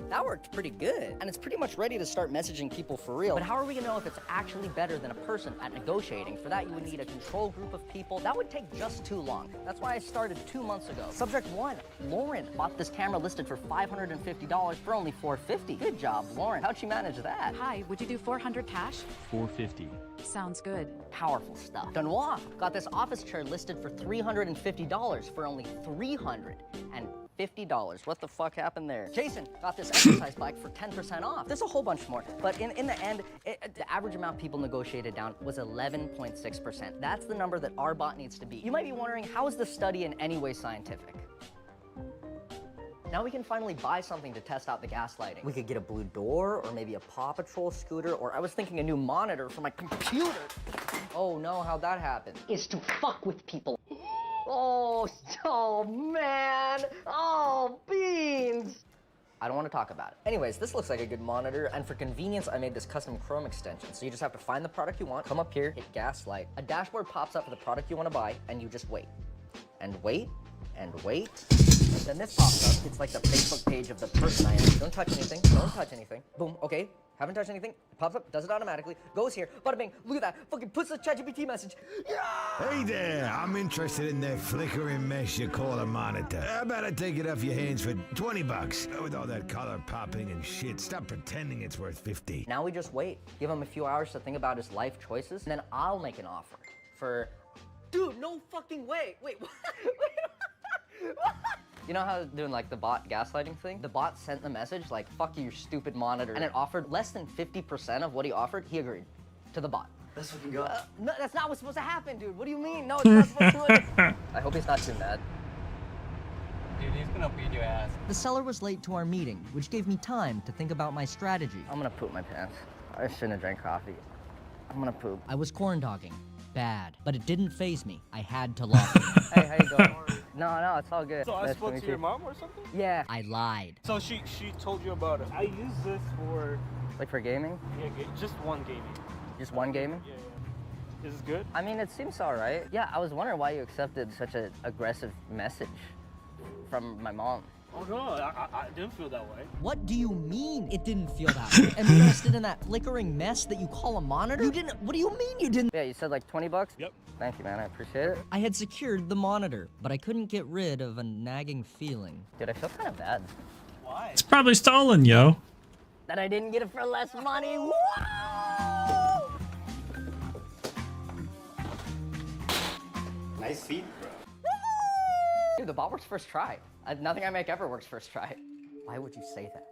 That worked pretty good, and it's pretty much ready to start messaging people for real. But how are we gonna know if it's actually better than a person at negotiating? For that, you would need a control group of people. That would take just too long. That's why I started 2 months ago. Subject 1, Lauren bought this camera listed for $550 for only $450. Good job, Lauren. How'd she manage that? Hi, would you do 400 cash? 450. Sounds good. Powerful stuff. Benoit got this office chair listed for $350 for only $350. What the fuck happened there? Jason got this exercise bike for 10% off. There's a whole bunch more, but in the end, the average amount people negotiated down was 11.6%. That's the number that our bot needs to be. You might be wondering, how is this study in any way scientific? Now we can finally buy something to test out the gaslighting. We could get a blue door, or maybe a Paw Patrol scooter, or I was thinking a new monitor for my computer. Oh no, how'd that happen? Is to fuck with people. Oh man! Oh, beans! I don't want to talk about it. Anyways, this looks like a good monitor, and for convenience, I made this custom Chrome extension. So you just have to find the product you want, come up here, hit gaslight. A dashboard pops up for the product you want to buy, and you just wait. And wait, and wait. And then this pops up. It's like the Facebook page of the person I am. Don't touch anything, don't touch anything. Boom, okay. Haven't touched anything. It pops up, does it automatically, goes here, bada bing, look at that, fucking puts the ChatGPT message. Yeah! Hey there, I'm interested in that flickering mess you call a monitor. How about I take it off your hands for $20? With all that color popping and shit, stop pretending it's worth 50. Now we just wait. Give him a few hours to think about his life choices, and then I'll make an offer for... Dude, no fucking way. Wait, what? What? You know how doing like the bot gaslighting thing? The bot sent the message like, fuck you, stupid monitor, and it offered less than 50% of what he offered. He agreed to the bot. Let's fucking go. No, that's not what's supposed to happen, dude. What do you mean? No, it's not supposed to. I hope he's not too mad. Dude, he's gonna beat your ass. The seller was late to our meeting, which gave me time to think about my strategy. I'm gonna poop my pants. I shouldn't have drank coffee. I'm gonna poop. I was corn dogging. Bad. But it didn't faze me. I had to log in. Hey, how you doing? No, it's all good. So I spoke to your mom or something? Yeah. I lied. So she told you about it. I use this for... Like for gaming? Yeah, just one gaming. Just one gaming? Yeah. Is this good? I mean, it seems all right. Yeah, I was wondering why you accepted such an aggressive message from my mom. Oh no, I didn't feel that way. What do you mean it didn't feel that way? Am I interested in that flickering mess that you call a monitor? You didn't, what do you mean you didn't? Yeah, you said like 20 bucks? Yep. Thank you, man, I appreciate it. I had secured the monitor, but I couldn't get rid of a nagging feeling. Dude, I feel kind of bad. Why? It's probably stolen, yo. That I didn't get it for less money. Whoa! Nice feet, bro. Dude, the bot works first try. Nothing I make ever works first try. Why would you say that?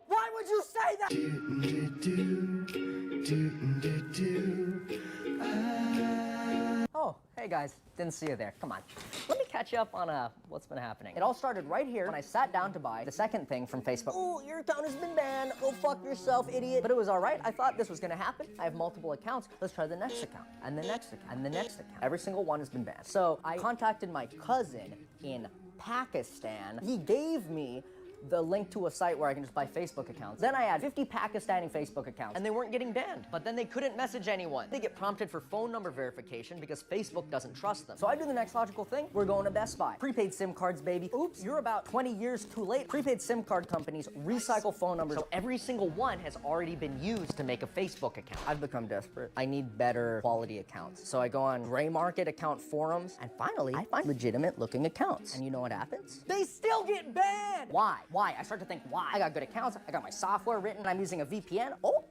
Why would you say that? Oh, hey guys, didn't see you there. Come on. Let me catch you up on what's been happening. It all started right here when I sat down to buy the second thing from Facebook. Oh, your account has been banned. Go fuck yourself, idiot. But it was all right. I thought this was gonna happen. I have multiple accounts. Let's try the next account, and the next account, and the next account. Every single one has been banned. So I contacted my cousin in Pakistan. He gave me the link to a site where I can just buy Facebook accounts. Then I had 50 Pakistani Facebook accounts, and they weren't getting banned. But then they couldn't message anyone. They get prompted for phone number verification because Facebook doesn't trust them. So I do the next logical thing. We're going to Best Buy. Prepaid SIM cards, baby. Oops, you're about 20 years too late. Prepaid SIM card companies recycle phone numbers, so every single one has already been used to make a Facebook account. I've become desperate. I need better quality accounts. So I go on gray market account forums, and finally, I find legitimate looking accounts. And you know what happens? They still get banned! Why? I start to think, why? I got good accounts, I got my software written, I'm using a VPN. Oh,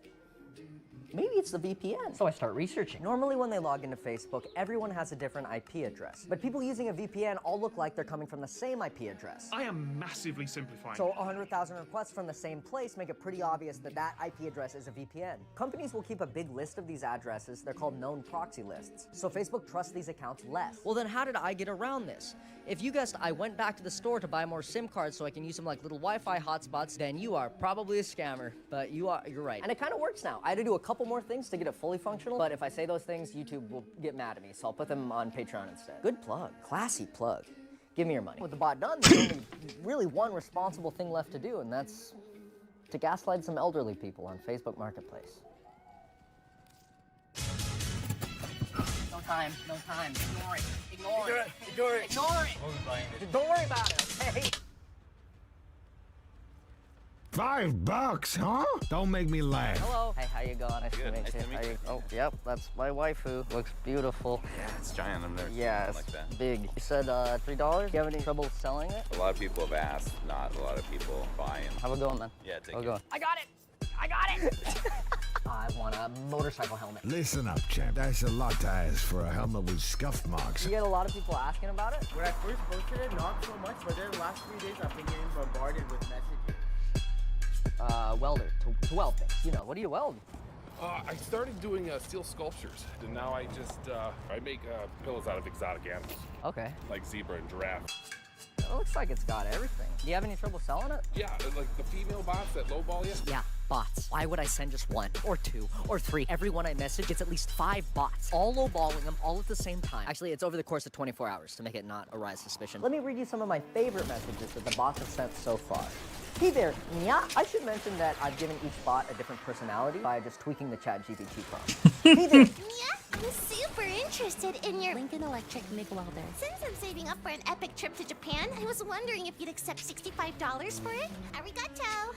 maybe it's the VPN. So I start researching. Normally when they log into Facebook, everyone has a different IP address. But people using a VPN all look like they're coming from the same IP address. I am massively simplifying. So 100,000 requests from the same place make it pretty obvious that that IP address is a VPN. Companies will keep a big list of these addresses. They're called known proxy lists. So Facebook trusts these accounts less. Well, then how did I get around this? If you guessed I went back to the store to buy more SIM cards so I can use them like little Wi-Fi hotspots, then you are probably a scammer. But you're right. And it kind of works now. I had to do a couple more things to get it fully functional, but if I say those things, YouTube will get mad at me, so I'll put them on Patreon instead. Good plug. Classy plug. Give me your money. With the bot done, there's only really one responsible thing left to do, and that's to gaslight some elderly people on Facebook Marketplace. No time. Ignore it. Ignore it. Don't worry about it, okay? $5, huh? Don't make me laugh. Hello. Hey, how you going? Nice to meet you. Oh, yep, that's my waifu. Looks beautiful. Yeah, it's giant. I've never seen Yeah, like that. Big. You said $3? Do you have any trouble selling it? A lot of people have asked, not a lot of people buying. How we going, man? Yeah, take How it. we going? I got it! I want a motorcycle helmet. Listen up, champ. That's a lot to ask for a helmet with scuff marks. You get a lot of people asking about it? When I first posted it, not so much, but then the last 3 days I've been getting bombarded with messages. Welder, to weld things. You know, what do you weld? I started doing steel sculptures, and now I just I make pillows out of exotic animals. Okay. Like zebra and giraffe. It looks like it's got everything. Do you have any trouble selling it? Yeah, like the female bots that lowball you. Yeah, bots. Why would I send just one, or two, or three? Everyone I message gets at least 5 bots, all lowballing them all at the same time. Actually, it's over the course of 24 hours to make it not arise suspicion. Let me read you some of my favorite messages that the bots have sent so far. Hey there, Nya. I should mention that I've given each bot a different personality by just tweaking the ChatGPT prompt. Hey there. Yeah, I'm super interested in your Lincoln Electric MIG welder. Since I'm saving up for an epic trip to Japan, I was wondering if you'd accept $65 for it. Arigato.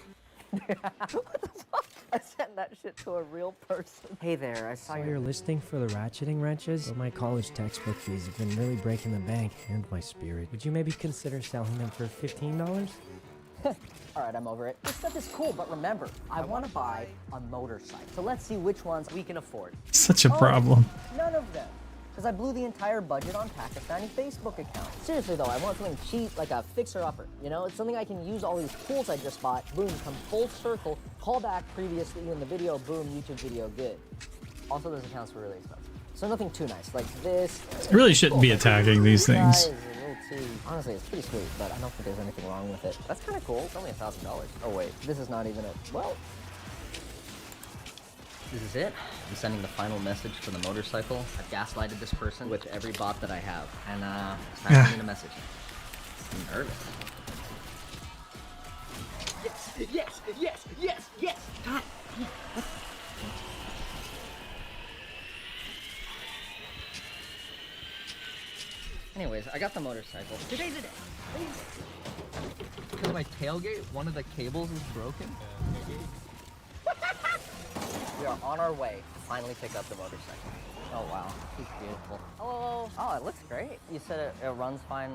What the fuck? I sent that shit to a real person. Hey there, I saw your listing for the ratcheting wrenches. Well, my college textbook fees have been really breaking the bank and my spirit. Would you maybe consider selling them for $15? All right, I'm over it. This stuff is cool, but remember, I want to buy a motorcycle. So let's see which ones we can afford. Such a problem. None of them. Because I blew the entire budget on Pakistani Facebook accounts. Seriously though, I want something cheap, like a fixer-upper. You know, it's something I can use all these tools I just bought. Boom, come full circle. Call back previously in the video. Boom, YouTube video, good. Also, those accounts were really expensive. So nothing too nice. Like this. You really shouldn't be attacking these things. This guy is a little too... Honestly, it's pretty sweet, but I don't think there's anything wrong with it. That's kind of cool. It's only $1,000. Oh wait, this is not even a... Well... This is it. I'm sending the final message for the motorcycle. I've gaslighted this person with every bot that I have. And it's time to send a message. I'm nervous. Yes! God. Anyways, I got the motorcycle. Today's the day. Because of my tailgate, one of the cables is broken. We are on our way to finally pick up the motorcycle. Oh wow, she's beautiful. Hello. Oh, it looks great. You said it runs fine.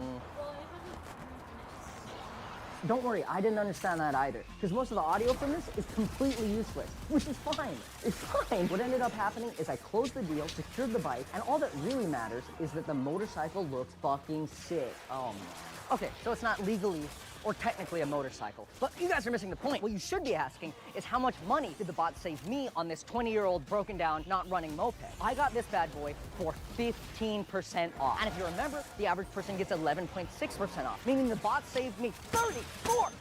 Don't worry, I didn't understand that either. Because most of the audio from this is completely useless, which is fine. It's fine. What ended up happening is I closed the deal, secured the bike, and all that really matters is that the motorcycle looks fucking sick. Oh man. Okay, so it's not legally or technically a motorcycle, but you guys are missing the point. What you should be asking is how much money did the bot save me on this 20-year-old broken down, not running moped? I got this bad boy for 15% off. And if you remember, the average person gets 11.6% off, meaning the bot saved me $34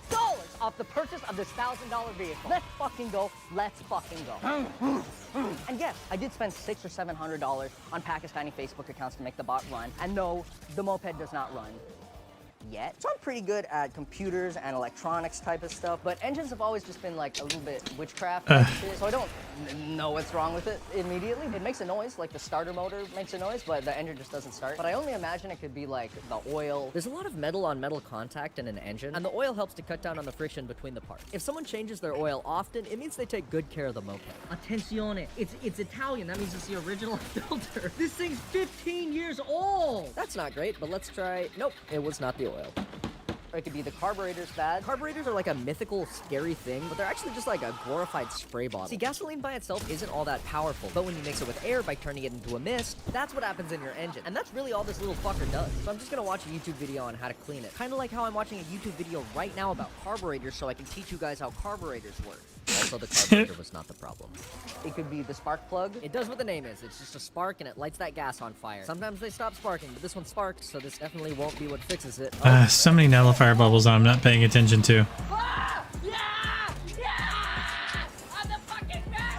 off the purchase of this $1,000 vehicle. Let's fucking go. Let's fucking go. And yes, I did spend $600 or $700 on Pakistani Facebook accounts to make the bot run. And no, the moped does not run. Yet. So I'm pretty good at computers and electronics type of stuff, but engines have always just been like a little bit witchcraft type shit, so I don't know what's wrong with it immediately. It makes a noise, like the starter motor makes a noise, but the engine just doesn't start. But I only imagine it could be like the oil. There's a lot of metal on metal contact in an engine, and the oil helps to cut down on the friction between the parts. If someone changes their oil often, it means they take good care of the moped. Attenzione. It's Italian. That means it's the original filter. This thing's 15 years old. That's not great, but let's try. Nope, it was not the oil. Or it could be the carburetor's bad. Carburetors are like a mythical, scary thing, but they're actually just like a glorified spray bottle. See, gasoline by itself isn't all that powerful, but when you mix it with air by turning it into a mist, that's what happens in your engine. And that's really all this little fucker does. So I'm just gonna watch a YouTube video on how to clean it. Kind of like how I'm watching a YouTube video right now about carburetors so I can teach you guys how carburetors work. Also, the carburetor was not the problem. It could be the spark plug. It does what the name is. It's just a spark and it lights that gas on fire. Sometimes they stop sparking, but this one sparks, so this definitely won't be what fixes it. So many nullifier bubbles I'm not paying attention to.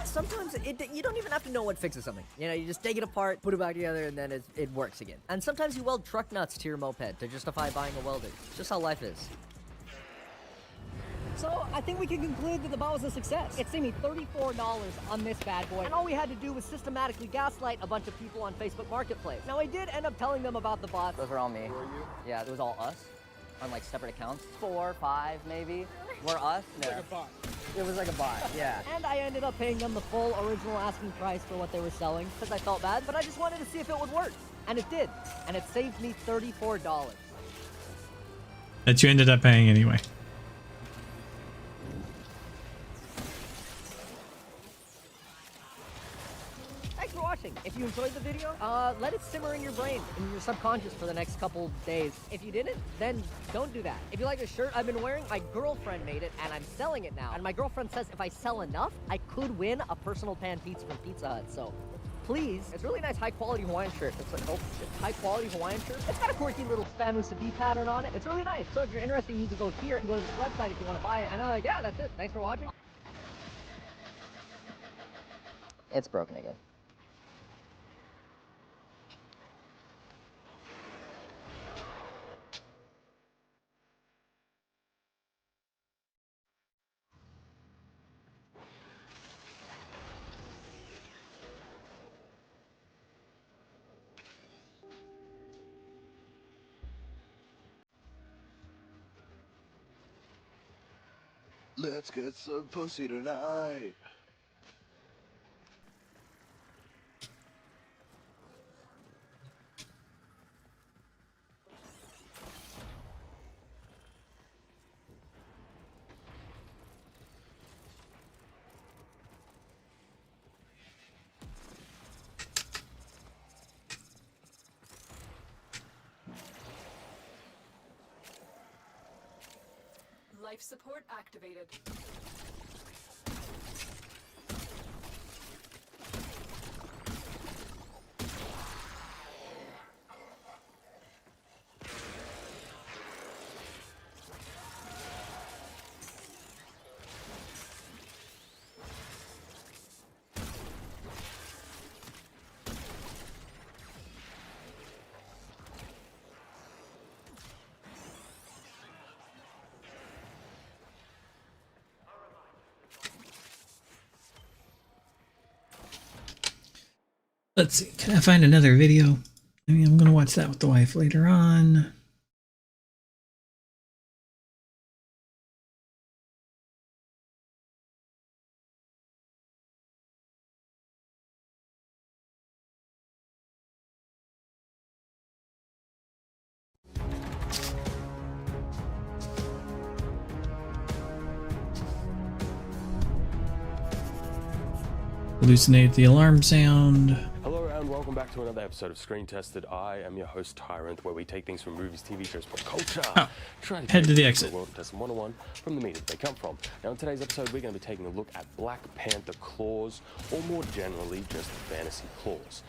Sometimes you don't even have to know what fixes something. You know, you just take it apart, put it back together, and then it works again. And sometimes you weld truck nuts to your moped to justify buying a welder. It's just how life is. So, I think we can conclude that the bot was a success. It saved me $34 on this bad boy, and all we had to do was systematically gaslight a bunch of people on Facebook Marketplace. Now, I did end up telling them about the bot. Those were all me. Who are you? Yeah, it was all us on, like, separate accounts. 4, 5, maybe. We're us? No. Like a bot. It was like a bot, yeah. And I ended up paying them the full original asking price for what they were selling, because I felt bad, but I just wanted to see if it would work. And it did. And it saved me $34. That you ended up paying anyway. Thanks for watching. If you enjoyed the video, let it simmer in your brain, in your subconscious for the next couple days. If you didn't, then don't do that. If you like the shirt I've been wearing, my girlfriend made it, and I'm selling it now. And my girlfriend says if I sell enough, I could win a personal pan pizza from Pizza Hut. So please, it's a really nice high-quality Hawaiian shirt. It's like, oh shit, high-quality Hawaiian shirt. It's got a quirky little Spanu Sabi pattern on it. It's really nice. So if you're interested, you can go here and go to this website if you want to buy it. And yeah, that's it. Thanks for watching. It's broken again. Let's get some pussy tonight. Life support activated. Let's see. Can I find another video? I mean, I'm going to watch that with the wife later on. Hallucinate the alarm sound. Hello and welcome back to another episode of Screen Tested. I am your host Tyrant, where we take things from movies, TV shows, pop culture. Try to head to the exit. The world test them one-on-one from the media they come from. Now in today's episode, we're going to be taking a look at Black Panther claws, or more generally, just fantasy claws.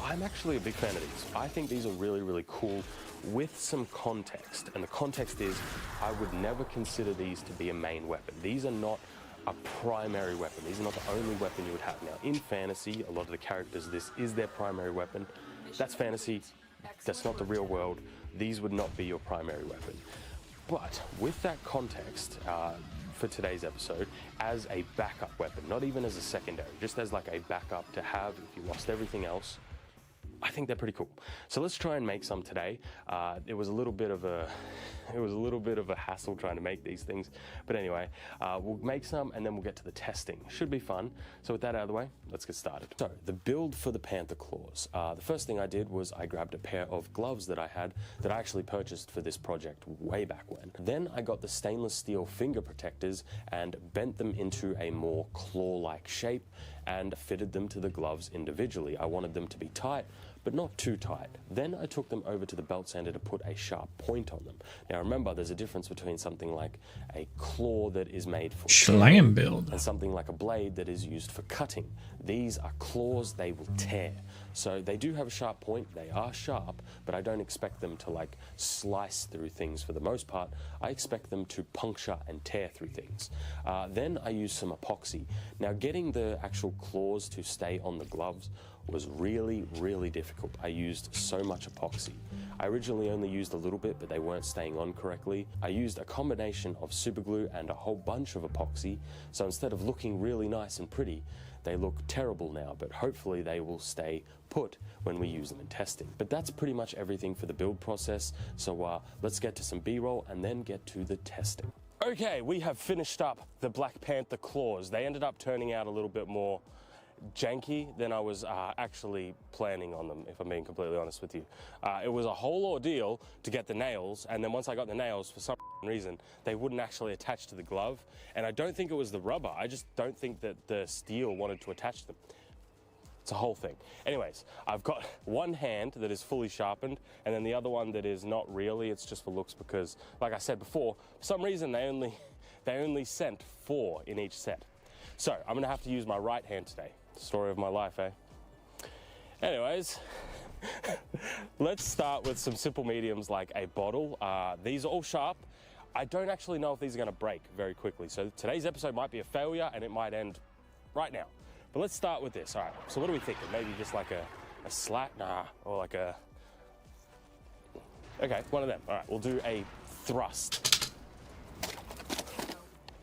I'm actually a big fan of these. I think these are really, really cool with some context. And the context is, I would never consider these to be a main weapon. These are not a primary weapon. These are not the only weapon you would have. Now, in fantasy, a lot of the characters, this is their primary weapon. That's fantasy. That's not the real world. These would not be your primary weapon. But with that context, for today's episode, as a backup weapon, not even as a secondary, just as like a backup to have if you lost everything else, I think they're pretty cool. So let's try and make some today. It was a little bit of a hassle trying to make these things. But anyway, we'll make some and then we'll get to the testing. Should be fun. So with that out of the way, let's get started. So the build for the Panther claws. The first thing I did was I grabbed a pair of gloves that I had that I actually purchased for this project way back when. Then I got the stainless steel finger protectors and bent them into a more claw-like shape and fitted them to the gloves individually. I wanted them to be tight, but not too tight. Then I took them over to the belt sander to put a sharp point on them. Now remember, there's a difference between something like a claw that is made for Slam build and something like a blade that is used for cutting. These are claws, they will tear. So they do have a sharp point, they are sharp, but I don't expect them to like slice through things for the most part. I expect them to puncture and tear through things. Then I use some epoxy. Now getting the actual claws to stay on the gloves was really, really difficult. I used so much epoxy. I originally only used a little bit, but they weren't staying on correctly. I used a combination of superglue and a whole bunch of epoxy, so instead of looking really nice and pretty, they look terrible now, but hopefully they will stay put when we use them in testing. But that's pretty much everything for the build process, so let's get to some B-roll and then get to the testing. Okay, we have finished up the Black Panther claws. They ended up turning out a little bit more janky than I was actually planning on them, if I'm being completely honest with you. It was a whole ordeal to get the nails, and then once I got the nails, for some reason, they wouldn't actually attach to the glove, and I don't think it was the rubber. I just don't think that the steel wanted to attach to them. It's a whole thing. Anyways, I've got one hand that is fully sharpened, and then the other one that is not really. It's just for looks because, like I said before, for some reason they only sent 4 in each set. So I'm gonna have to use my right hand today. Story of my life, eh? Anyways, let's start with some simple mediums like a bottle. These are all sharp. I don't actually know if these are gonna break very quickly. So today's episode might be a failure and it might end right now. But let's start with this. All right, so what are we thinking? Maybe just like a slat? Nah, or like a... Okay, one of them. All right, we'll do a thrust.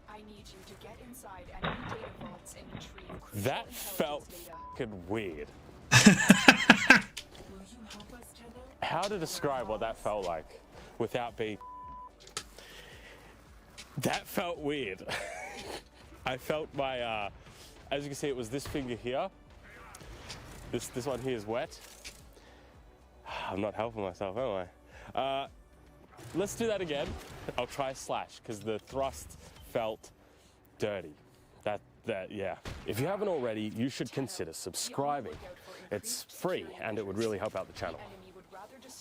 I need you to get inside enemy data vaults and retrieve That felt fucking weird. How to describe what that felt like without being... That felt weird. I felt my, as you can see, it was this finger here. This one here is wet. I'm not helping myself, am I? Let's do that again. I'll try slash, because the thrust felt dirty. Yeah. If you haven't already, you should consider subscribing. It's free, and it would really help out the channel.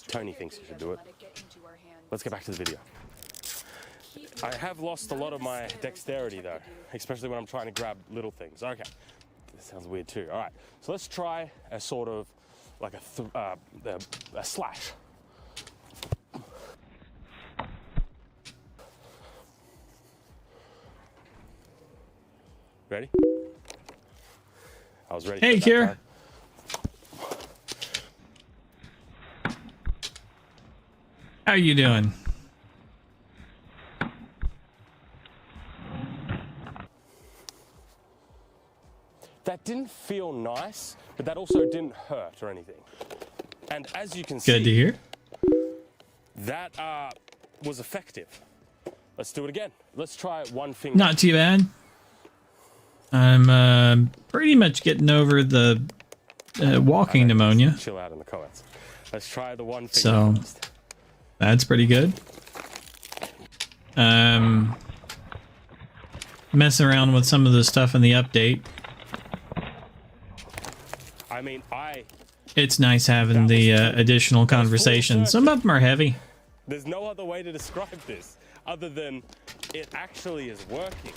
Tony thinks you should do it. Let's get back to the video. I have lost a lot of my dexterity, though, especially when I'm trying to grab little things. Okay, this sounds weird too. All right, so let's try a sort of like a slash. Ready? I was ready. Hey, Kier. How you doing? That that didn't feel nice, but that also didn't hurt or anything. And as you can see, Good to hear. That was effective. Let's do it again. Let's try one finger. Not too bad. I'm pretty much getting over the walking pneumonia. Chill out in the comments. Let's try the one finger So first. that's pretty good. Messing around with some of the stuff in the update. I mean, It's nice having the additional conversations. Some of them are heavy. There's no other way to describe this other than it actually is working.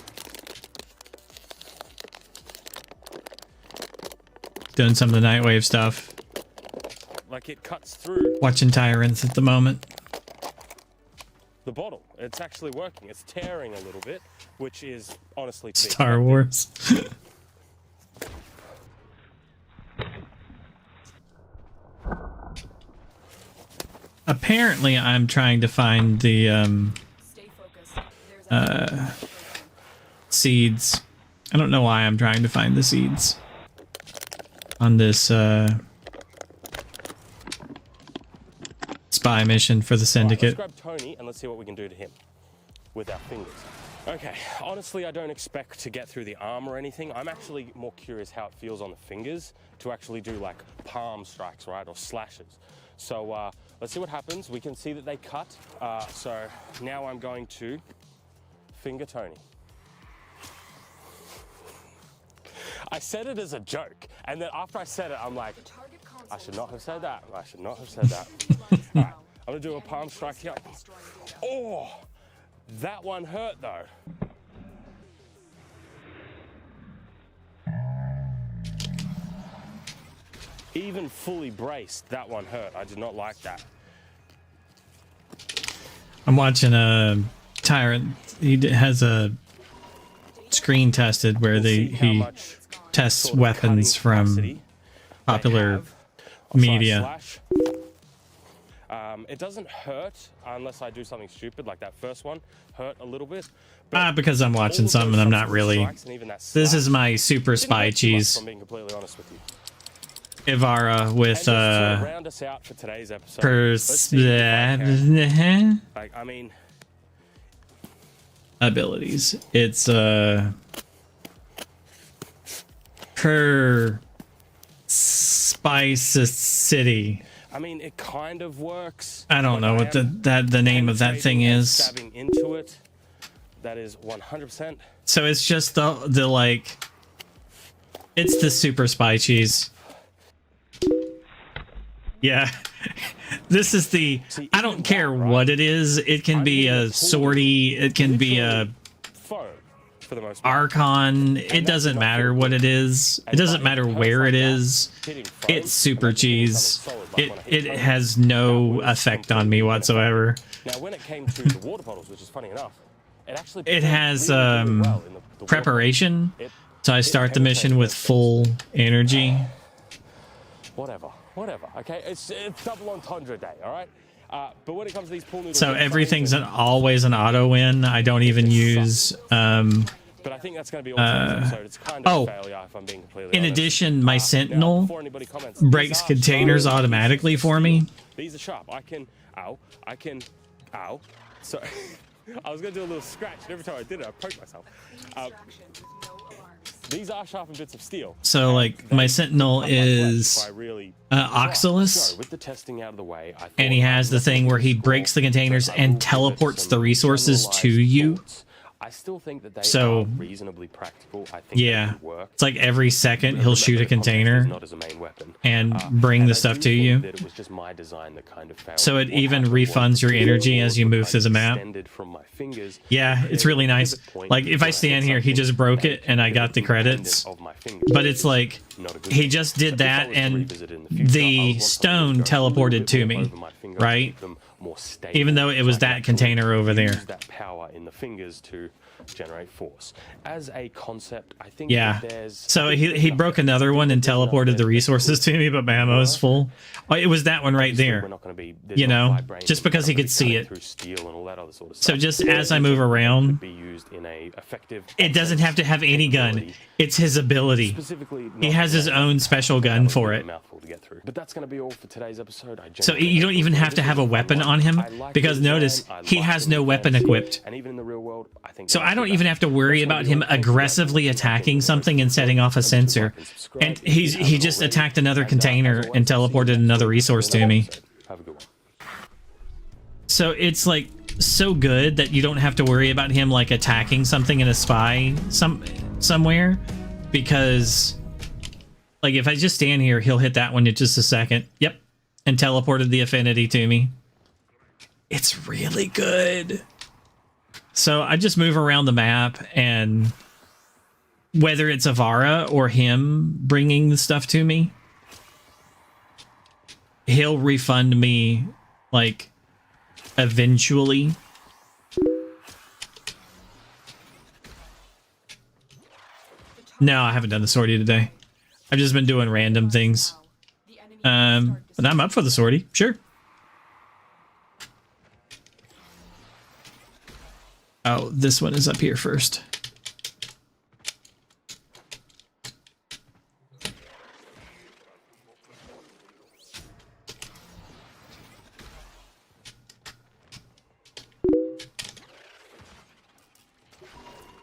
Doing some of the Nightwave stuff. Like it cuts through Watching Tyrants at the moment. the bottle. It's actually working. It's tearing a little bit, which is honestly Star Wars. Apparently, I'm trying to find the seeds. I don't know why I'm trying to find the seeds on this spy mission for the Syndicate. Right, let's grab Tony and let's see what we can do to him with our fingers. Okay, honestly, I don't expect to get through the arm or anything. I'm actually more curious how it feels on the fingers to actually do like palm strikes, right, or slashes. So let's see what happens. We can see that they cut. So now I'm going to finger Tony. I said it as a joke, and then after I said it, I'm like, I should not have said that. I should not have said that. All right, I'm gonna do a palm strike here. Oh, that one hurt though. Even fully braced, that one hurt. I did not like that. I'm watching a Tyrant. He has a screen tested where he tests weapons from popular media. It doesn't hurt unless I do something stupid, like that first one hurt a little bit. Because I'm watching something, I'm not really. This is my super spy cheese. I'm being completely honest with you. Ivara with round us out for today's episode. Like, I mean, abilities. It's per Spice City. I mean, it kind of works. I don't know what the name of that thing is. Stabbing into it. That is 100%. So it's just the like. It's the super spy cheese. Yeah. This is the. I don't care what it is. It can be a sortie. It can be a for the most part. Archon. It doesn't matter what it is. It doesn't matter where it is. It's super cheese. It has no effect on me whatsoever. Now, when it came to the water bottles, which is funny enough, it has preparation. So I start the mission with full energy. Whatever. Okay, it's double entendre day. All right. But when it comes to these pool noodles, So everything's always an auto win. I don't even use. But I think that's going to be all today's episode. It's kind of a failure, if I'm being completely in honest. addition, my Sentinel breaks containers automatically for me. These are sharp. I can. Ow. Sorry. I was going to do a little scratch, and every time I did it, I poked myself. These are sharpened bits of steel. So, like, my Sentinel is Oxalis, with the testing out of the way, and he has the thing where he breaks the containers and teleports the resources to you. I still think that they are reasonably practical. I think yeah, it's like every second he'll shoot a container and bring the stuff to you. It was just my design that kind of failed. So it even refunds your energy as you move through the map. Yeah, it's really nice. Like if I stand here, he just broke it and I got the credits. But it's like he just did that and the stone teleported to me, right? Even though it was that container over there. That power in the fingers to generate force. As a concept, I think Yeah. that there's... So he broke another one and teleported the resources to me, but my ammo is full. Oh, it was that one right Obviously, there. we're not gonna be, You know, vibranium, just because he we're not could see gonna be it. cutting through steel and all that other sort of So stuff. just as I move around, Be used in a effective it doesn't have to have any gun. It's his ability. He has his own special gun for it. to get through. But that's going to be all for today's episode. So you don't even have to have a weapon on him, because notice he has no weapon equipped. And even in the real world, I think So I don't even have to worry about him aggressively attacking something and setting off a sensor. And he just attacked another container and teleported another resource to me. Have a good one. So it's like so good that you don't have to worry about him like attacking something in a spy somewhere, because like if I just stand here, he'll hit that one in just a second. Yep. And teleported the affinity to me. It's really good. So I just move around the map, and whether it's Avara or him bringing the stuff to me, he'll refund me like eventually. No, I haven't done the sortie today. I've just been doing random things. But I'm up for the sortie, sure. Oh, this one is up here first.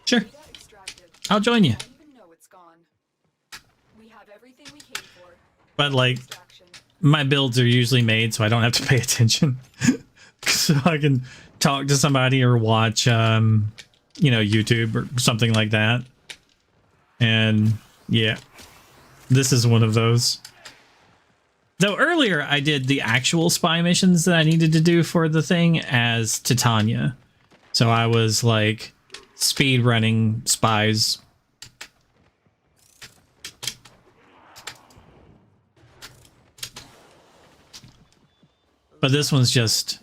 Sure. I'll join you. But like, my builds are usually made so I don't have to pay attention. So I can talk to somebody or watch, you know, YouTube or something like that. And yeah, this is one of those. Though earlier I did the actual spy missions that I needed to do for the thing as Titania. So I was like speed running spies. But this one's just,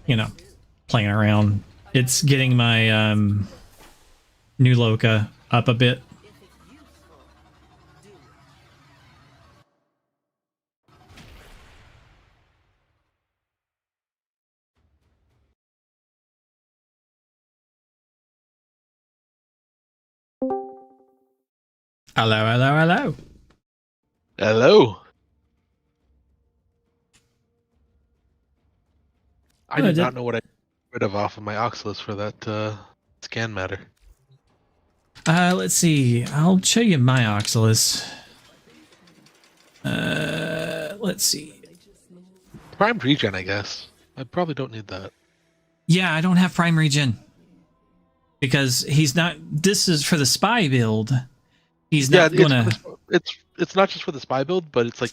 you know, playing around. It's getting my new Loka up a bit. Hello, hello, hello. Hello. I did not know what I got rid of off of my Oculus for that scan matter. Let's see. I'll show you my Oculus. Let's see. Prime regen, I guess. I probably don't need that. Yeah, I don't have Prime Regen. Because he's not... This is for the spy build. He's not gonna... It's not just for the spy build, but it's like...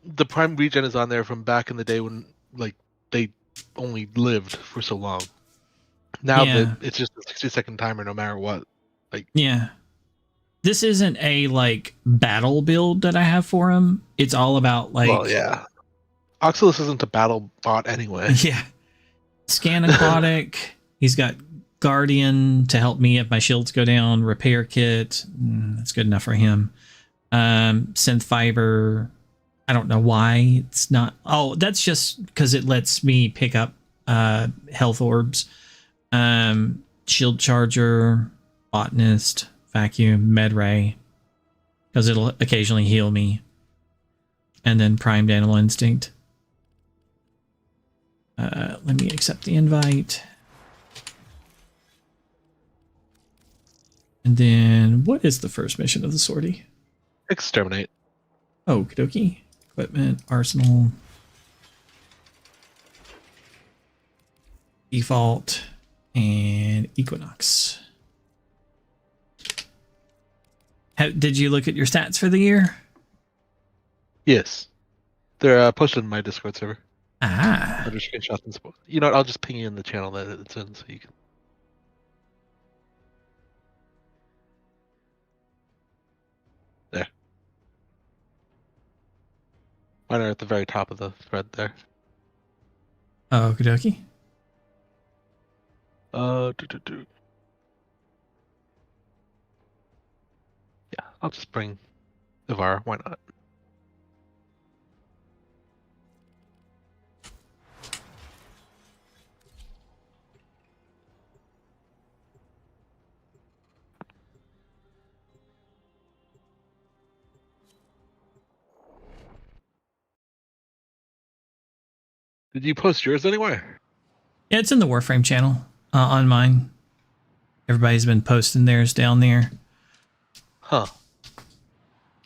The Prime regen is on there from back in the day when, like, they only lived for so long. Now that it's just a 60-second timer no matter what. Like, yeah. This isn't a, like, battle build that I have for him. It's all about, like... Well, yeah. Oculus isn't a battle bot anyway. Yeah. Scan aquatic. He's got Guardian to help me if my shields go down. Repair kit. That's good enough for him. Synth fiber. I don't know why it's not. Oh, that's just because it lets me pick up health orbs. Shield charger. Botanist. Vacuum. Med ray. Because it'll occasionally heal me. And then primed animal instinct. Let me accept the invite. And then, what is the first mission of the sortie? Exterminate. Oh, okie dokie. Equipment, arsenal. Default. And Equinox. Did you look at your stats for the year? Yes. They're posted in my Discord server. Ah. Under screenshots and support. You know what? I'll just ping you in the channel that it's in so you can. There. Mine are at the very top of the thread there. Oh, okie dokie. I'll just bring Ivar. Why not? Did you post yours anywhere? Yeah, it's in the Warframe channel on mine. Everybody's been posting theirs down there. Huh.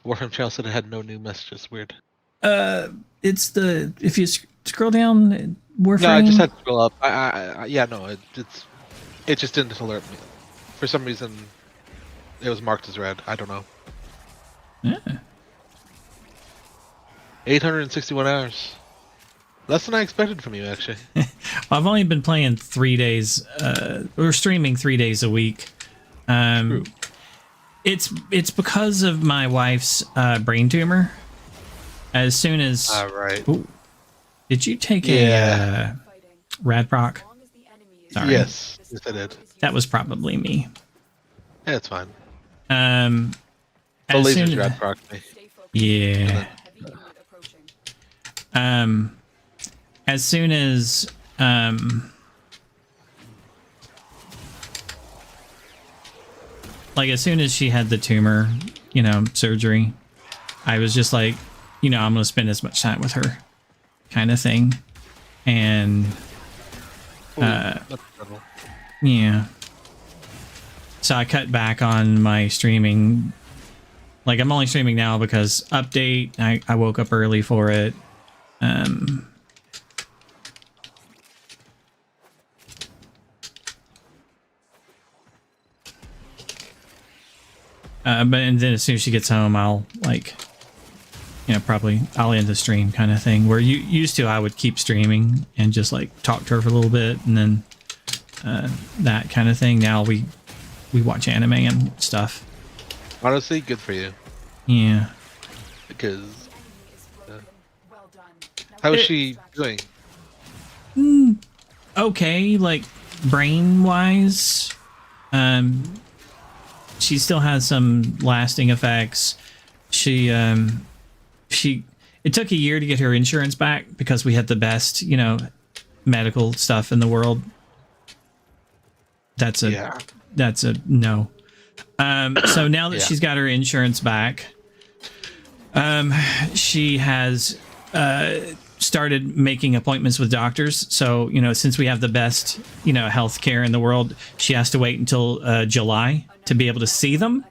Warframe channel said it had no new messages. Weird. It's the if you scroll down Warframe. No, I just had to scroll up. Yeah, no, it just didn't alert me. For some reason, it was marked as red. I don't know. Yeah. 861 hours. Less than I expected from you, actually. Well, I've only been playing 3 days, or streaming 3 days a week. It's because of my wife's brain tumor. As soon as... right. Ooh, did you take a Radrock? Sorry. Yes, I did. That was probably me. Yeah, it's fine. The lasers Radrock me. Yeah. As soon as as soon as she had the tumor, surgery, I was just like, I'm going to spend as much time with her kind of thing. And yeah. So I cut back on my streaming. Like, I'm only streaming now because update, I woke up early for it. And then as soon as she gets home, I'll probably I'll end the stream kind of thing. Where you used to, I would keep streaming and just talk to her for a little bit, and then that kind of thing. Now we watch anime and stuff. Honestly, good for you. Yeah. Because how is she doing? Okay, brain wise. She still has some lasting effects. It took a year to get her insurance back because we had the best, medical stuff in the world. That's a no. So now that she's got her insurance back, she has started making appointments with doctors. So, since we have the best, healthcare in the world, she has to wait until July to be able to see them.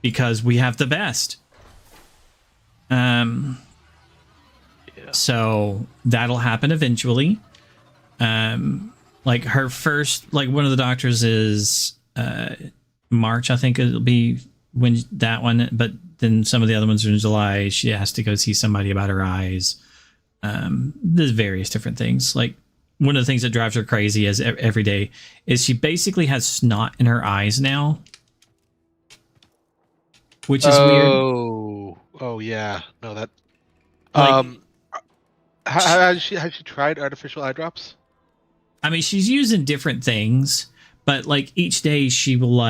Because we have the best. So that'll happen eventually. Her first, one of the doctors is March, I think it'll be when that one, but then some of the other ones are in July. She has to go see somebody about her eyes. There's various different things. One of the things that drives her crazy is every day is she basically has snot in her eyes now, which is weird. Oh yeah, no that. Has she tried artificial eye drops? I mean, she's using different things, but each day she will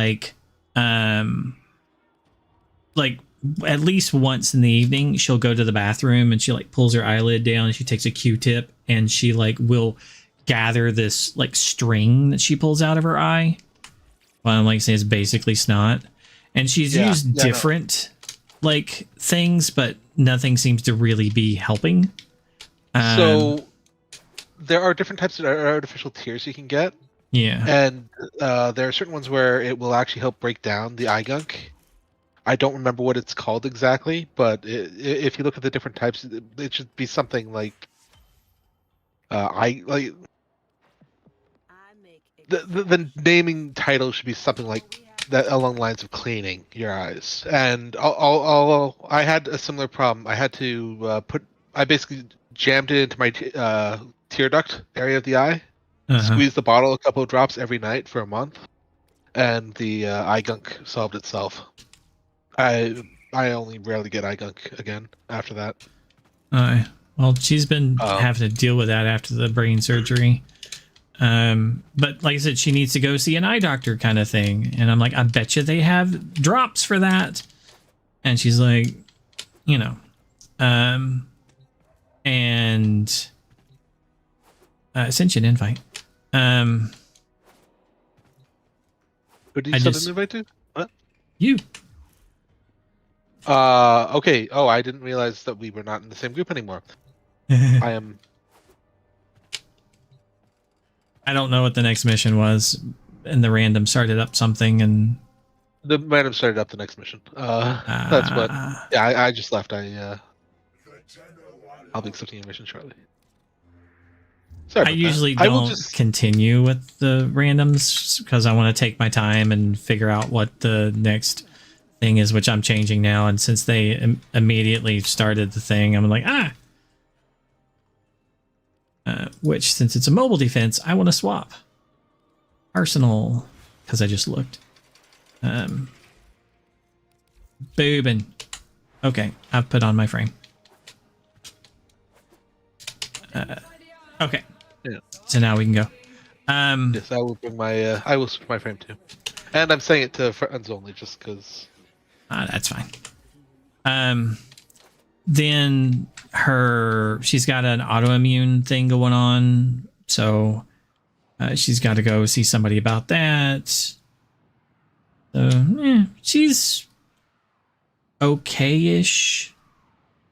at least once in the evening she'll go to the bathroom and she pulls her eyelid down and she takes a Q-tip and she will gather this string that she pulls out of her eye. Well, I'm saying it's basically snot, and she's used different things, but nothing seems to really be helping. So there are different types of artificial tears you can get. Yeah, and there are certain ones where it will actually help break down the eye gunk. I don't remember what it's called exactly, but if you look at the different types, it should be something the naming title should be something like that, along the lines of cleaning your eyes. And I had a similar problem. I had to I basically jammed it into my tear duct area of the eye, squeezed the bottle a couple of drops every night for a month, and the eye gunk solved itself. I only rarely get eye gunk again after that. Well, she's been having to deal with that after the brain surgery. But like I said, she needs to go see an eye doctor kind of thing. And I'm like, I bet you they have drops for that. And she's like, you know, and I sent you an invite. Who did you send an invite to? What? You. Okay. Oh, I didn't realize that we were not in the same group anymore. I am. I don't know what the next mission was, and the random started up something, and The random started up the next mission. That's what. Yeah, I just left. I'll be accepting your mission shortly. Sorry I about usually that. don't continue with the randoms because I want to take my time and figure out what the next thing is, which I'm changing now. And since they immediately started the thing, I'm like, which since it's a mobile defense, I want to swap arsenal because I just looked. Boobin. Okay, I've put on my frame. Okay. Yeah. So now we can go. Yes, I will bring my. I will switch my frame too, and I'm saying it to friends only, just because. That's fine. Then she's got an autoimmune thing going on, so she's got to go see somebody about that. So she's okay-ish.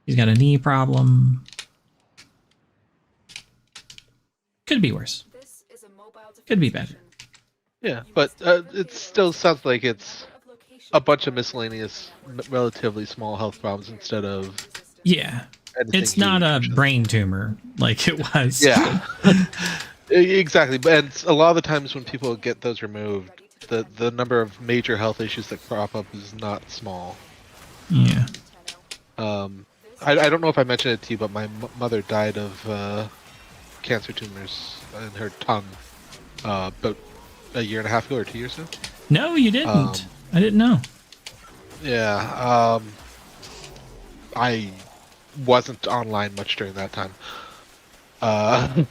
She's got a knee problem. Could be worse. Could be better. Yeah, but it still sounds like it's a bunch of miscellaneous, relatively small health problems instead of. Yeah, it's not a brain tumor like it was. Yeah, exactly. And a lot of the times when people get those removed, the number of major health issues that crop up is not small. Yeah. I don't know if I mentioned it to you, but my mother died of cancer tumors in her tongue about a year and a half ago or 2 years ago. No, you didn't. I didn't know. Yeah. I wasn't online much during that time. But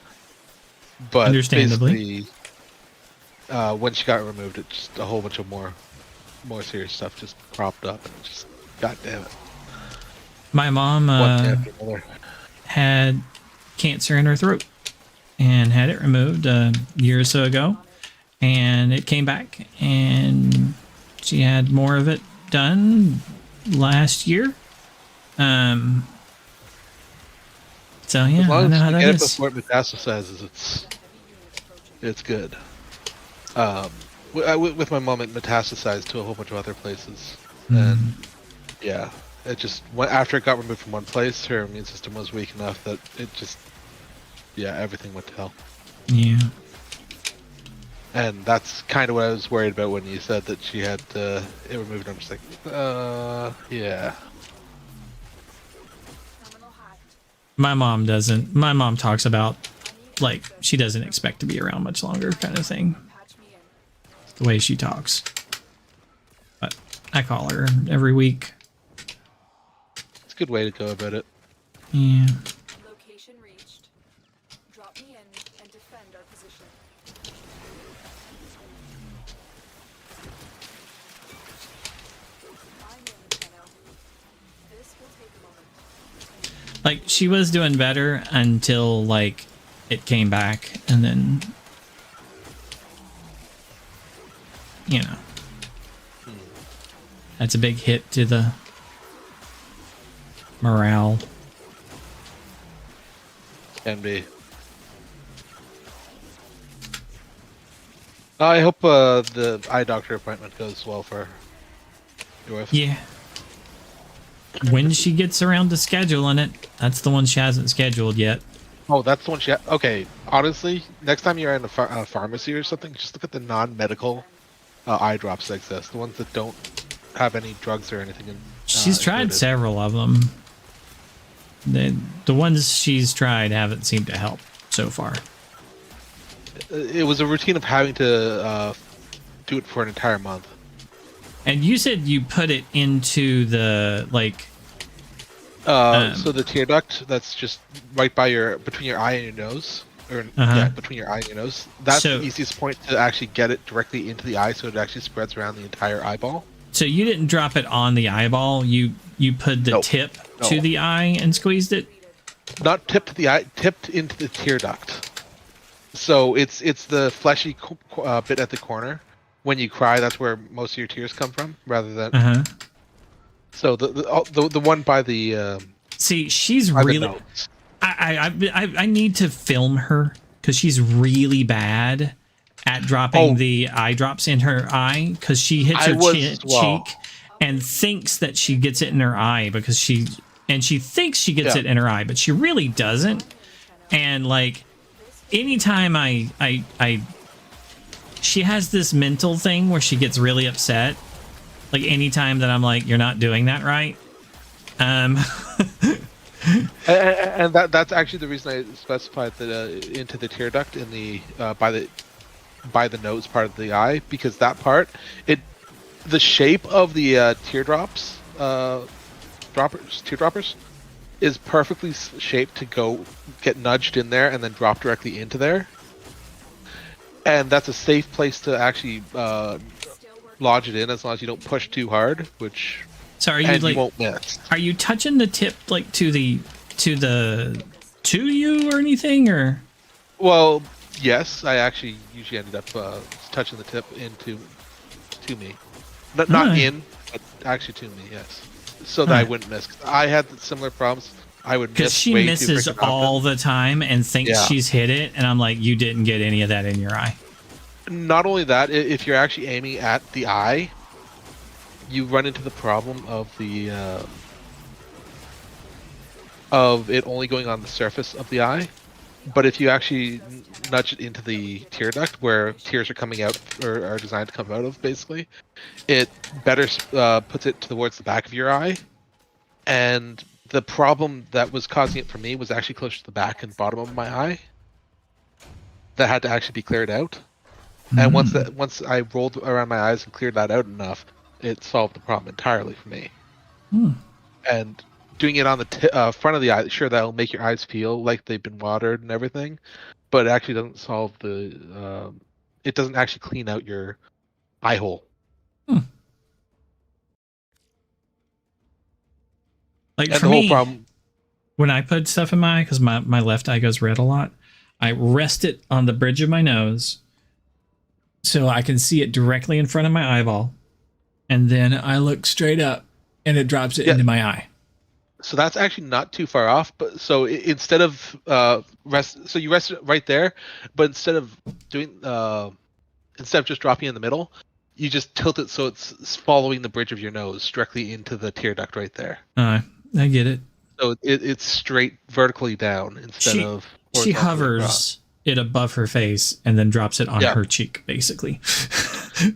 understandably, when she got removed, it just a whole bunch of more serious stuff just cropped up. And just, God damn it. My mom had cancer in her throat and had it removed a year or so ago, and it came back, and she had more of it done last year. So yeah, as long I know as how you that get it is. before it metastasizes, it's good. With my mom, it metastasized to a whole bunch of other places, and yeah, it just after it got removed from one place, her immune system was weak enough that it just, everything went to hell. Yeah. And that's kind of what I was worried about when you said that she had it removed. I'm just like, yeah. My mom doesn't. My mom talks about like she doesn't expect to be around much longer, kind of thing. The way she talks. But I call her every week. It's a good way to go about it. Yeah. Location reached. Drop me in and defend our position. I'm in, Tenno. This will take a moment. Like she was doing better until like it came back, and then that's a big hit to the morale. Can be. I hope the eye doctor appointment goes well for your wife. Yeah. When she gets around to scheduling it, that's the one she hasn't scheduled yet. Oh, that's the one she. Okay, honestly, next time you're in a pharmacy or something, just look at the non-medical eye drops that exist. The ones that don't have any drugs or anything in. She's tried several of them. The ones she's tried haven't seemed to help so far. It was a routine of having to do it for an entire month. And you said you put it into the like. So the tear duct that's just right by between your eye and your nose. or Uh-huh. yeah, between your eye and your nose. That's So- the easiest point to actually get it directly into the eye, so it actually spreads around the entire eyeball. So you didn't drop it on the eyeball. You put the Nope. tip No. to the eye and squeezed it. Not tipped to the eye, tipped into the tear duct. So it's the fleshy bit at the corner. When you cry, that's where most of your tears come from, rather than. Uh-huh. So the one by the. See, she's by the really. nose. I need to film her because she's really bad at dropping the eye drops in her eye because she hits her cheek and thinks that she gets it in her eye because she thinks she gets it in her eye, but she really doesn't. And like anytime she has this mental thing where she gets really upset. Like anytime that I'm like, you're not doing that right. And that's actually the reason I specified the into the tear duct in the by the nose part of the eye, because that part, the shape of the teardrops is perfectly shaped to go get nudged in there and then drop directly into there, and that's a safe place to actually lodge it in as long as you don't push too hard, which. So are you and like? You won't miss. Are you touching the tip like to you or anything or? Well, yes, I actually usually ended up touching the tip into me, not in, but actually to me. Yes, so that I wouldn't miss. I had similar problems. I would miss because she way misses too freaking all often. the time and thinks she's hit it, and I'm like, you didn't get any of that in your eye. Not only that, if you're actually aiming at the eye, you run into the problem of the of it only going on the surface of the eye. But if you actually nudge it into the tear duct, where tears are coming out or are designed to come out of, basically, it better puts it towards the back of your eye. And the problem that was causing it for me was actually close to the back and bottom of my eye. That had to actually be cleared out. And once I rolled around my eyes and cleared that out enough, it solved the problem entirely for me. And doing it on the front of the eye, sure, that'll make your eyes feel like they've been watered and everything, but it actually doesn't solve the. It doesn't actually clean out your eye hole. Like and for the whole me, problem. When I put stuff in my eye, because my left eye goes red a lot, I rest it on the bridge of my nose so I can see it directly in front of my eyeball. And then I look straight up and it drops it into my eye. So that's actually not too far off. But so instead of you rest it right there, but instead of just dropping in the middle, you just tilt it so it's following the bridge of your nose directly into the tear duct right there. I get it. So it's straight vertically down instead of she horizontally hovers across. it above her face and then drops it on Yeah. her cheek, basically,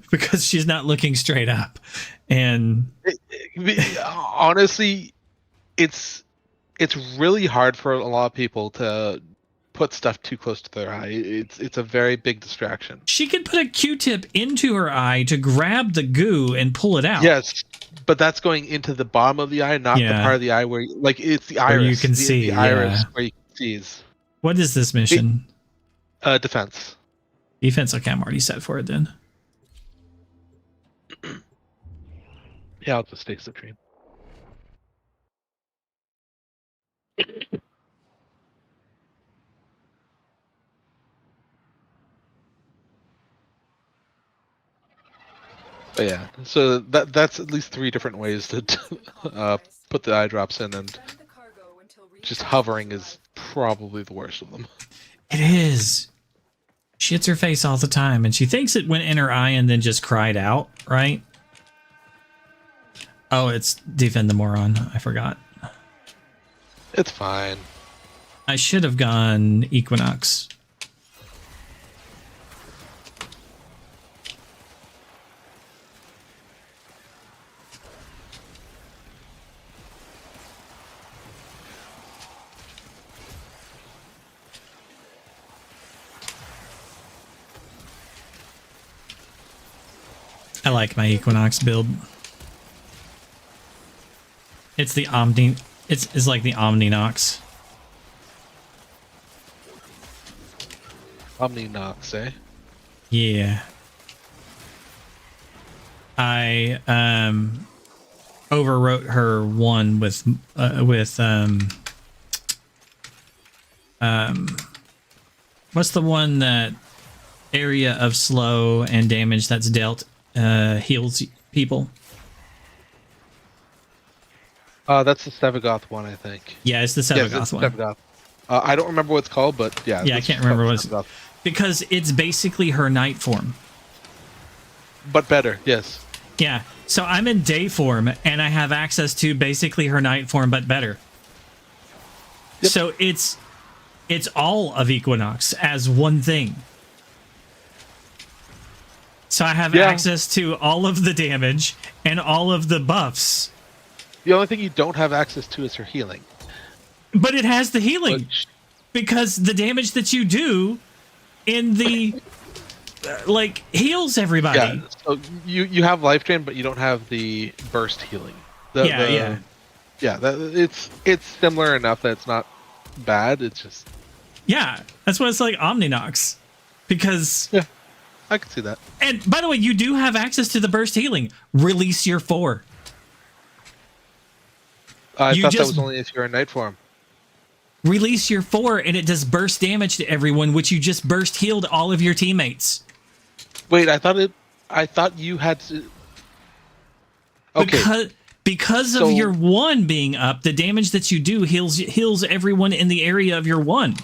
because she's not looking straight up. And honestly, it's really hard for a lot of people to put stuff too close to their eye. It's a very big distraction. she could put a Q-tip into her eye to grab the goo and pull it out. Yes, but that's going into the bottom of the eye, not the part of the eye where it's the iris. Where you can see, the iris yeah. where you can see. What is this mission? Defense. Defense. Okay, I'm already set for it then. Yeah, I'll just face the dream. But yeah, so that's at least 3 different ways to put the eye drops in, and just hovering is probably the worst of them. It is. She hits her face all the time, and she thinks it went in her eye and then just cried out, right? Oh, it's Defend the Moron. I forgot. It's fine. I should have gone Equinox. I like my Equinox build. It's the it's like the Omninox. Omninox, eh? Yeah. I overwrote her one with what's the one that area of slow and damage that's dealt heals people? That's the Sevagoth one, I think. Yeah, it's the Sevagoth one. Sevagoth. I don't remember what it's called, but yeah. Yeah, I can't remember what it's because it's basically her night form. But better, yes. Yeah. So I'm in day form and I have access to basically her night form, but better. Yep. So it's all of Equinox as one thing. So I have access to all of the damage and all of the buffs. The only thing you don't have access to is her healing. But it has the healing because the damage that you do in the like heals everybody. Yeah, so you have life drain, but you don't have the burst healing. Yeah. It's similar enough that it's not bad. It's just that's why it's like Omninox because I can see that. And by the way, you do have access to the burst healing. Release your 4. I thought that was only if you're in night form. Release your 4 and it does burst damage to everyone, which you just burst healed all of your teammates. Wait, I thought you had to. Okay. Because of your 1 being up, the damage that you do heals everyone in the area of your 1.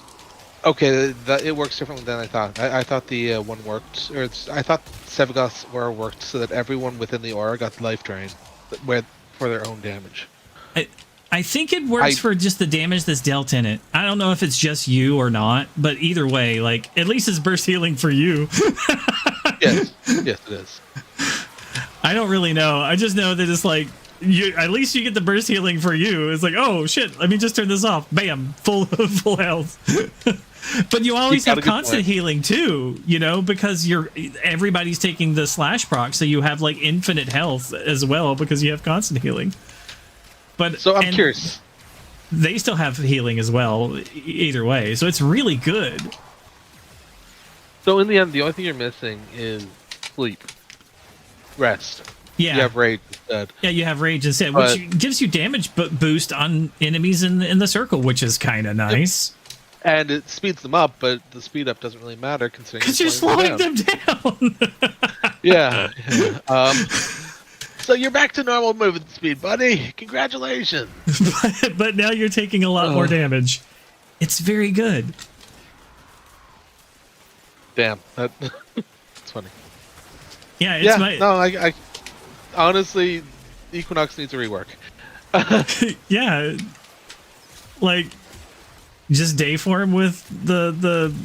Okay, it works differently than I thought. I thought the 1 worked, I thought Sevagoth's aura worked so that everyone within the aura got life drain for their own damage. I think it works for just the damage that's dealt in it. I don't know if it's just you or not, but either way, like at least it's burst healing for you. Yes, it is. I don't really know. I just know that it's like at least you get the burst healing for you. It's like, oh shit, let me just turn this off. Bam, full health. But you always have constant healing too, because everybody's taking the slash proc, so you have like infinite health as well because you have constant healing. But so I'm curious. They still have healing as well, either way. So it's really good. So in the end, the only thing you're missing is sleep, rest. Yeah, you have rage instead. Yeah, you have rage instead, which gives you damage boost on enemies in the circle, which is kind of nice. And it speeds them up, but the speed up doesn't really matter considering because you're slowing them down. Yeah. So you're back to normal movement speed, buddy. Congratulations. But now you're taking a lot more damage. It's very good. Damn, it's funny. Yeah, I honestly, Equinox needs a rework. Yeah, like just day form with the.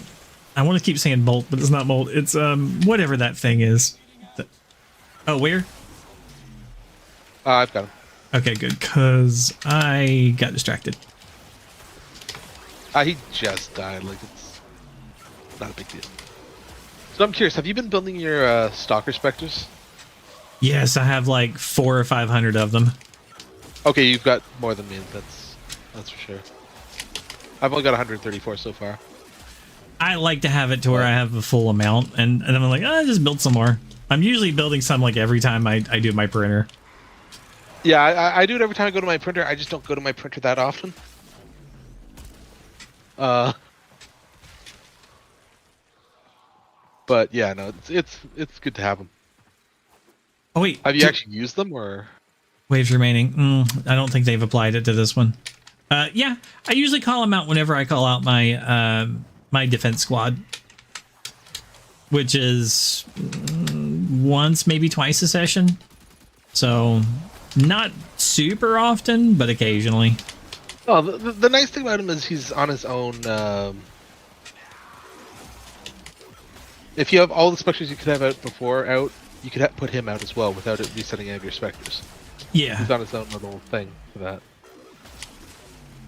I want to keep saying bolt, but it's not bolt. It's whatever that thing is. Oh, where? I've got him. Okay, good, because I got distracted. He just died. Like, it's not a big deal. So I'm curious, have you been building your Stalker Spectres? Yes, I have like 400 or 500 of them. Okay, you've got more than me. That's for sure. I've only got 134 so far. I like to have it to where I have a full amount, and I'm like, just build some more. I'm usually building some like every time I do my printer. Yeah, I do it every time I go to my printer. I just don't go to my printer that often. But yeah, no, it's good to have them. Oh wait, have you actually used them or? Waves remaining. I don't think they've applied it to this one. Yeah, I usually call them out whenever I call out my my defense squad, which is once, maybe twice a session. So not super often, but occasionally. Oh, the nice thing about him is he's on his own. If you have all the specters you could have out before out, you could put him out as well without it resetting any of your specters. Yeah, he's on his own little thing for that.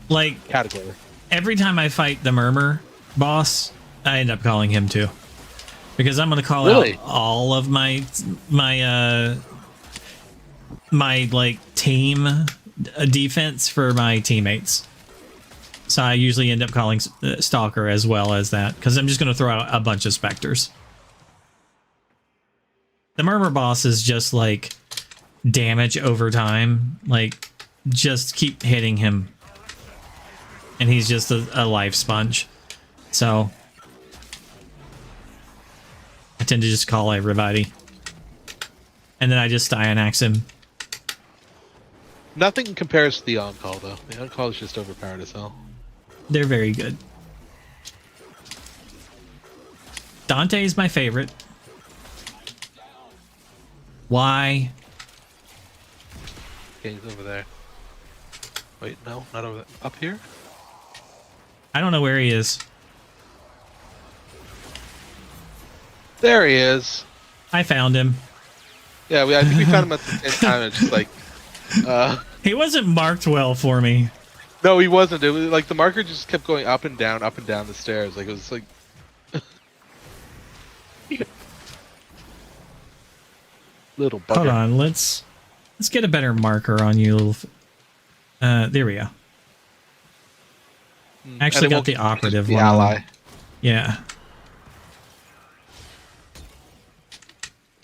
Like category. Every time I fight the Murmur boss, I end up calling him too, because I'm going to call out all of my like team defense for my teammates. So I usually end up calling Stalker as well as that, because I'm just going to throw out a bunch of Specters. The Murmur boss is just like damage over time. Like, just keep hitting him. And he's just a life sponge. So I tend to just call everybody. And then I just Dianax him. Nothing compares to the on-call, though. The on-call is just overpowered as hell. They're very good. Dante is my favorite. Why? Okay, he's over there. Wait, no, not over there. Up here? I don't know where he is. There he is. I found him. Yeah, I think we found him at the same time. It's just like, he wasn't marked well for me. No, he wasn't. It was like the marker just kept going up and down the stairs. Like it was like. Little bugger. Hold on, let's get a better marker on you, little. There we go. Actually got the operative one. Ally. Yeah.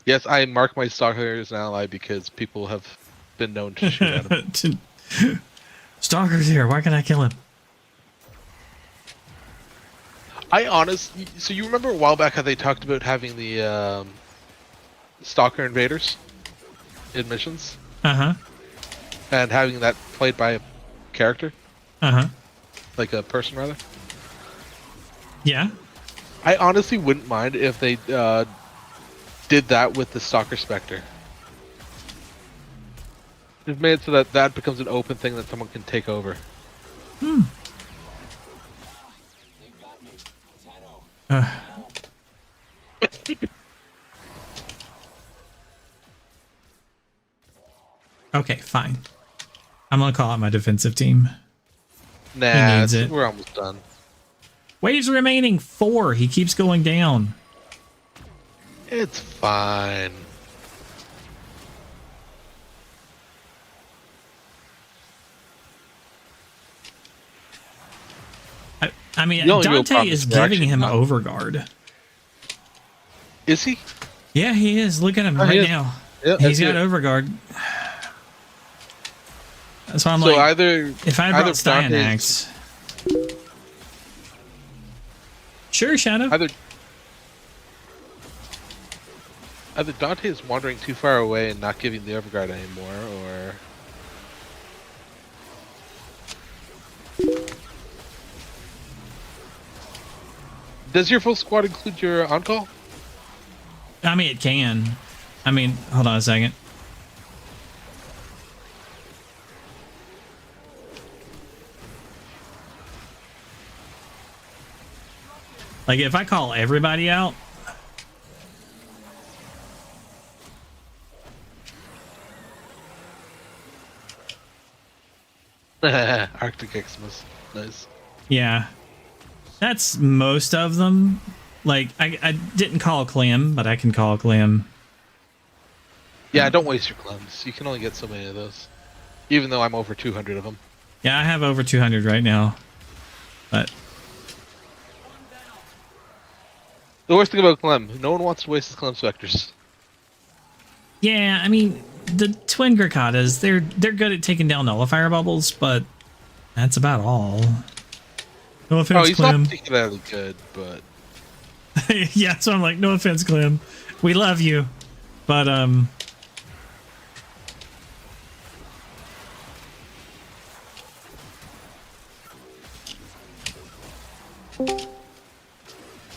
Yes, I mark my stalker as an ally because people have been known to shoot at him. Stalker's here. Why can't I kill him? I honestly, so you remember a while back how they talked about having the stalker invaders in missions? Uh-huh. And having that played by a character? Uh-huh. Like a person, rather? Yeah. I honestly wouldn't mind if they did that with the Stalker Spectre. They've made it so that that becomes an open thing that someone can take over. Hmm. Okay, fine. I'm gonna call out my defensive team. Nah, he needs it. We're almost done. Waves remaining 4. He keeps going down. It's fine. I mean, Dante is giving him Overguard. Is he? Yeah, he is. Look at him right now. Yeah, he's got Overguard. That's why I'm so like, either if I brought Styanax. Sure, Shadow. Either Dante is wandering too far away and not giving the Overguard anymore, or... Does your full squad include your on-call? I mean, it can. I mean, hold on a second. Like, if I call everybody out... Arctic Xmas. Nice. Yeah. That's most of them. Like, I didn't call Clem, but I can call Clem. Yeah, don't waste your cleanse. You can only get so many of those. Even though I'm over 200 of them. Yeah, I have over 200 right now. But... The worst thing about Clem, no one wants to waste his Clem Spectres. Yeah, I mean, the Twin Grakatas, they're good at taking down nullifier bubbles, but that's about all. No offense, he's Clem. not particularly good, but... Yeah, so I'm like, no offense, Clem. We love you. But,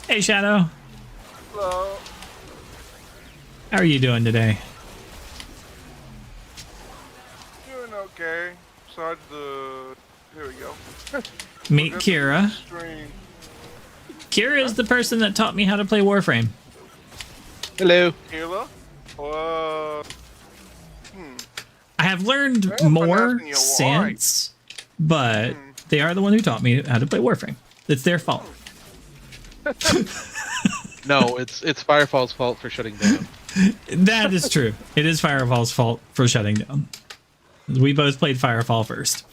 Hey, Shadow. Hello. How are you doing today? Doing okay. Besides the... Here we go. Meet Kira. Kira is the person that taught me how to play Warframe. Hello. Kayla? I have learned more since, but they are the one who taught me how to play Warframe. It's their fault. No, it's Firefall's fault for shutting down. That is true. It is Firefall's fault for shutting down. We both played Firefall first.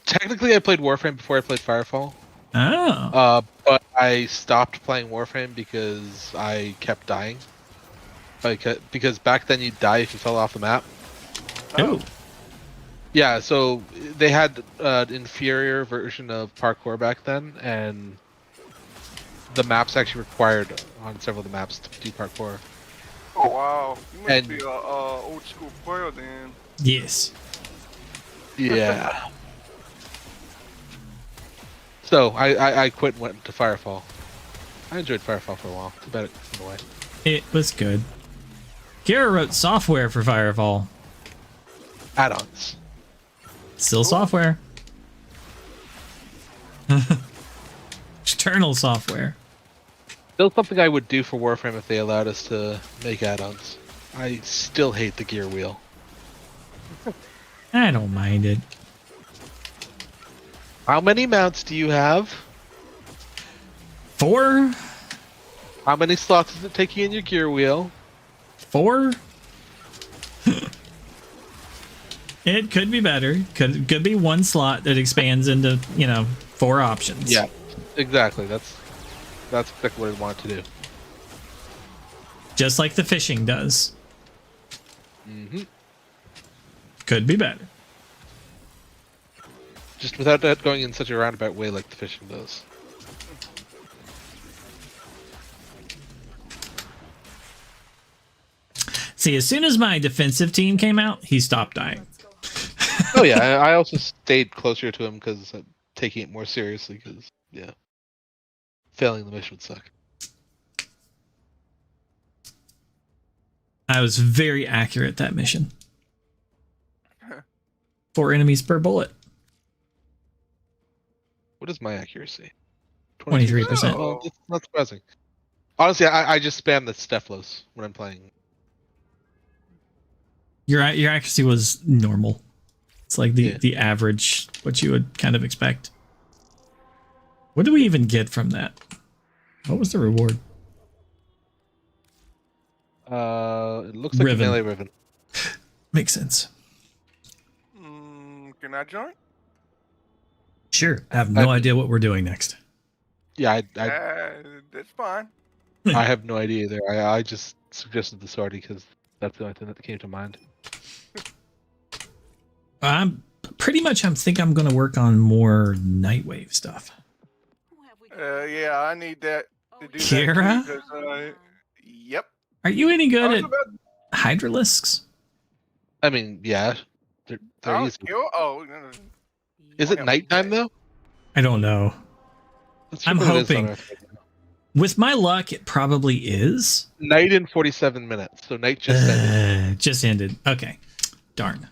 Technically, I played Warframe before I played Firefall. Oh. But I stopped playing Warframe because I kept dying. Because back then you'd die if you fell off the map. Oh. Yeah, so they had an inferior version of parkour back then, and the maps actually required on several of the maps to do parkour. Oh wow, you must And- be a old school player then. Yes. Yeah. So I quit and went to Firefall. I enjoyed Firefall for a while. Too bad it went away. It was good. Kira wrote software for Firefall. Add-ons. Still software. External software. Still something I would do for Warframe if they allowed us to make add-ons. I still hate the gear wheel. I don't mind it. How many mounts do you have? 4? How many slots does it take you in your gear wheel? 4? It could be better. Could be one slot that expands into, 4 options. Yeah, exactly. That's exactly what I want to do. Just like the fishing does. Mm-hmm. Could be better. Just without that going in such a roundabout way like the fishing does. See, as soon as my defensive team came out, he stopped dying. Oh yeah, I also stayed closer to him because I'm taking it more seriously. Because failing the mission would suck. I was very accurate that mission. 4 enemies per bullet. What is my accuracy? 23%. Well, it's not surprising. Honestly, I just spam the Stephalos when I'm playing. Your accuracy was normal. It's like the average, what you would kind of expect. What do we even get from that? What was the reward? It looks like Riven. a melee ribbon. Makes sense. Can I join? Sure. I have no idea what we're doing next. Yeah, That's fine. I have no idea either. I just suggested the sortie because that's the only thing that came to mind. I'm think I'm going to work on more Nightwave stuff. Yeah, I need that to do Kira? that too, 'cause, yep. Are you any good at about- Hydralisks? I mean, yeah, they're easy. No. Is it nighttime though? I don't know. Let's I'm see what it is on hoping. Earth right now. With my luck, it probably is. Night in 47 minutes, so night just ended. Just ended. Okay. Darn.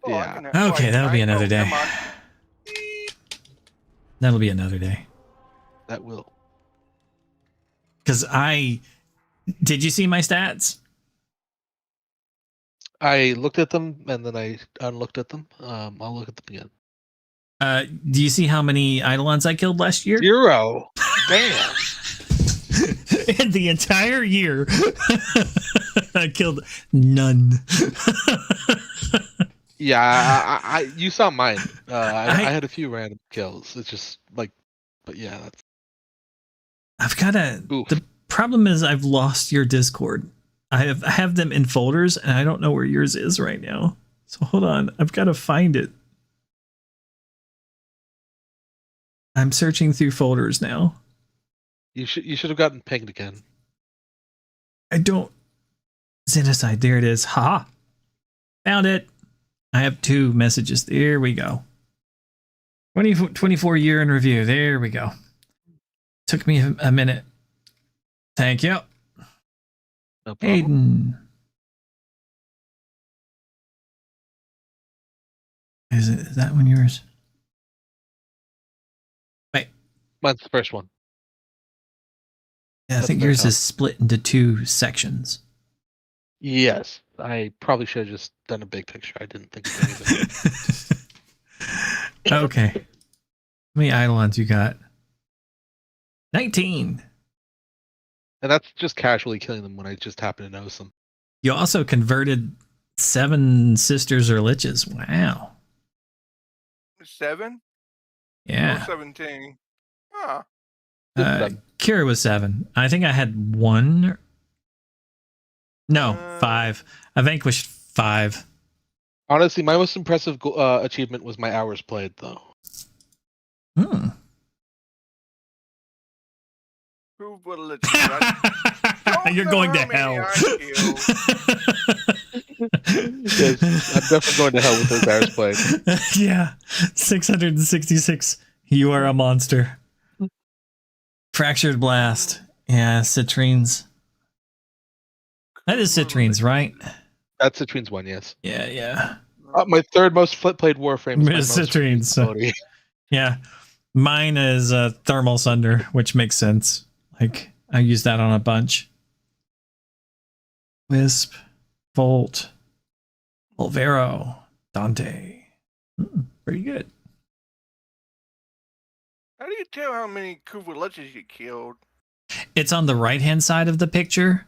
Yeah. Okay, that'll be another day. That'll be another day. That will. Because did you see my stats? I looked at them and then I unlooked at them. I'll look at them again. Do you see how many Eidolons I killed last year? 0. Damn. In the entire year, I killed none. Yeah, I you saw mine. I had a few random kills. It's just like, but yeah, that's. I've got the problem is I've lost your Discord. I have them in folders and I don't know where yours is right now. So hold on, I've got to find it. I'm searching through folders now. You should have gotten pinged again. I don't. Xenocide, there it is. Ha! Found it. I have 2 messages. There we go. 24 year in review. There we go. Took me a minute. Thank you. No problem. Hayden. Is that one yours? Wait. Mine's the first one. Yeah, I think yours is split into 2 sections. Yes, I probably should have just done a big picture. I didn't think of anything. Okay. How many Eidolons you got? 19. And that's just casually killing them when I just happen to notice them. You also converted 7 sisters or liches. Wow. 7? Yeah. Or 17. Huh. Kira was 7. I think I had 1. No, 5. I vanquished 5. Honestly, my most impressive achievement was my hours played, though. Hmm. Who would let you? You're going to hell. Yes, I'm definitely going to hell with those hours played. Yeah, 666. You are a monster. Fractured Blast. Yeah, Citrines. That is Citrines, right? That's Citrine's one, yes. Yeah, yeah. My third most played Warframe is Citrines. Yeah. Mine is Thermal Sunder, which makes sense. Like, I use that on a bunch. Wisp, Volt, Volvero, Dante. Pretty good. How do you tell how many Kuvaletches you killed? It's on the right-hand side of the picture.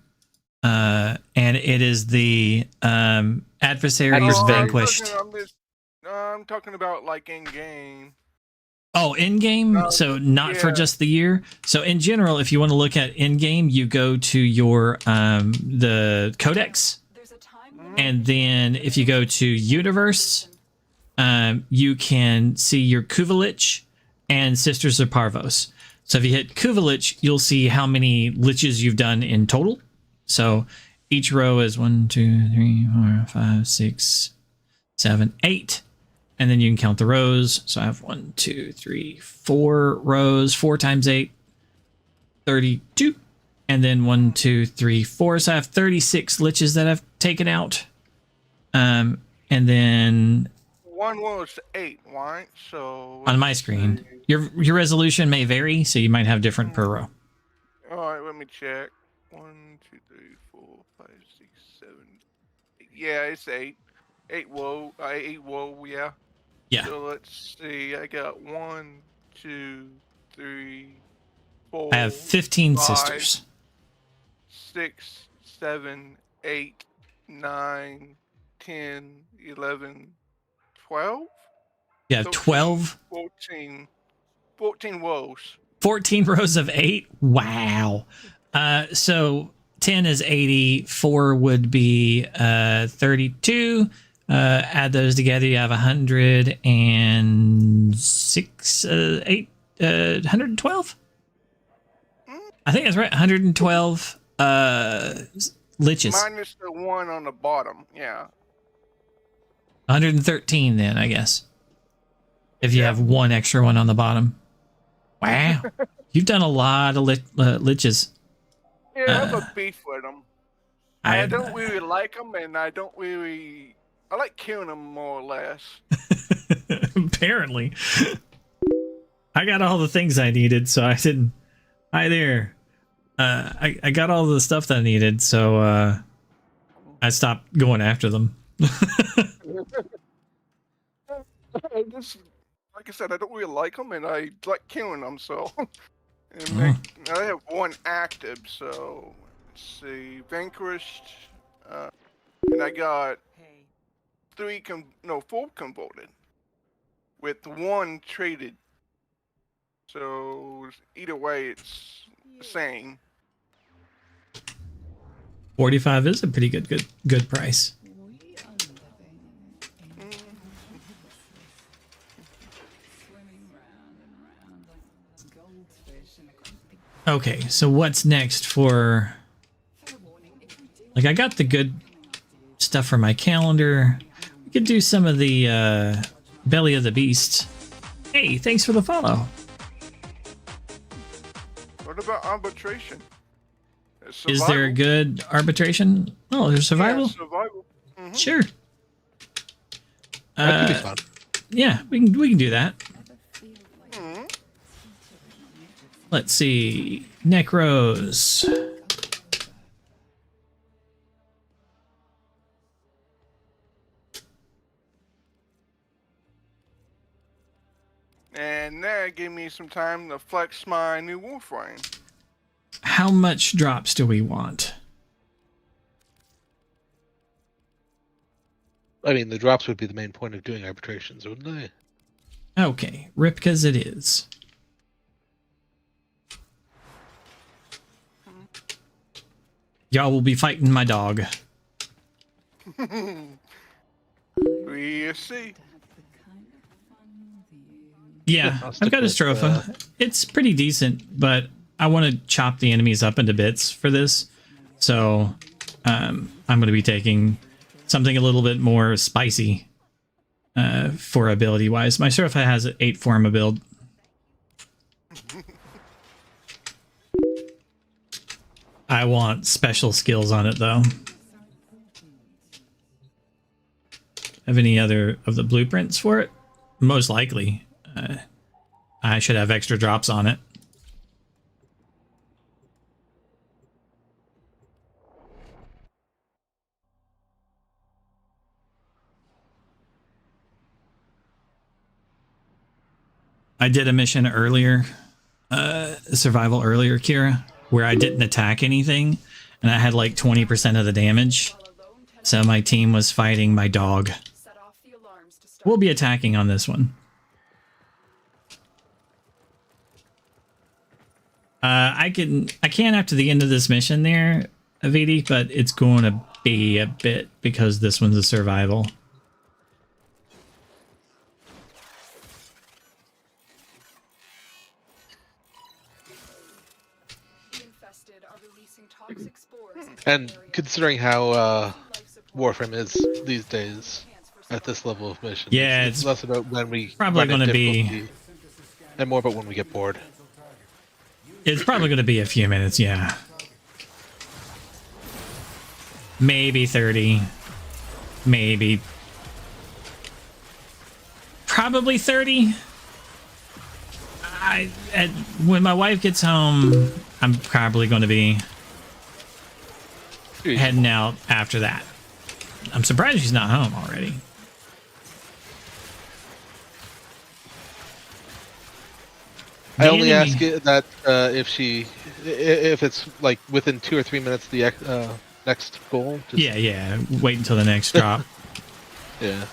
And it is the adversaries vanquished. I'm talking about like in game. Oh, in game. So not for just the year. So in general, if you want to look at in game, you go to your the codex, and then if you go to universe, you can see your Kuvalich and Sisters of Parvos. So if you hit Kuvalich, you'll see how many liches you've done in total. So each row is 1, 2, 3, 4, 5, 6, 7, 8. And then you can count the rows. So I have 1, 2, 3, 4 rows. 4 times 8, 32. And then 1, 2, 3, 4. So I have 36 liches that I've taken out. And then one was 8, right? So on my screen, your resolution may vary, so you might have different per row. All right, let me check. 1, 2, 3, 4, 5, 6, 7. 8. Yeah, it's 8. 8 woe. 8 woe. Yeah. Yeah. So let's see. I got 1, 2, 3, 4. I have 15 5, sisters. 6, 7, 8, 9, 10, 11, 12. You have 12. 14 woes. 14 rows of 8. Wow. So 10 is 80. 4 would be 32. Add those together, you have 106, 112. I think that's right. 112 liches. Minus the one on the bottom. Yeah. 113 then, I guess. If you have one extra one on the bottom. Wow. You've done a lot of liches. Yeah, I have a beef with them. I don't really like them, and I don't really... I like killing them more or less. Apparently. I got all the things I needed, so I didn't... Hi there. I got all the stuff that I needed, so I stopped going after them. I just, like I said, I don't really like them, and I like killing them, so... and I have one active, so... Let's see... Vanquished... and I got... 4 converted. With 1 traded. So, either way, it's the same. 45 is a pretty good price. Okay, so what's next for... Like, I got the good stuff for my calendar. We could do some of the Belly of the Beast. Hey, thanks for the follow. What about arbitration? Is there a good arbitration? Oh, there's survival? Yeah, survival. Sure. That could be fun. Yeah, we can do that. Let's see. Necros. And that gave me some time to flex my new Warframe. How much drops do we want? I mean, the drops would be the main point of doing arbitrations, wouldn't they? Okay, Ripka's it is. Y'all will be fighting my dog. We see. Yeah, I've got a Stropha. It's pretty decent, but I want to chop the enemies up into bits for this. So I'm going to be taking something a little bit more spicy for ability-wise. My Stropha has an 8 Forma build. I want special skills on it, though. Have any other of the blueprints for it? Most likely. I should have extra drops on it. I did a mission earlier, survival earlier, Kira, where I didn't attack anything, and I had like 20% of the damage. So my team was fighting my dog. We'll be attacking on this one. I can after the end of this mission there, Aviti, but it's going to be a bit because this one's a survival. And considering how Warframe is these days at this level of mission, yeah, it's less about when we probably run going to be, difficulty and more about when we get bored. It's probably going to be a few minutes, yeah. Maybe 30. Maybe. Probably 30. When my wife gets home, I'm probably going to be heading out after that. I'm surprised she's not home already. I only ask it that if it's like within 2 or 3 minutes the next goal. Just... Yeah. Wait until the next drop. Yeah.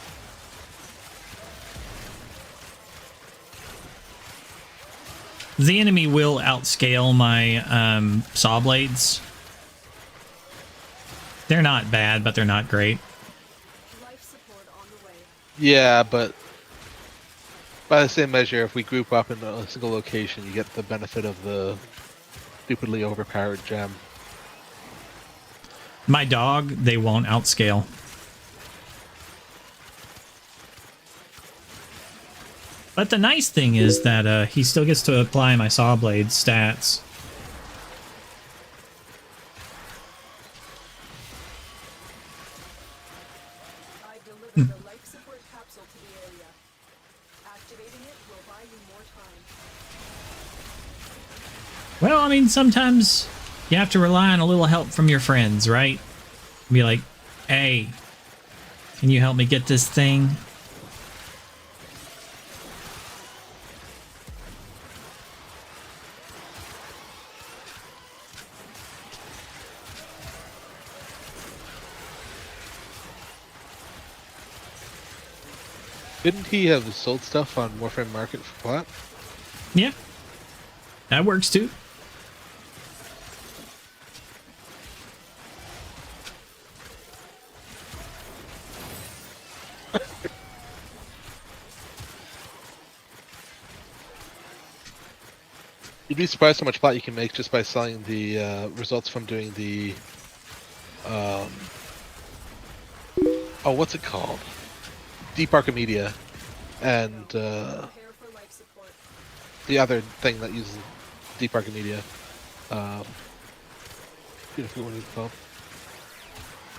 The enemy will outscale my saw blades. They're not bad, but they're not great. Yeah, but by the same measure, if we group up in a single location, you get the benefit of the stupidly overpowered gem. My dog, they won't outscale. But the nice thing is that he still gets to apply my saw blade stats. Well, I mean, sometimes you have to rely on a little help from your friends, right? Be like, hey, can you help me get this thing? Didn't he have sold stuff on Warframe Market for plat? Yeah. That works too. You'd be surprised how much plat you can make just by selling the results from doing the oh, what's it called? Deep Archimedia and the other thing that uses Deep Archimedia. I forget what it's called.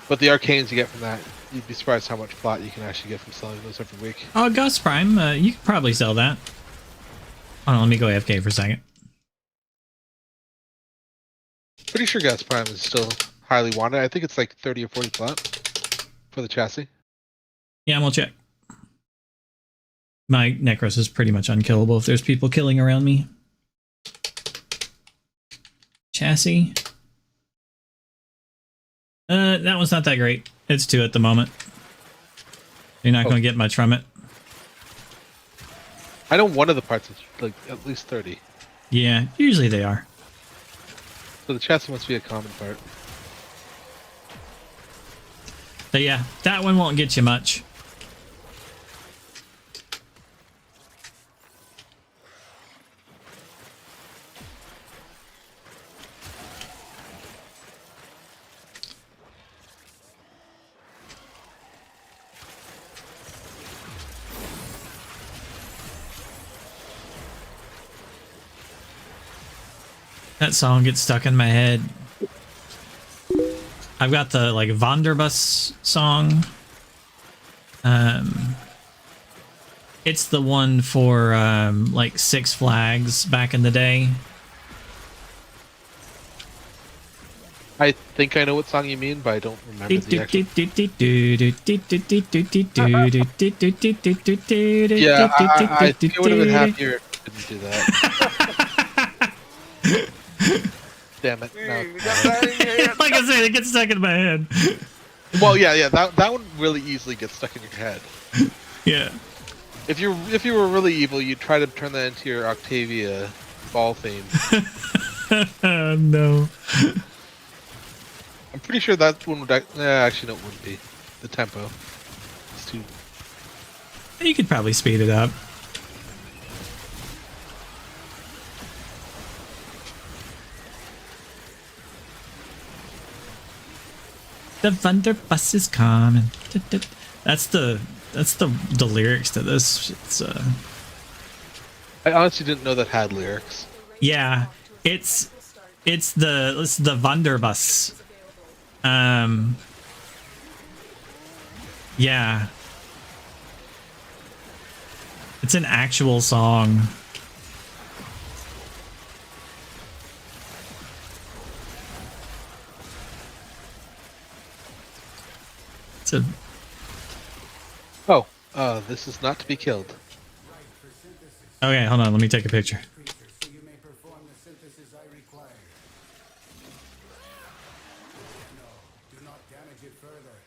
But the arcanes you get from that, you'd be surprised how much plat you can actually get from selling those every week. Oh, Gus Prime, you could probably sell that. Hold on, let me go AFK for a second. Pretty sure Gas Prime is still highly wanted. I think it's like 30 or 40 plat for the chassis. Yeah, we'll check. My Necros is pretty much unkillable if there's people killing around me. Chassis. That one's not that great. It's 2 at the moment. You're not going to get much from it. I know one of the parts is like at least 30. Yeah, usually they are. So the chassis must be a common part. But yeah, that one won't get you much. That song gets stuck in my head. I've got the like Vonderbus song. It's the one for like Six Flags back in the day. I think I know what song you mean, but I don't remember the actual. Yeah, I think I would have been happier if I didn't do that. Damn it. No. Like I said, it gets stuck in my head. Well, yeah, that one really easily gets stuck in your head. Yeah. If you were really evil, you'd try to turn that into your Octavia ball theme. No. I'm pretty sure that one would actually no, it wouldn't be. The tempo. It's too. You could probably speed it up. The Thunderbus is coming. That's the lyrics to this. It's I honestly didn't know that had lyrics. Yeah, it's the Thunderbus. Yeah. It's an actual song. It's a... Oh, this is not to be killed. Okay, hold on, let me take a picture.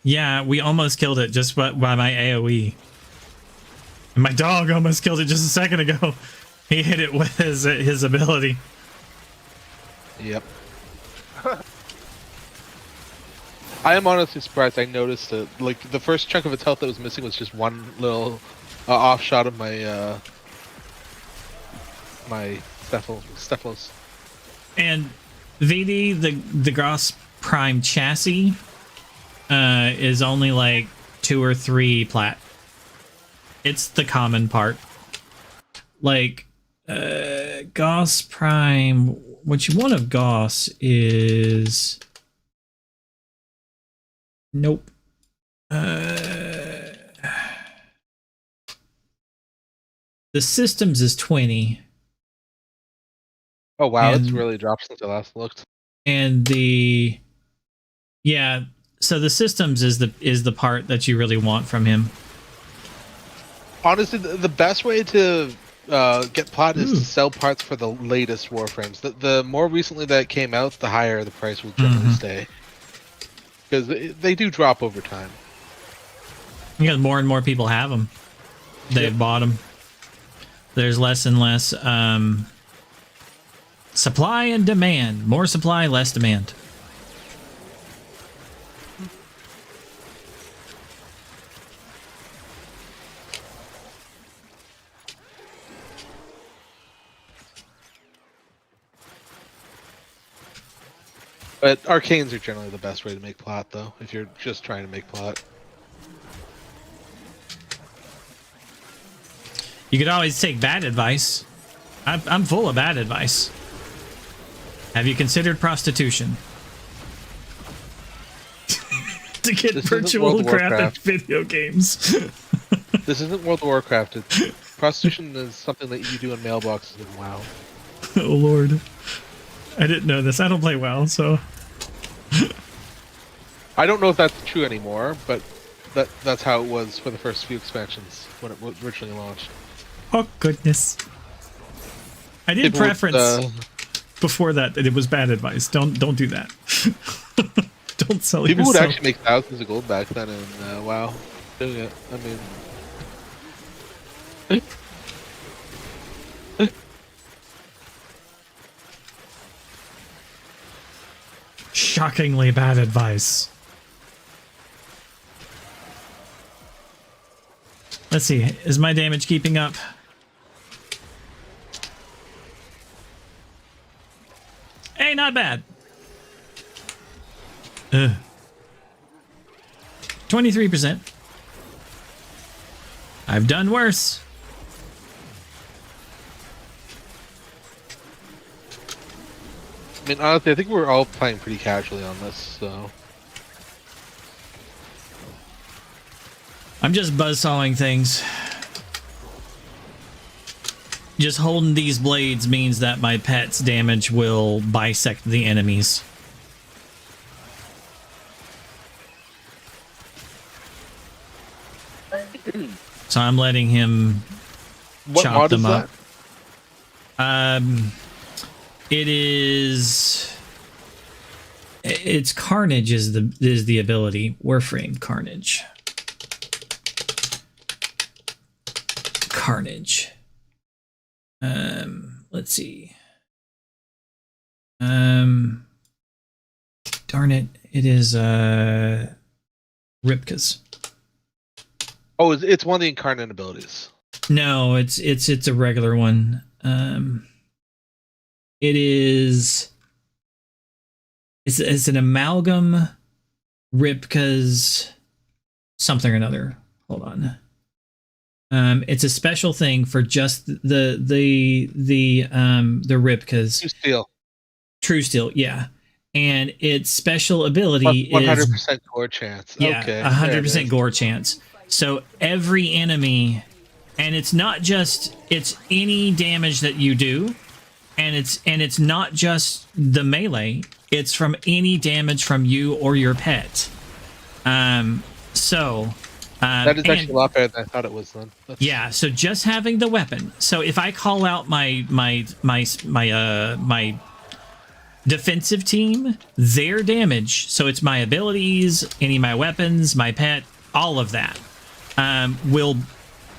Yeah, we almost killed it just by my AoE. And my dog almost killed it just a second ago. He hit it with his ability. Yep. I am honestly surprised I noticed it. Like, the first chunk of its health that was missing was just one little off shot of my my Stephalos. And VD, the Gross Prime chassis is only like 2 or 3 plat. It's the common part. Like Gauss Prime, what you want of Gauss is nope. The systems is 20. Oh wow, and, it's really dropped since I last looked. And the yeah, so the systems is the part that you really want from him. Honestly, the best way to get plot is to sell parts for the latest Warframes. The more recently that came out, the higher the price will generally stay. Because they do drop over time. Because more and more people have them. They've bought them. There's less and less supply and demand. More supply, less demand. But arcanes are generally the best way to make plot, though, if you're just trying to make plot. You could always take bad advice. I'm full of bad advice. Have you considered prostitution? To get virtual crafted video games. This isn't World of Warcraft. Prostitution is something that you do in mailboxes in WoW. Oh lord. I didn't know this. I don't play WoW, so... I don't know if that's true anymore, but that's how it was for the first few expansions when it originally launched. Oh goodness. I did preference before that it was bad advice. Don't do that. Don't sell people yourself. would actually make thousands of gold back then in WoW doing it. I mean, shockingly bad advice. Let's see. Is my damage keeping up? Hey, not bad. 23%. I've done worse. I mean, honestly, I think we're all playing pretty casually on this, so... I'm just buzzsawing things. Just holding these blades means that my pet's damage will bisect the enemies. So I'm letting him chop them up. It's Carnage is the ability. Warframe Carnage. Carnage. Let's see. Darn it. It is Ripka's. Oh, it's one of the incarnate abilities. No, it's a regular one. It is it's an amalgam Ripka's something or another. Hold on. It's a special thing for just the Ripka's. True Steel. True Steel, yeah. And its special ability plus 100% is 100% gore chance. Yeah, Okay, 100% gore chance. So every enemy, and it's not just, it's any damage that you do, and it's not just the melee, it's from any damage from you or your pet. That is actually a lot better than I thought it was then. Yeah, so just having the weapon. So if I call out my defensive team, their damage, so it's my abilities, any of my weapons, my pet, all of that, will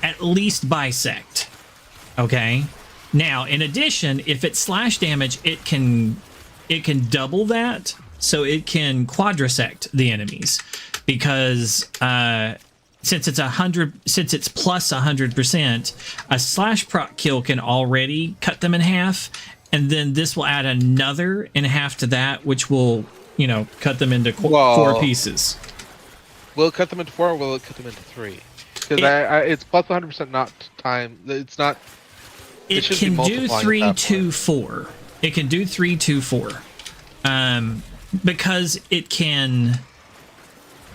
at least bisect. Okay? Now, in addition, if it's slash damage, it can double that, so it can quadrisect the enemies, because since it's plus 100%, a slash proc kill can already cut them in half, and then this will add another in half to that, which will, cut them into 4 pieces. Will it cut them into 4, or will it cut them into 3? Because it's plus 100%, not time. It's not. It can do 3, 2, 4. It can do 3, 2, 4. Because it can.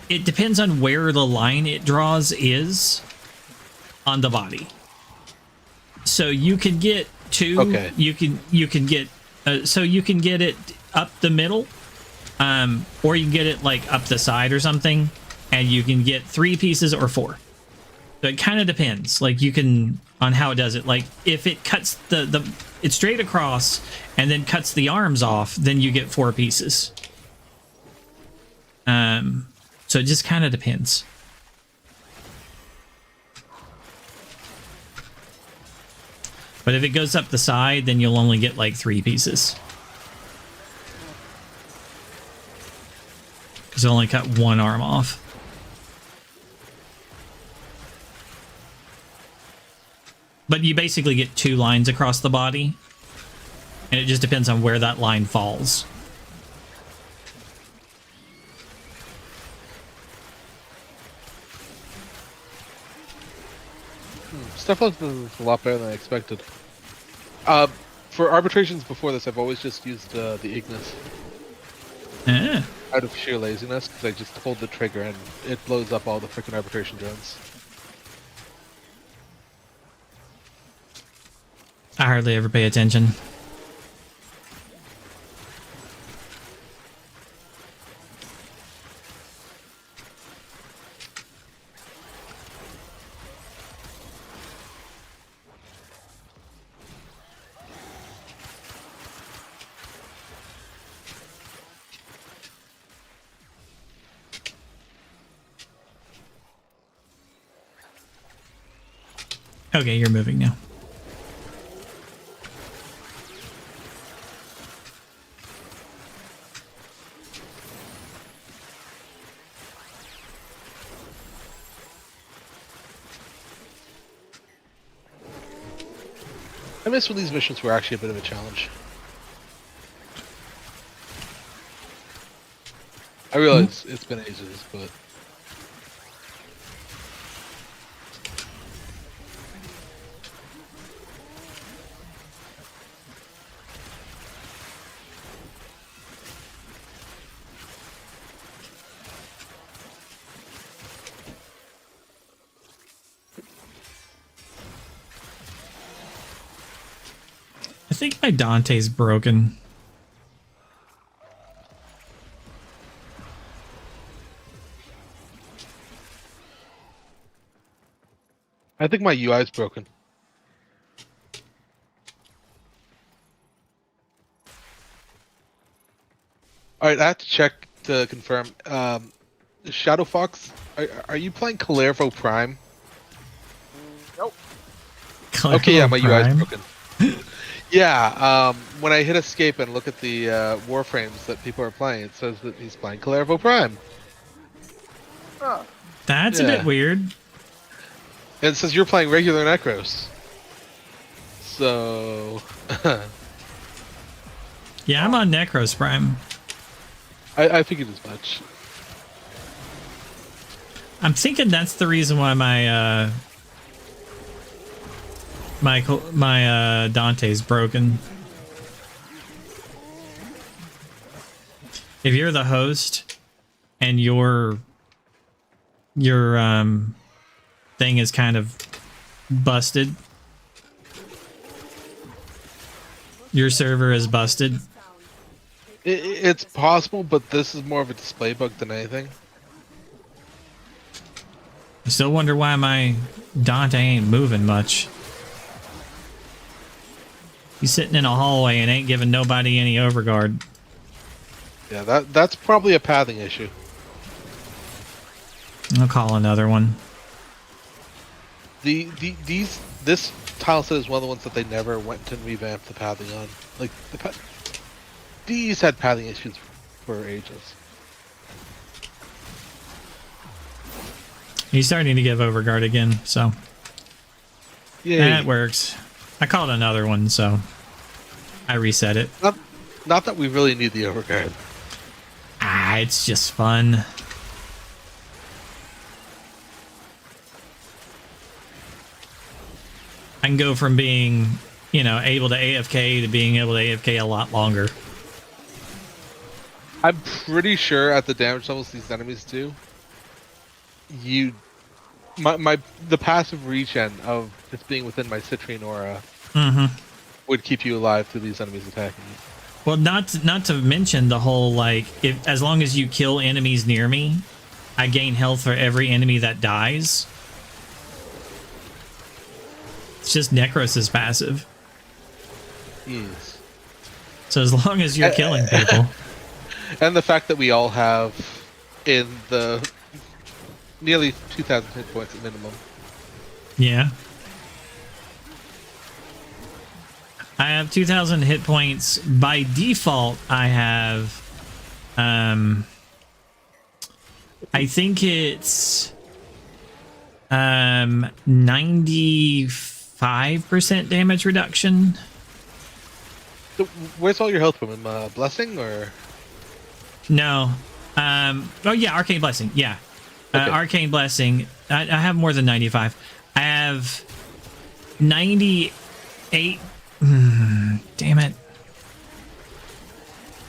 It depends on where the line it draws is on the body. So you can get 2. Okay. You can get so you can get it up the middle, or you can get it like up the side or something, and you can get 3 pieces or 4. So it kind of depends. Like you can on how it does it. Like if it cuts it's straight across and then cuts the arms off, then you get 4 pieces. So it just kind of depends. But if it goes up the side, then you'll only get like 3 pieces. Because it only cut 1 arm off. But you basically get 2 lines across the body. And it just depends on where that line falls. Stuff like this is a lot better than I expected. For arbitrations before this, I've always just used the Ignis. Out of sheer laziness, because I just hold the trigger and it blows up all the freaking arbitration drones. I hardly ever pay attention. Okay, you're moving now. I miss when these missions were actually a bit of a challenge. I realize it's been ages, but... I think my Dante's broken. I think my UI is broken. Alright, I have to check to confirm. Shadow Fox, are you playing Calervo Prime? Nope. Okay, yeah, my UI is Prime? broken. Yeah, when I hit escape and look at the Warframes that people are playing, it says that he's playing Calervo Prime. Huh. That's a bit weird. And it says you're playing regular Necros. So... Yeah, I'm on Necros Prime. I figured as much. I'm thinking that's the reason why my my Dante's broken. If you're the host and your thing is kind of busted, your server is busted. It's possible, but this is more of a display bug than anything. I still wonder why my Dante ain't moving much. He's sitting in a hallway and ain't giving nobody any overguard. Yeah, that's probably a pathing issue. I'll call another one. This tile set is one of the ones that they never went and revamped the pathing on. Like these had pathing issues for ages. He's starting to give overguard again, so Yay. that works. I called another one, so I reset it. Not that we really need the overguard. Ah, it's just fun. I can go from being, able to AFK to being able to AFK a lot longer. I'm pretty sure at the damage levels these enemies do, the passive regen of just being within my citrine aura would keep you alive through these enemies attacking you. Well, not to mention the whole, as long as you kill enemies near me, I gain health for every enemy that dies. It's just Necros' passive. Yes. So as long as you're killing people. And the fact that we all have in the nearly 2,000 hit points at minimum. Yeah. I have 2,000 hit points. By default, I have... I think it's... 95% damage reduction. So where's all your health from? Blessing or... No. Oh yeah, Arcane Blessing. Yeah. Okay. Arcane Blessing. I have more than 95. I have 98. Damn it.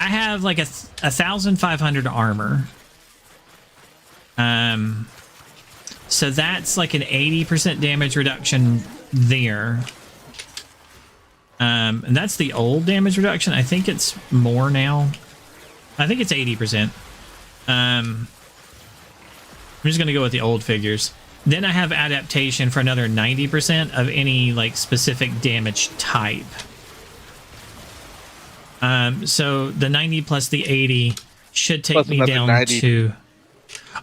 I have like 1,500 armor. So that's like an 80% damage reduction there. And that's the old damage reduction. I think it's more now. I think it's 80%. I'm just going to go with the old figures. Then I have adaptation for another 90% of any specific damage type. So the 90 plus the 80 should take plus me down 90, to...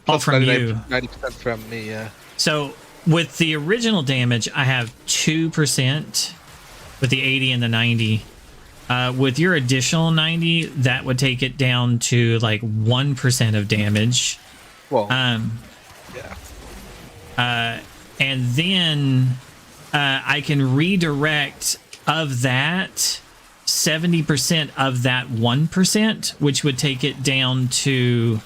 Oh, from 90, you. 90% from me, yeah. So with the original damage, I have 2% with the 80 and the 90. With your additional 90, that would take it down to 1% of damage. Well, yeah. And then I can redirect of that, 70% of that 1%, which would take it down to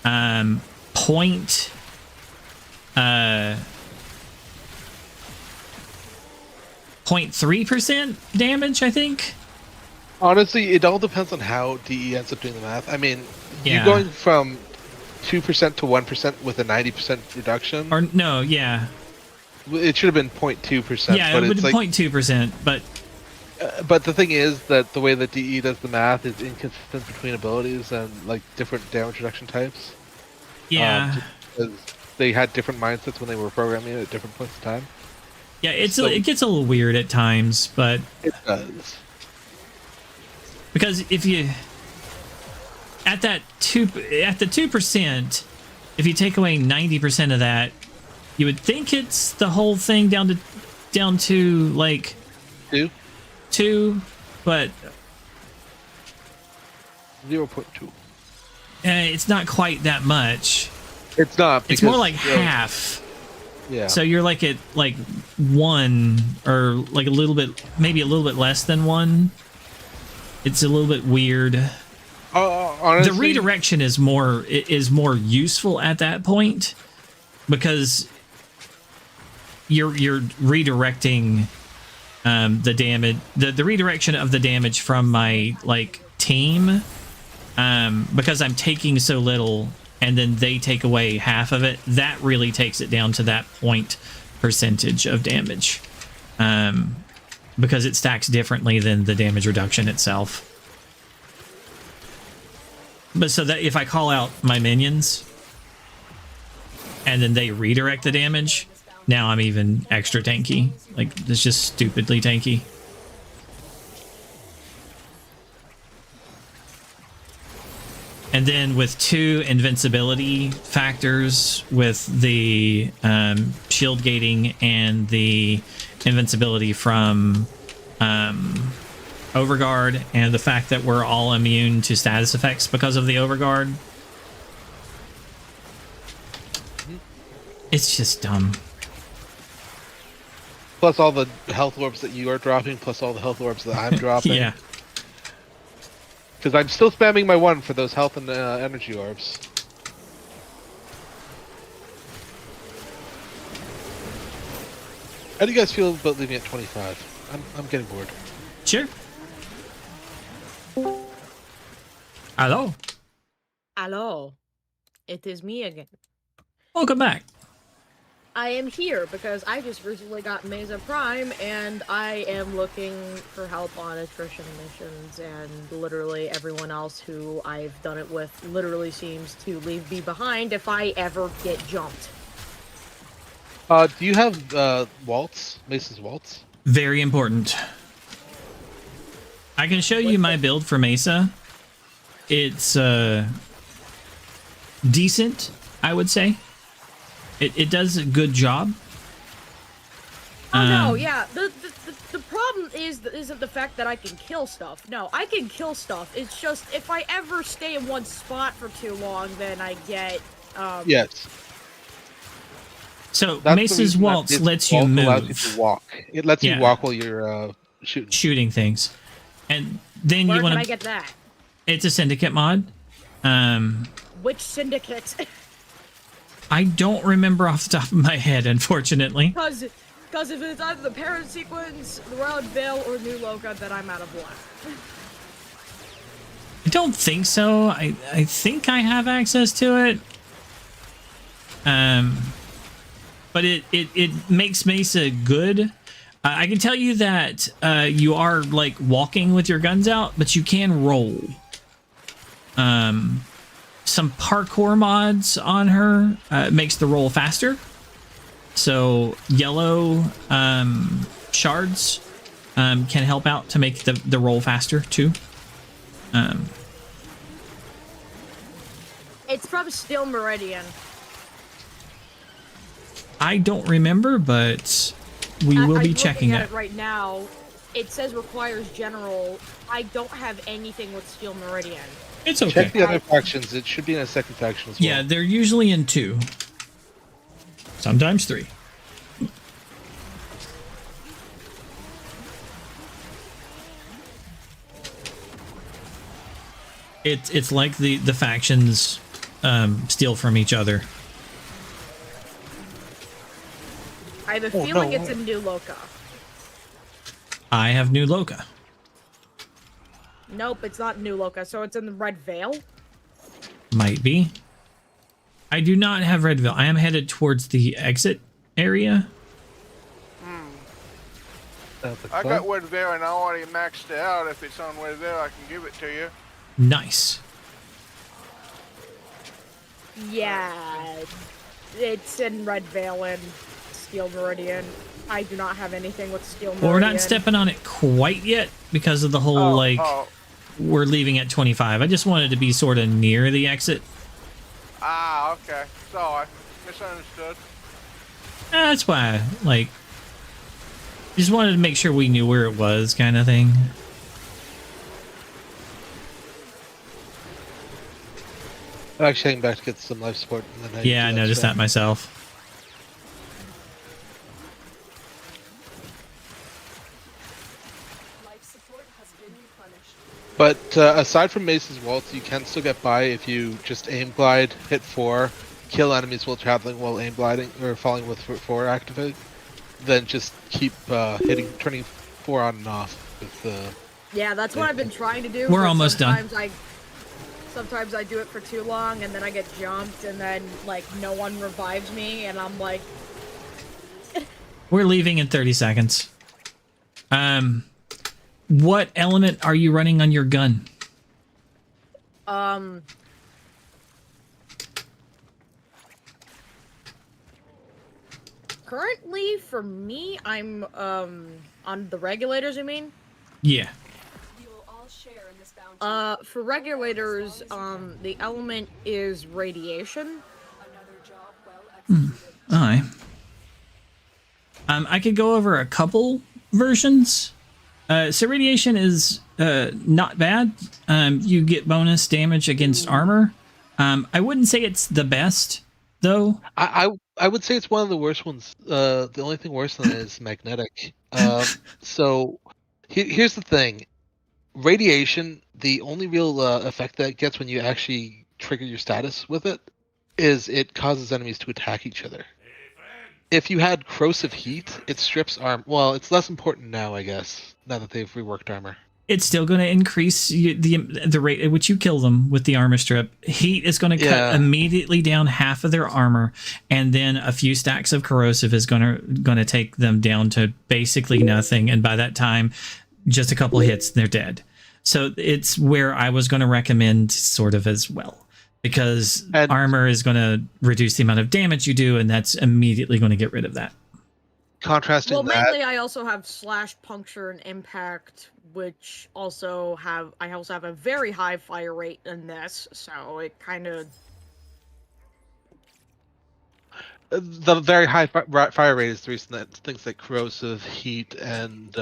0.3% damage, I think. Honestly, it all depends on how DE ends up doing the math. I mean, Yeah. you're going from 2% to 1% with a 90% reduction. Or no, yeah. It should have been 0.2%. Yeah, but it would it's have like 0.2%, but but the thing is that the way that DE does the math is inconsistent between abilities and like different damage reduction types. yeah. Just because they had different mindsets when they were programming it at different points in time. Yeah, it gets a little weird at times, but it does. Because if you at the 2%, if you take away 90% of that, you would think it's the whole thing down to like 2, but 0.2. It's not quite that much. It's not. It's more because, like half. Yeah. So you're like at like 1 or like a little bit, maybe a little bit less than 1. It's a little bit weird. Honestly, the redirection is more useful at that point because you're redirecting the damage, the redirection of the damage from my like team, because I'm taking so little and then they take away half of it. That really takes it down to that percentage of damage, because it stacks differently than the damage reduction itself. But so that if I call out my minions and then they redirect the damage, now I'm even extra tanky. Like, it's just stupidly tanky. And then with 2 invincibility factors, with the shield gating and the invincibility from Overguard, and the fact that we're all immune to status effects because of the Overguard, it's just dumb. Plus all the health orbs that you are dropping, plus all the health orbs that I'm dropping. Yeah. Because I'm still spamming my 1 for those health and energy orbs. How do you guys feel about leaving at 25? I'm getting bored. Sure. Hello. Hello. It is me again. Welcome back. I am here because I just recently got Mesa Prime and I am looking for help on attrition missions, and literally everyone else who I've done it with literally seems to leave me behind if I ever get jumped. Do you have Waltz? Mesa's Waltz? Very important. I can show you my build for Mesa. It's decent, I would say. It does a good job. Oh no, yeah. The problem isn't the fact that I can kill stuff. No, I can kill stuff. It's just if I ever stay in one spot for too long, then I get Yes. So That's Mesa's Waltz lets you move. Allows you to walk. It lets you Yeah. walk while you're shooting things, and then Where you want can I to. get that? It's a syndicate mod. Which syndicate? I don't remember off the top of my head, unfortunately. Because if it's either the parent sequence, the Round Veil, or New Loka, then I'm out of luck. I don't think so. I think I have access to it. But it makes Mesa good. I can tell you that you are like walking with your guns out, but you can roll. Some parkour mods on her makes the roll faster. So yellow shards can help out to make the roll faster too. It's from Steel Meridian. I don't remember, but we will be checking at that. it right now. It says requires general. I don't have anything with Steel Meridian. It's okay. Check the other factions. It should be in a second faction as well. Yeah, they're usually in 2. Sometimes 3. It's like the factions steal from each other. I have a feeling it's in New Loka. I have New Loka. Nope, it's not New Loka, so it's in the Red Veil? Might be. I do not have Redville. I am headed towards the exit area. I got Woodville and I already maxed it out. If it's on Woodville, I can give it to you. Nice. Yeah, it's in Red Veil and Steel Meridian. I do not have anything with Steel Meridian. Well, we're not stepping on it quite yet because of the whole, we're leaving at 25. I just wanted to be sort of near the exit. Ah, okay. Sorry. Misunderstood. That's why, just wanted to make sure we knew where it was, kind of thing. I'm actually heading back to get some life support. And then Yeah, I noticed that myself. But aside from Mace's Waltz, you can still get by if you just aim glide, hit 4, kill enemies while traveling while aim gliding or falling with 4 activate. Then just keep turning 4 on and off with Yeah, that's what I've been trying to do. We're almost done. Sometimes I do it for too long and then I get jumped and then no one revives me and I'm like We're leaving in 30 seconds. What element are you running on your gun? Currently for me I'm on the regulators, you mean? Yeah. For regulators, the element is radiation. Alright. I could go over a couple versions. So radiation is not bad. You get bonus damage against armor. I wouldn't say it's the best, though. I would say it's one of the worst ones. The only thing worse than it is magnetic. So here's the thing. Radiation, the only real effect that it gets when you actually trigger your status with it is it causes enemies to attack each other. If you had corrosive heat, it strips armor. Well, it's less important now, I guess, now that they've reworked armor. It's still going to increase the rate at which you kill them with the armor strip. Heat is going to cut immediately down half of their armor, and then a few stacks of corrosive is going to take them down to basically nothing. And by that time, just a couple hits, they're dead. So it's where I was going to recommend sort of as well, because armor is going to reduce the amount of damage you do, and that's immediately going to get rid of that. Contrasting mainly I also have slash, puncture, and impact, which also I also have a very high fire rate in this, so it kind of. The very high fire rate is the reason that things like corrosive, heat, and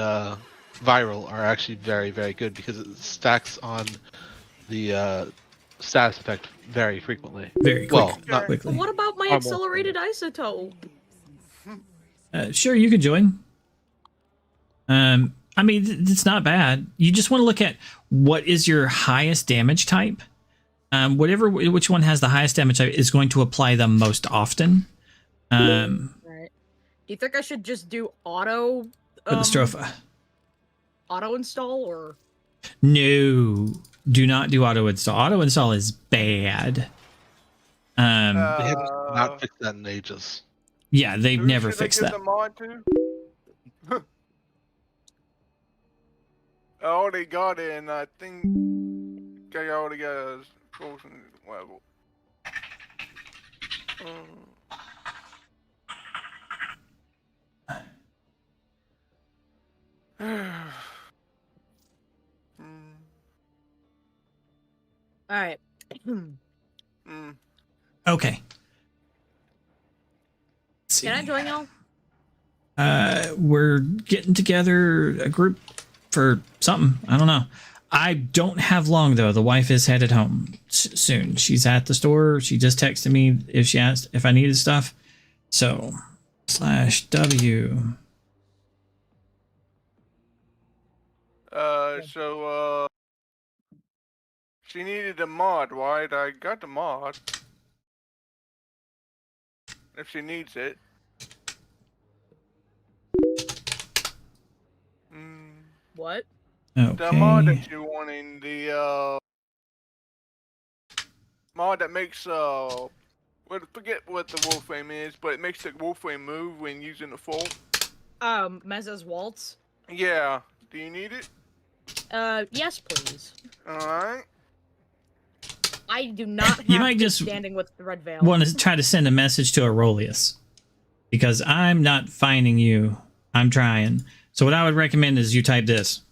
viral are actually very, very good, because it stacks on the status effect very frequently. Very quick, well, not quickly. What about my accelerated isotope? Sure, you could join. I mean, it's not bad. You just want to look at what is your highest damage type. Which one has the highest damage type is going to apply them most often. Right. Do you think I should just do auto? For the Stropha. Auto install or? No, do not do auto install. Auto install is bad. They have not fixed that in ages. Yeah, they've never fixed that. I already got it, and I think I already got a frozen level. All right. Okay. Can I join y'all? We're getting together a group for something. I don't know. I don't have long though. The wife is headed home soon. She's at the store. She just texted me if she asked if I needed stuff. So /W. She needed a mod, right? I got the mod. If she needs it. What? The mod Okay. that you're wanting, the mod that makes well, forget what the Warframe is, but it makes the Warframe move when using the full. Meza's Waltz? Yeah. Do you need it? Yes, please. Alright. I do not have You might good just standing with the Red Veil. want to try to send a message to Aurelius, because I'm not finding you. I'm trying. So what I would recommend is you type this.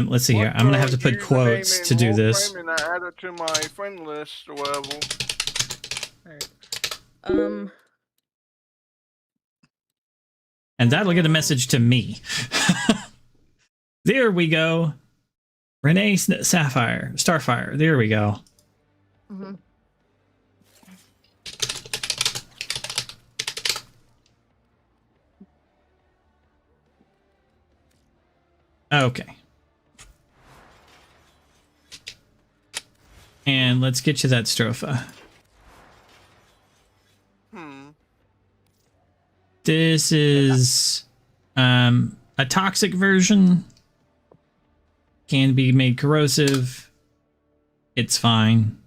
Let's see here. I'm gonna have to put quotes to do this. And I add it to my friend list or whatever. Alright. And that'll get a message to me. There we go. Renee Sapphire. Starfire. There we go. Mm-hmm. Okay. And let's get you that stropha. This is a toxic version. Can be made corrosive. It's fine.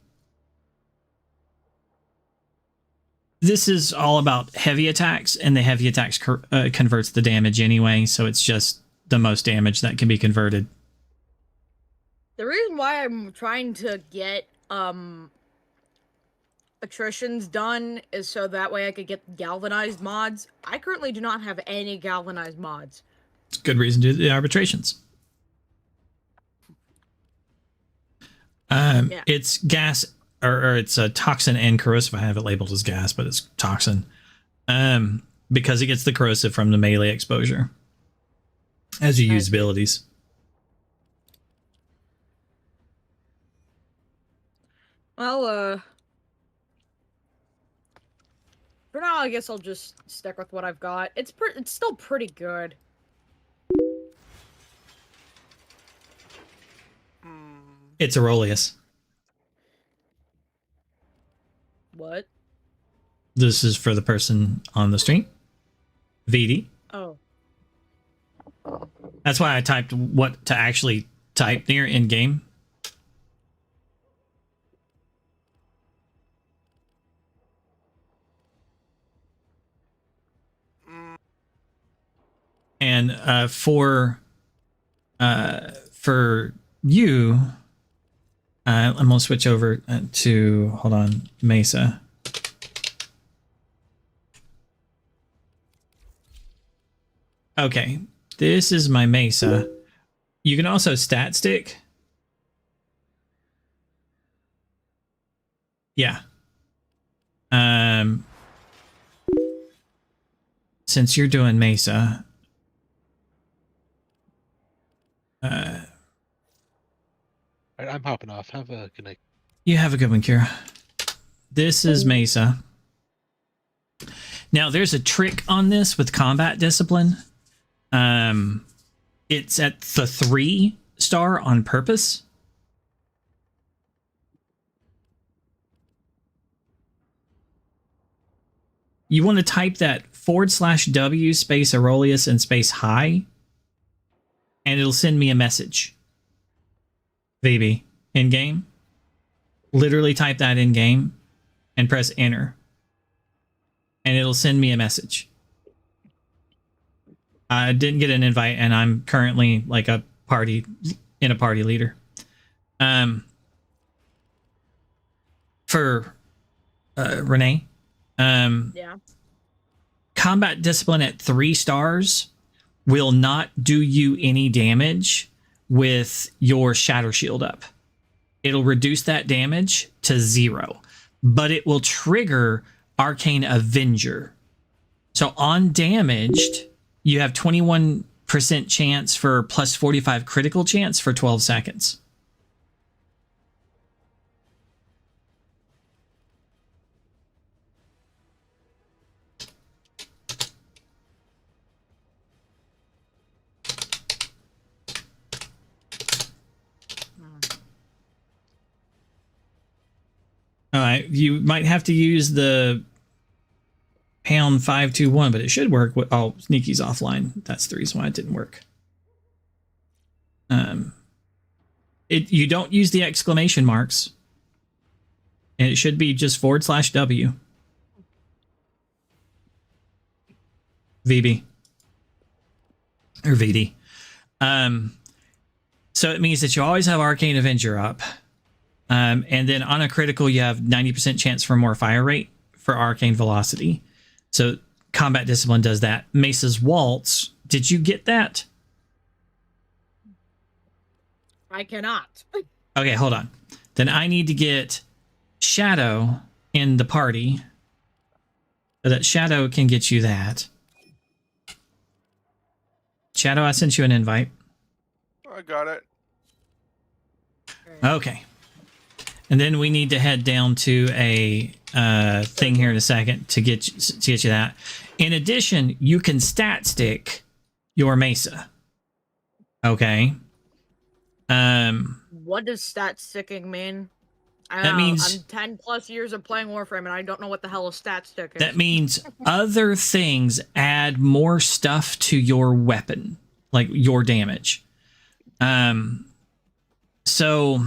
This is all about heavy attacks, and the heavy attacks converts the damage anyway, so it's just the most damage that can be converted. The reason why I'm trying to get attritions done is so that way I could get galvanized mods. I currently do not have any galvanized mods. It's a good reason to do the arbitrations. Yeah. It's gas, or it's a toxin and corrosive. I have it labeled as gas, but it's toxin. Because it gets the corrosive from the melee exposure as you use abilities. Well, for now, I guess I'll just stick with what I've got. It's still pretty good. It's Aurelius. What? This is for the person on the stream. VD. Oh. That's why I typed what to actually type near in game. And for you, I'm gonna switch over to, hold on, Mesa. Okay, this is my Mesa. You can also stat stick. Yeah. Since you're doing Mesa, I'm hopping off. Have a good night. you have a good one, Kira. This is Mesa. Now, there's a trick on this with combat discipline. It's at the 3-star on purpose. You want to type that /W space Aurelius and space hi, and it'll send me a message. VB, in game. Literally type that in game and press enter, and it'll send me a message. I didn't get an invite, and I'm currently like a party leader. For Renee, yeah. Combat discipline at 3 stars will not do you any damage with your Shatter Shield up. It'll reduce that damage to 0, but it will trigger Arcane Avenger. So on damaged, you have 21% chance for plus 45 critical chance for 12 seconds. You might have to use the pound 521, but it should work. Oh, Sneaky's offline. That's the reason why it didn't work. You don't use the exclamation marks, and it should be just /W. VB or VD. So it means that you always have Arcane Avenger up. And then on a critical, you have 90% chance for more fire rate for Arcane Velocity. So Combat Discipline does that. Mesa's Waltz, did you get that? I cannot. Okay, hold on. Then I need to get Shadow in the party so that Shadow can get you that. Shadow, I sent you an invite. I got it. Okay. And then we need to head down to a thing here in a second to get you that. In addition, you can stat stick your Mesa. Okay. What does stat sticking mean? That means I'm 10 plus years of playing Warframe and I don't know what the hell a stat stick is. that means other things add more stuff to your weapon, like your damage. So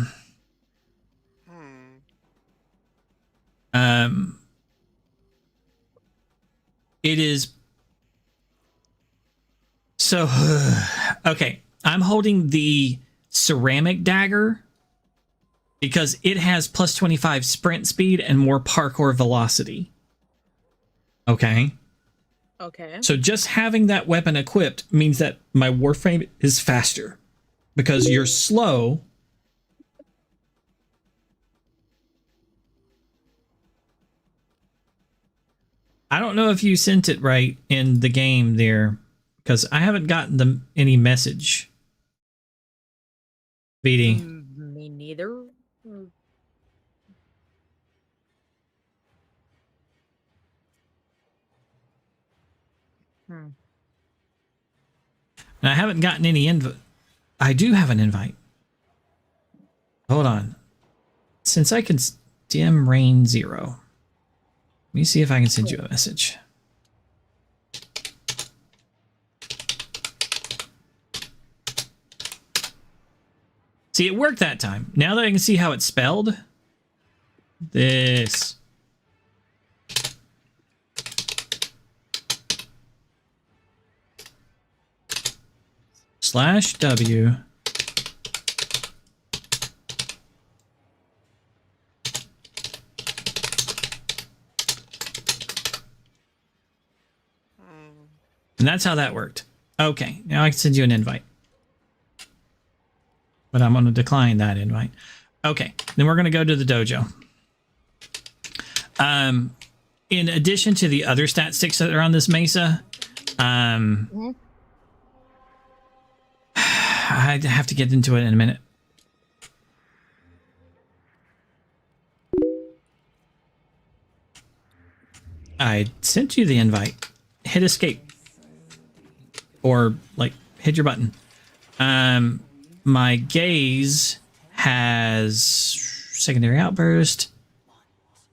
it is so okay. I'm holding the ceramic dagger because it has plus 25 sprint speed and more parkour velocity. Okay. Okay. So just having that weapon equipped means that my Warframe is faster because you're slow. I don't know if you sent it right in the game there because I haven't gotten any message. BD. Me neither. And I haven't gotten any invite. I do have an invite. Hold on. Since I can dim rain 0. Let me see if I can send you a message. See, it worked that time. Now that I can see how it's spelled. This. /W. And that's how that worked. Okay, now I can send you an invite. But I'm going to decline that invite. Okay, then we're going to go to the dojo. In addition to the other stat sticks that are on this Mesa, I have to get into it in a minute. I sent you the invite. Hit escape. Or, like, hit your button. My gaze has secondary outburst.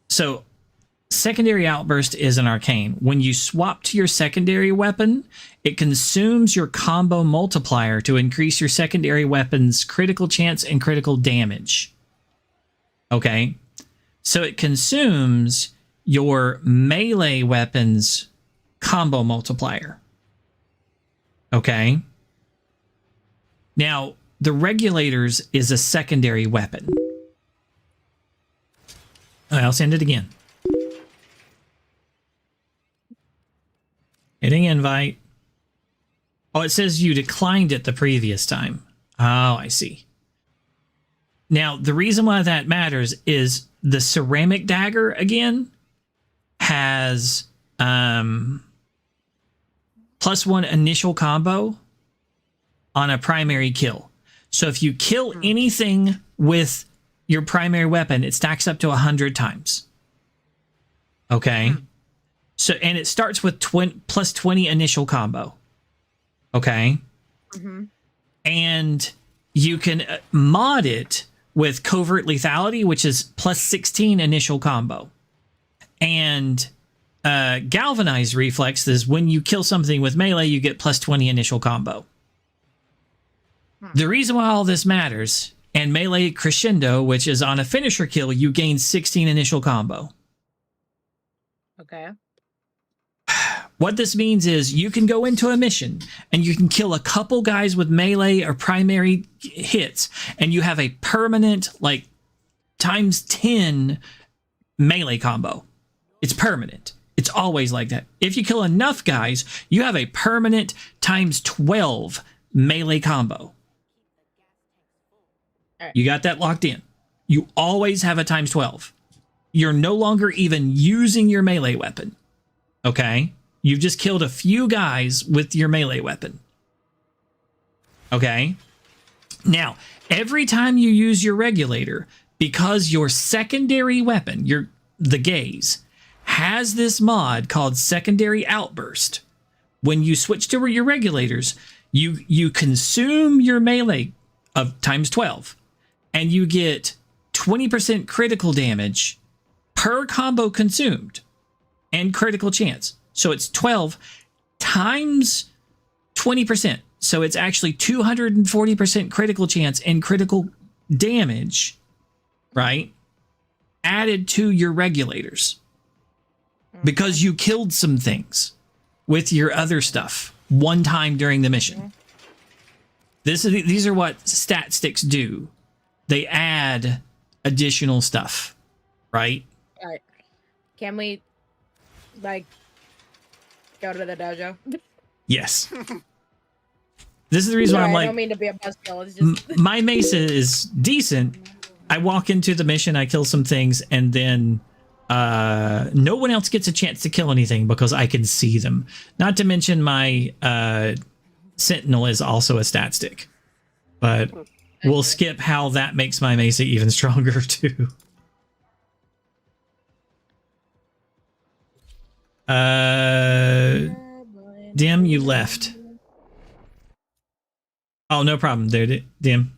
So, secondary outburst is an arcane. When you swap to your secondary weapon, it consumes your combo multiplier to increase your secondary weapon's critical chance and critical damage. Okay? So it consumes your melee weapon's combo multiplier. Okay? Now, the Regulators is a secondary weapon. I'll send it again. Hitting invite. Oh, it says you declined it the previous time. Oh, I see. Now, the reason why that matters is the ceramic dagger, again, has +1 initial combo on a primary kill. So if you kill anything with your primary weapon, it stacks up to 100 times. Okay? So, and it starts with +20 initial combo. Okay? And you can mod it with covert lethality, which is plus 16 initial combo. And galvanized reflex is when you kill something with melee, you get plus 20 initial combo. The reason why all this matters, and melee crescendo, which is on a finisher kill, you gain 16 initial combo. Okay. What this means is you can go into a mission and you can kill a couple guys with melee or primary hits, and you have a permanent, like, times 10 melee combo. It's permanent. It's always like that. If you kill enough guys, you have a permanent times 12 melee combo. You got that locked in. You always have a times 12. You're no longer even using your melee weapon. Okay? You've just killed a few guys with your melee weapon. Okay? Now, every time you use your regulator, because your secondary weapon, the gaze, has this mod called Secondary Outburst. When you switch to your regulators, you consume your melee of times 12, and you get 20% critical damage per combo consumed and critical chance. So it's 12 times 20%. So it's actually 240% critical chance and critical damage, right? Added to your regulators. Because you killed some things with your other stuff one time during the mission. These are what stat sticks do. They add additional stuff, right? All right. Can we, like, go to the dojo? Yes. This is the reason why I'm I like, don't mean to be a buzzkill. It's just my Mesa is decent. I walk into the mission, I kill some things, and then no one else gets a chance to kill anything because I can see them. Not to mention my Sentinel is also a stat stick. But we'll skip how that makes my Mesa even stronger too. Dim, you left. Oh, no problem there, Dim.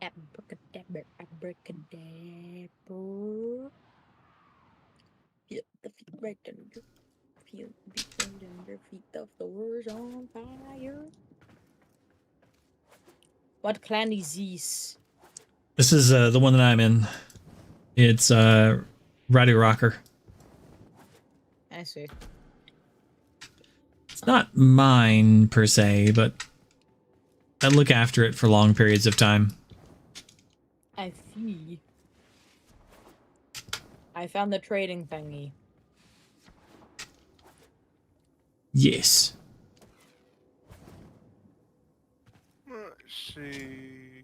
Abracadabra. Feel the feet right under. Feel the beat right under. Feet the floor's on fire. What clan is this? This is the one that I'm in. It's Radio Rocker. I see. It's not mine per se, but I look after it for long periods of time. I see. I found the trading thingy. Yes. Let's see.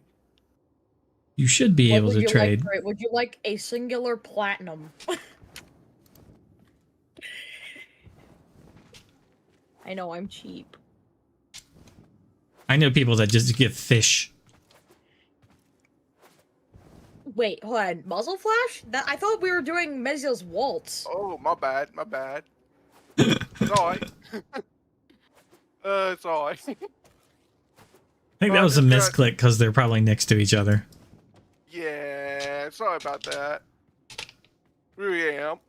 You should be able to trade. Would you like a singular platinum? I know, I'm cheap. I know people that just give fish. Wait, hold on. Muzzle flash? I thought we were doing Meziel's waltz. Oh, my bad. My bad. It's alright. It's alright. I think that was a misclick because they're probably next to each other. Yeah, sorry about that. Really am.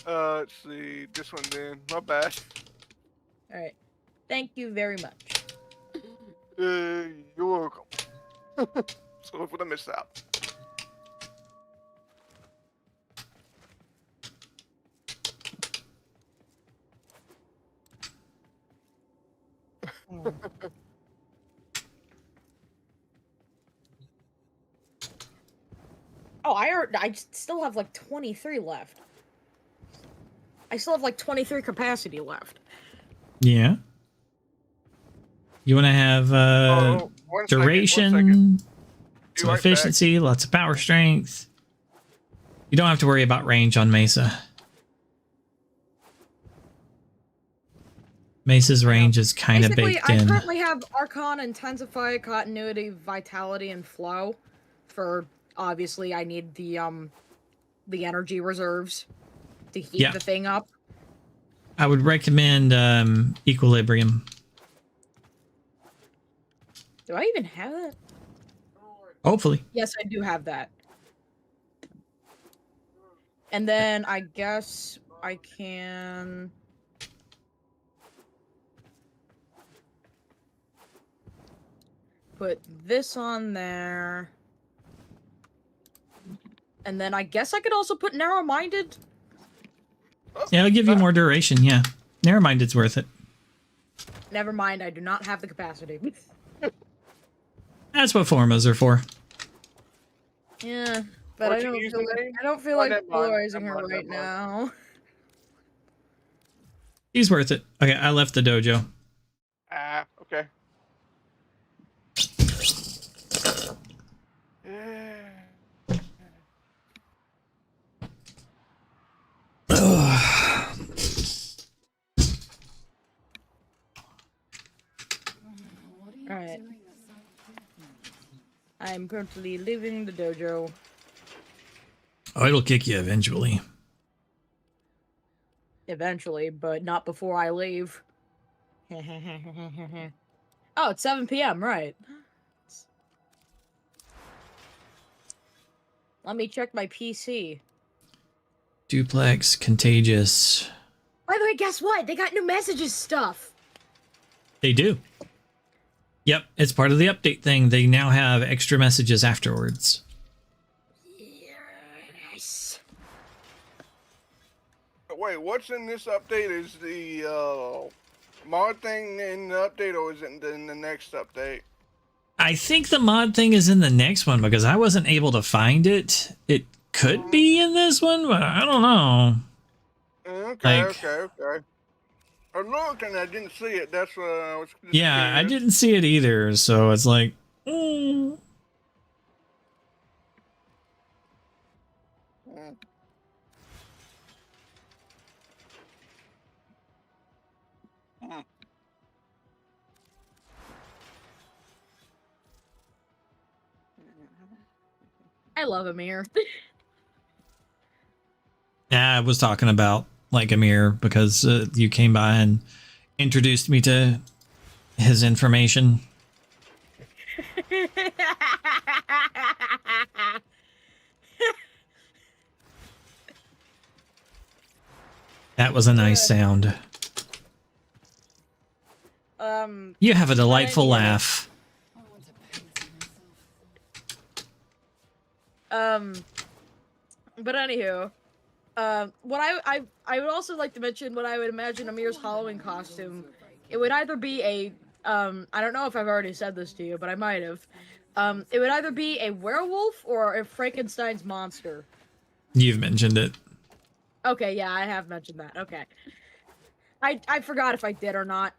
Let's see. This one then. My bad. Alright. Thank you very much. You're welcome. Sorry for the miss out. Oh, I still have like 23 left. I still have like 23 capacity left. Yeah. You want to have duration, some efficiency, lots of power strength. You don't have to worry about range on Mesa. Mesa's range is kind of baked in. I currently have Archon, Intensify, Continuity, Vitality, and Flow. For obviously, I need the energy reserves to heat the thing up. I would recommend Equilibrium. Do I even have that? Hopefully. Yes, I do have that. And then I guess I can... put this on there. And then I guess I could also put narrow-minded. Yeah, it'll give you more duration, yeah. Narrow-minded's worth it. Never mind, I do not have the capacity. That's what formas are for. Yeah, but What I you don't using, feel like Dave? I don't feel Oh, like never mind, polarizing never her mind, right never mind. now. He's worth it. Okay, I left the dojo. Ah, okay. Alright. I'm currently leaving the dojo. Oh, it'll kick you eventually. Eventually, but not before I leave. Oh, it's 7 p.m., right. Let me check my PC. Duplex, contagious. By the way, guess what? They got new messages stuff. They do. Yep, it's part of the update thing. They now have extra messages afterwards. Yes. Wait, what's in this update? Is the mod thing in the update, or is it in the next update? I think the mod thing is in the next one because I wasn't able to find it. It could be in this one, but I don't know. Okay, Like- okay. I looked and I didn't see it. That's what I was. Just Yeah, I curious. didn't see it either, so it's like... Mm. Mm. I love Amir. Yeah, I was talking about like Amir because you came by and introduced me to his information. That was a nice sound. You have a delightful laugh. But anywho, what I would also like to mention what I would imagine Amir's Halloween costume. It would either be a I don't know if I've already said this to you, but I might have. It would either be a werewolf or a Frankenstein's monster. You've mentioned it. Okay, yeah, I have mentioned that. Okay. I forgot if I did or not.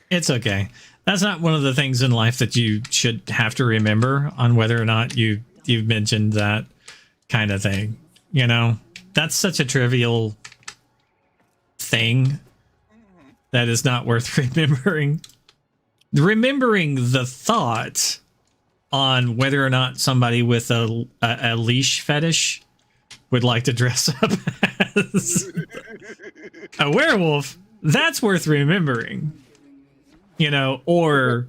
It's okay. That's not one of the things in life that you should have to remember on whether or not you've mentioned that kind of thing. You know, that's such a trivial thing that is not worth remembering. Remembering the thought on whether or not somebody with a leash fetish would like to dress up as a werewolf, that's worth remembering. You know, or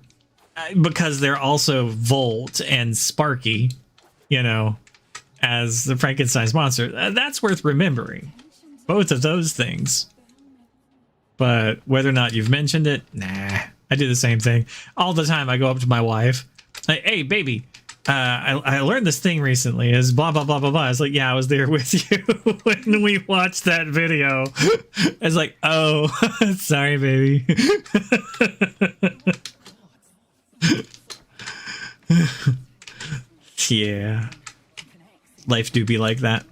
because they're also Volt and Sparky, you know, as the Frankenstein's monster. That's worth remembering. Both of those things. But whether or not you've mentioned it, nah. I do the same thing. All the time I go up to my wife, like, hey, baby, I learned this thing recently. Is blah, blah, blah, blah, blah. It's like, yeah, I was there with you when we watched that video. It's like, oh, sorry, baby. Yeah. Life do be like that.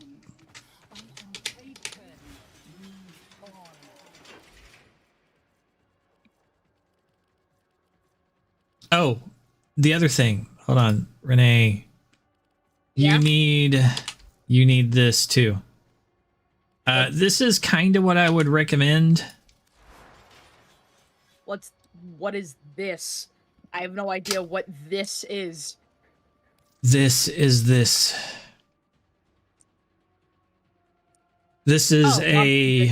Oh, the other thing. Hold on, Renee. You need this too. This is kind of what I would recommend. What is this? I have no idea what this is. This is this. This is a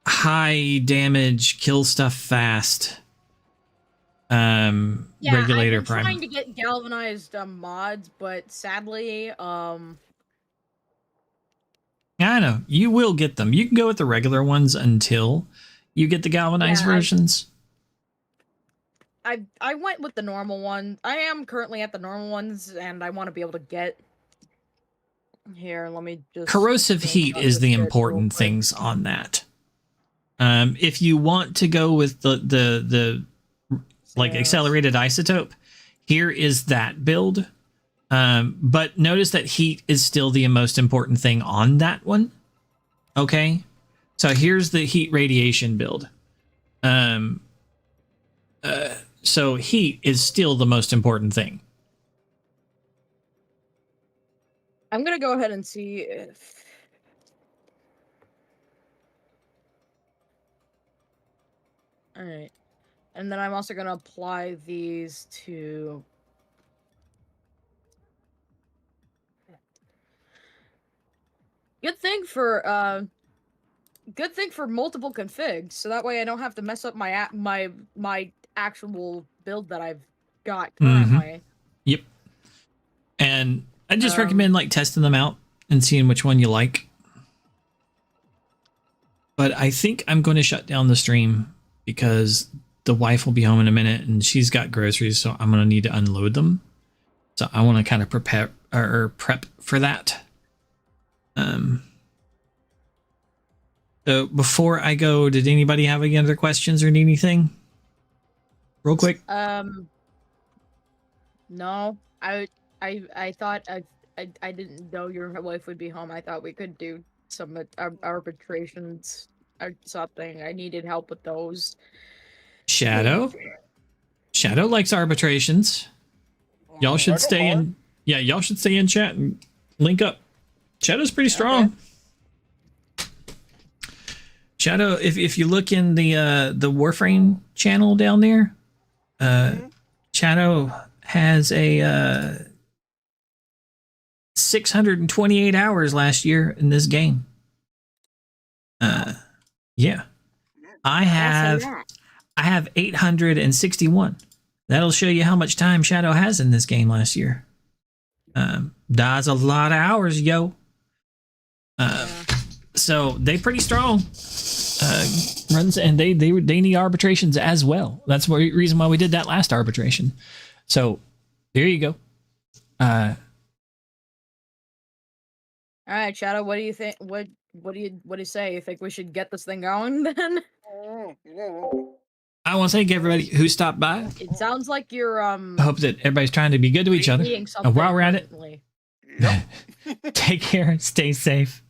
high damage, kill stuff fast Yeah, regulator I've been prime. trying to get galvanized mods, but sadly, I know you will get them. You can go with the regular ones until you get the galvanized versions. I went with the normal one. I am currently at the normal ones, and I want to be able to get. Here, let me just. Corrosive heat is the important things on that. If you want to go with the like accelerated isotope, here is that build. But notice that heat is still the most important thing on that one. Okay, so here's the heat radiation build. So heat is still the most important thing. I'm gonna go ahead and see if. All right, and then I'm also gonna apply these to. Good thing for multiple configs, so that way I don't have to mess up my actual build that I've got currently. Yep. And I just recommend like testing them out and seeing which one you like. But I think I'm going to shut down the stream because the wife will be home in a minute and she's got groceries, so I'm going to need to unload them. So I want to kind of prep for that. So before I go, did anybody have any other questions or need anything? Real quick. No, I thought I didn't know your wife would be home. I thought we could do some arbitrations or something. I needed help with those. Shadow likes arbitrations. Y'all should stay in. Yeah, y'all should stay in chat and link up. Shadow's pretty strong. Shadow, if you look in the Warframe channel down there, Shadow has a 628 hours last year in this game. Yeah. I have 861. That'll show you how much time Shadow has in this game last year. That's a lot of hours, yo. So they pretty strong. Runs and they need arbitrations as well. That's the reason why we did that last arbitration. So there you go. All right, Shadow. What do you think? What do you say? You think we should get this thing going then? I want to thank everybody who stopped by. It sounds like you're I hope that everybody's trying to be good to each other. eating And while we're at something it, take care, stay safe,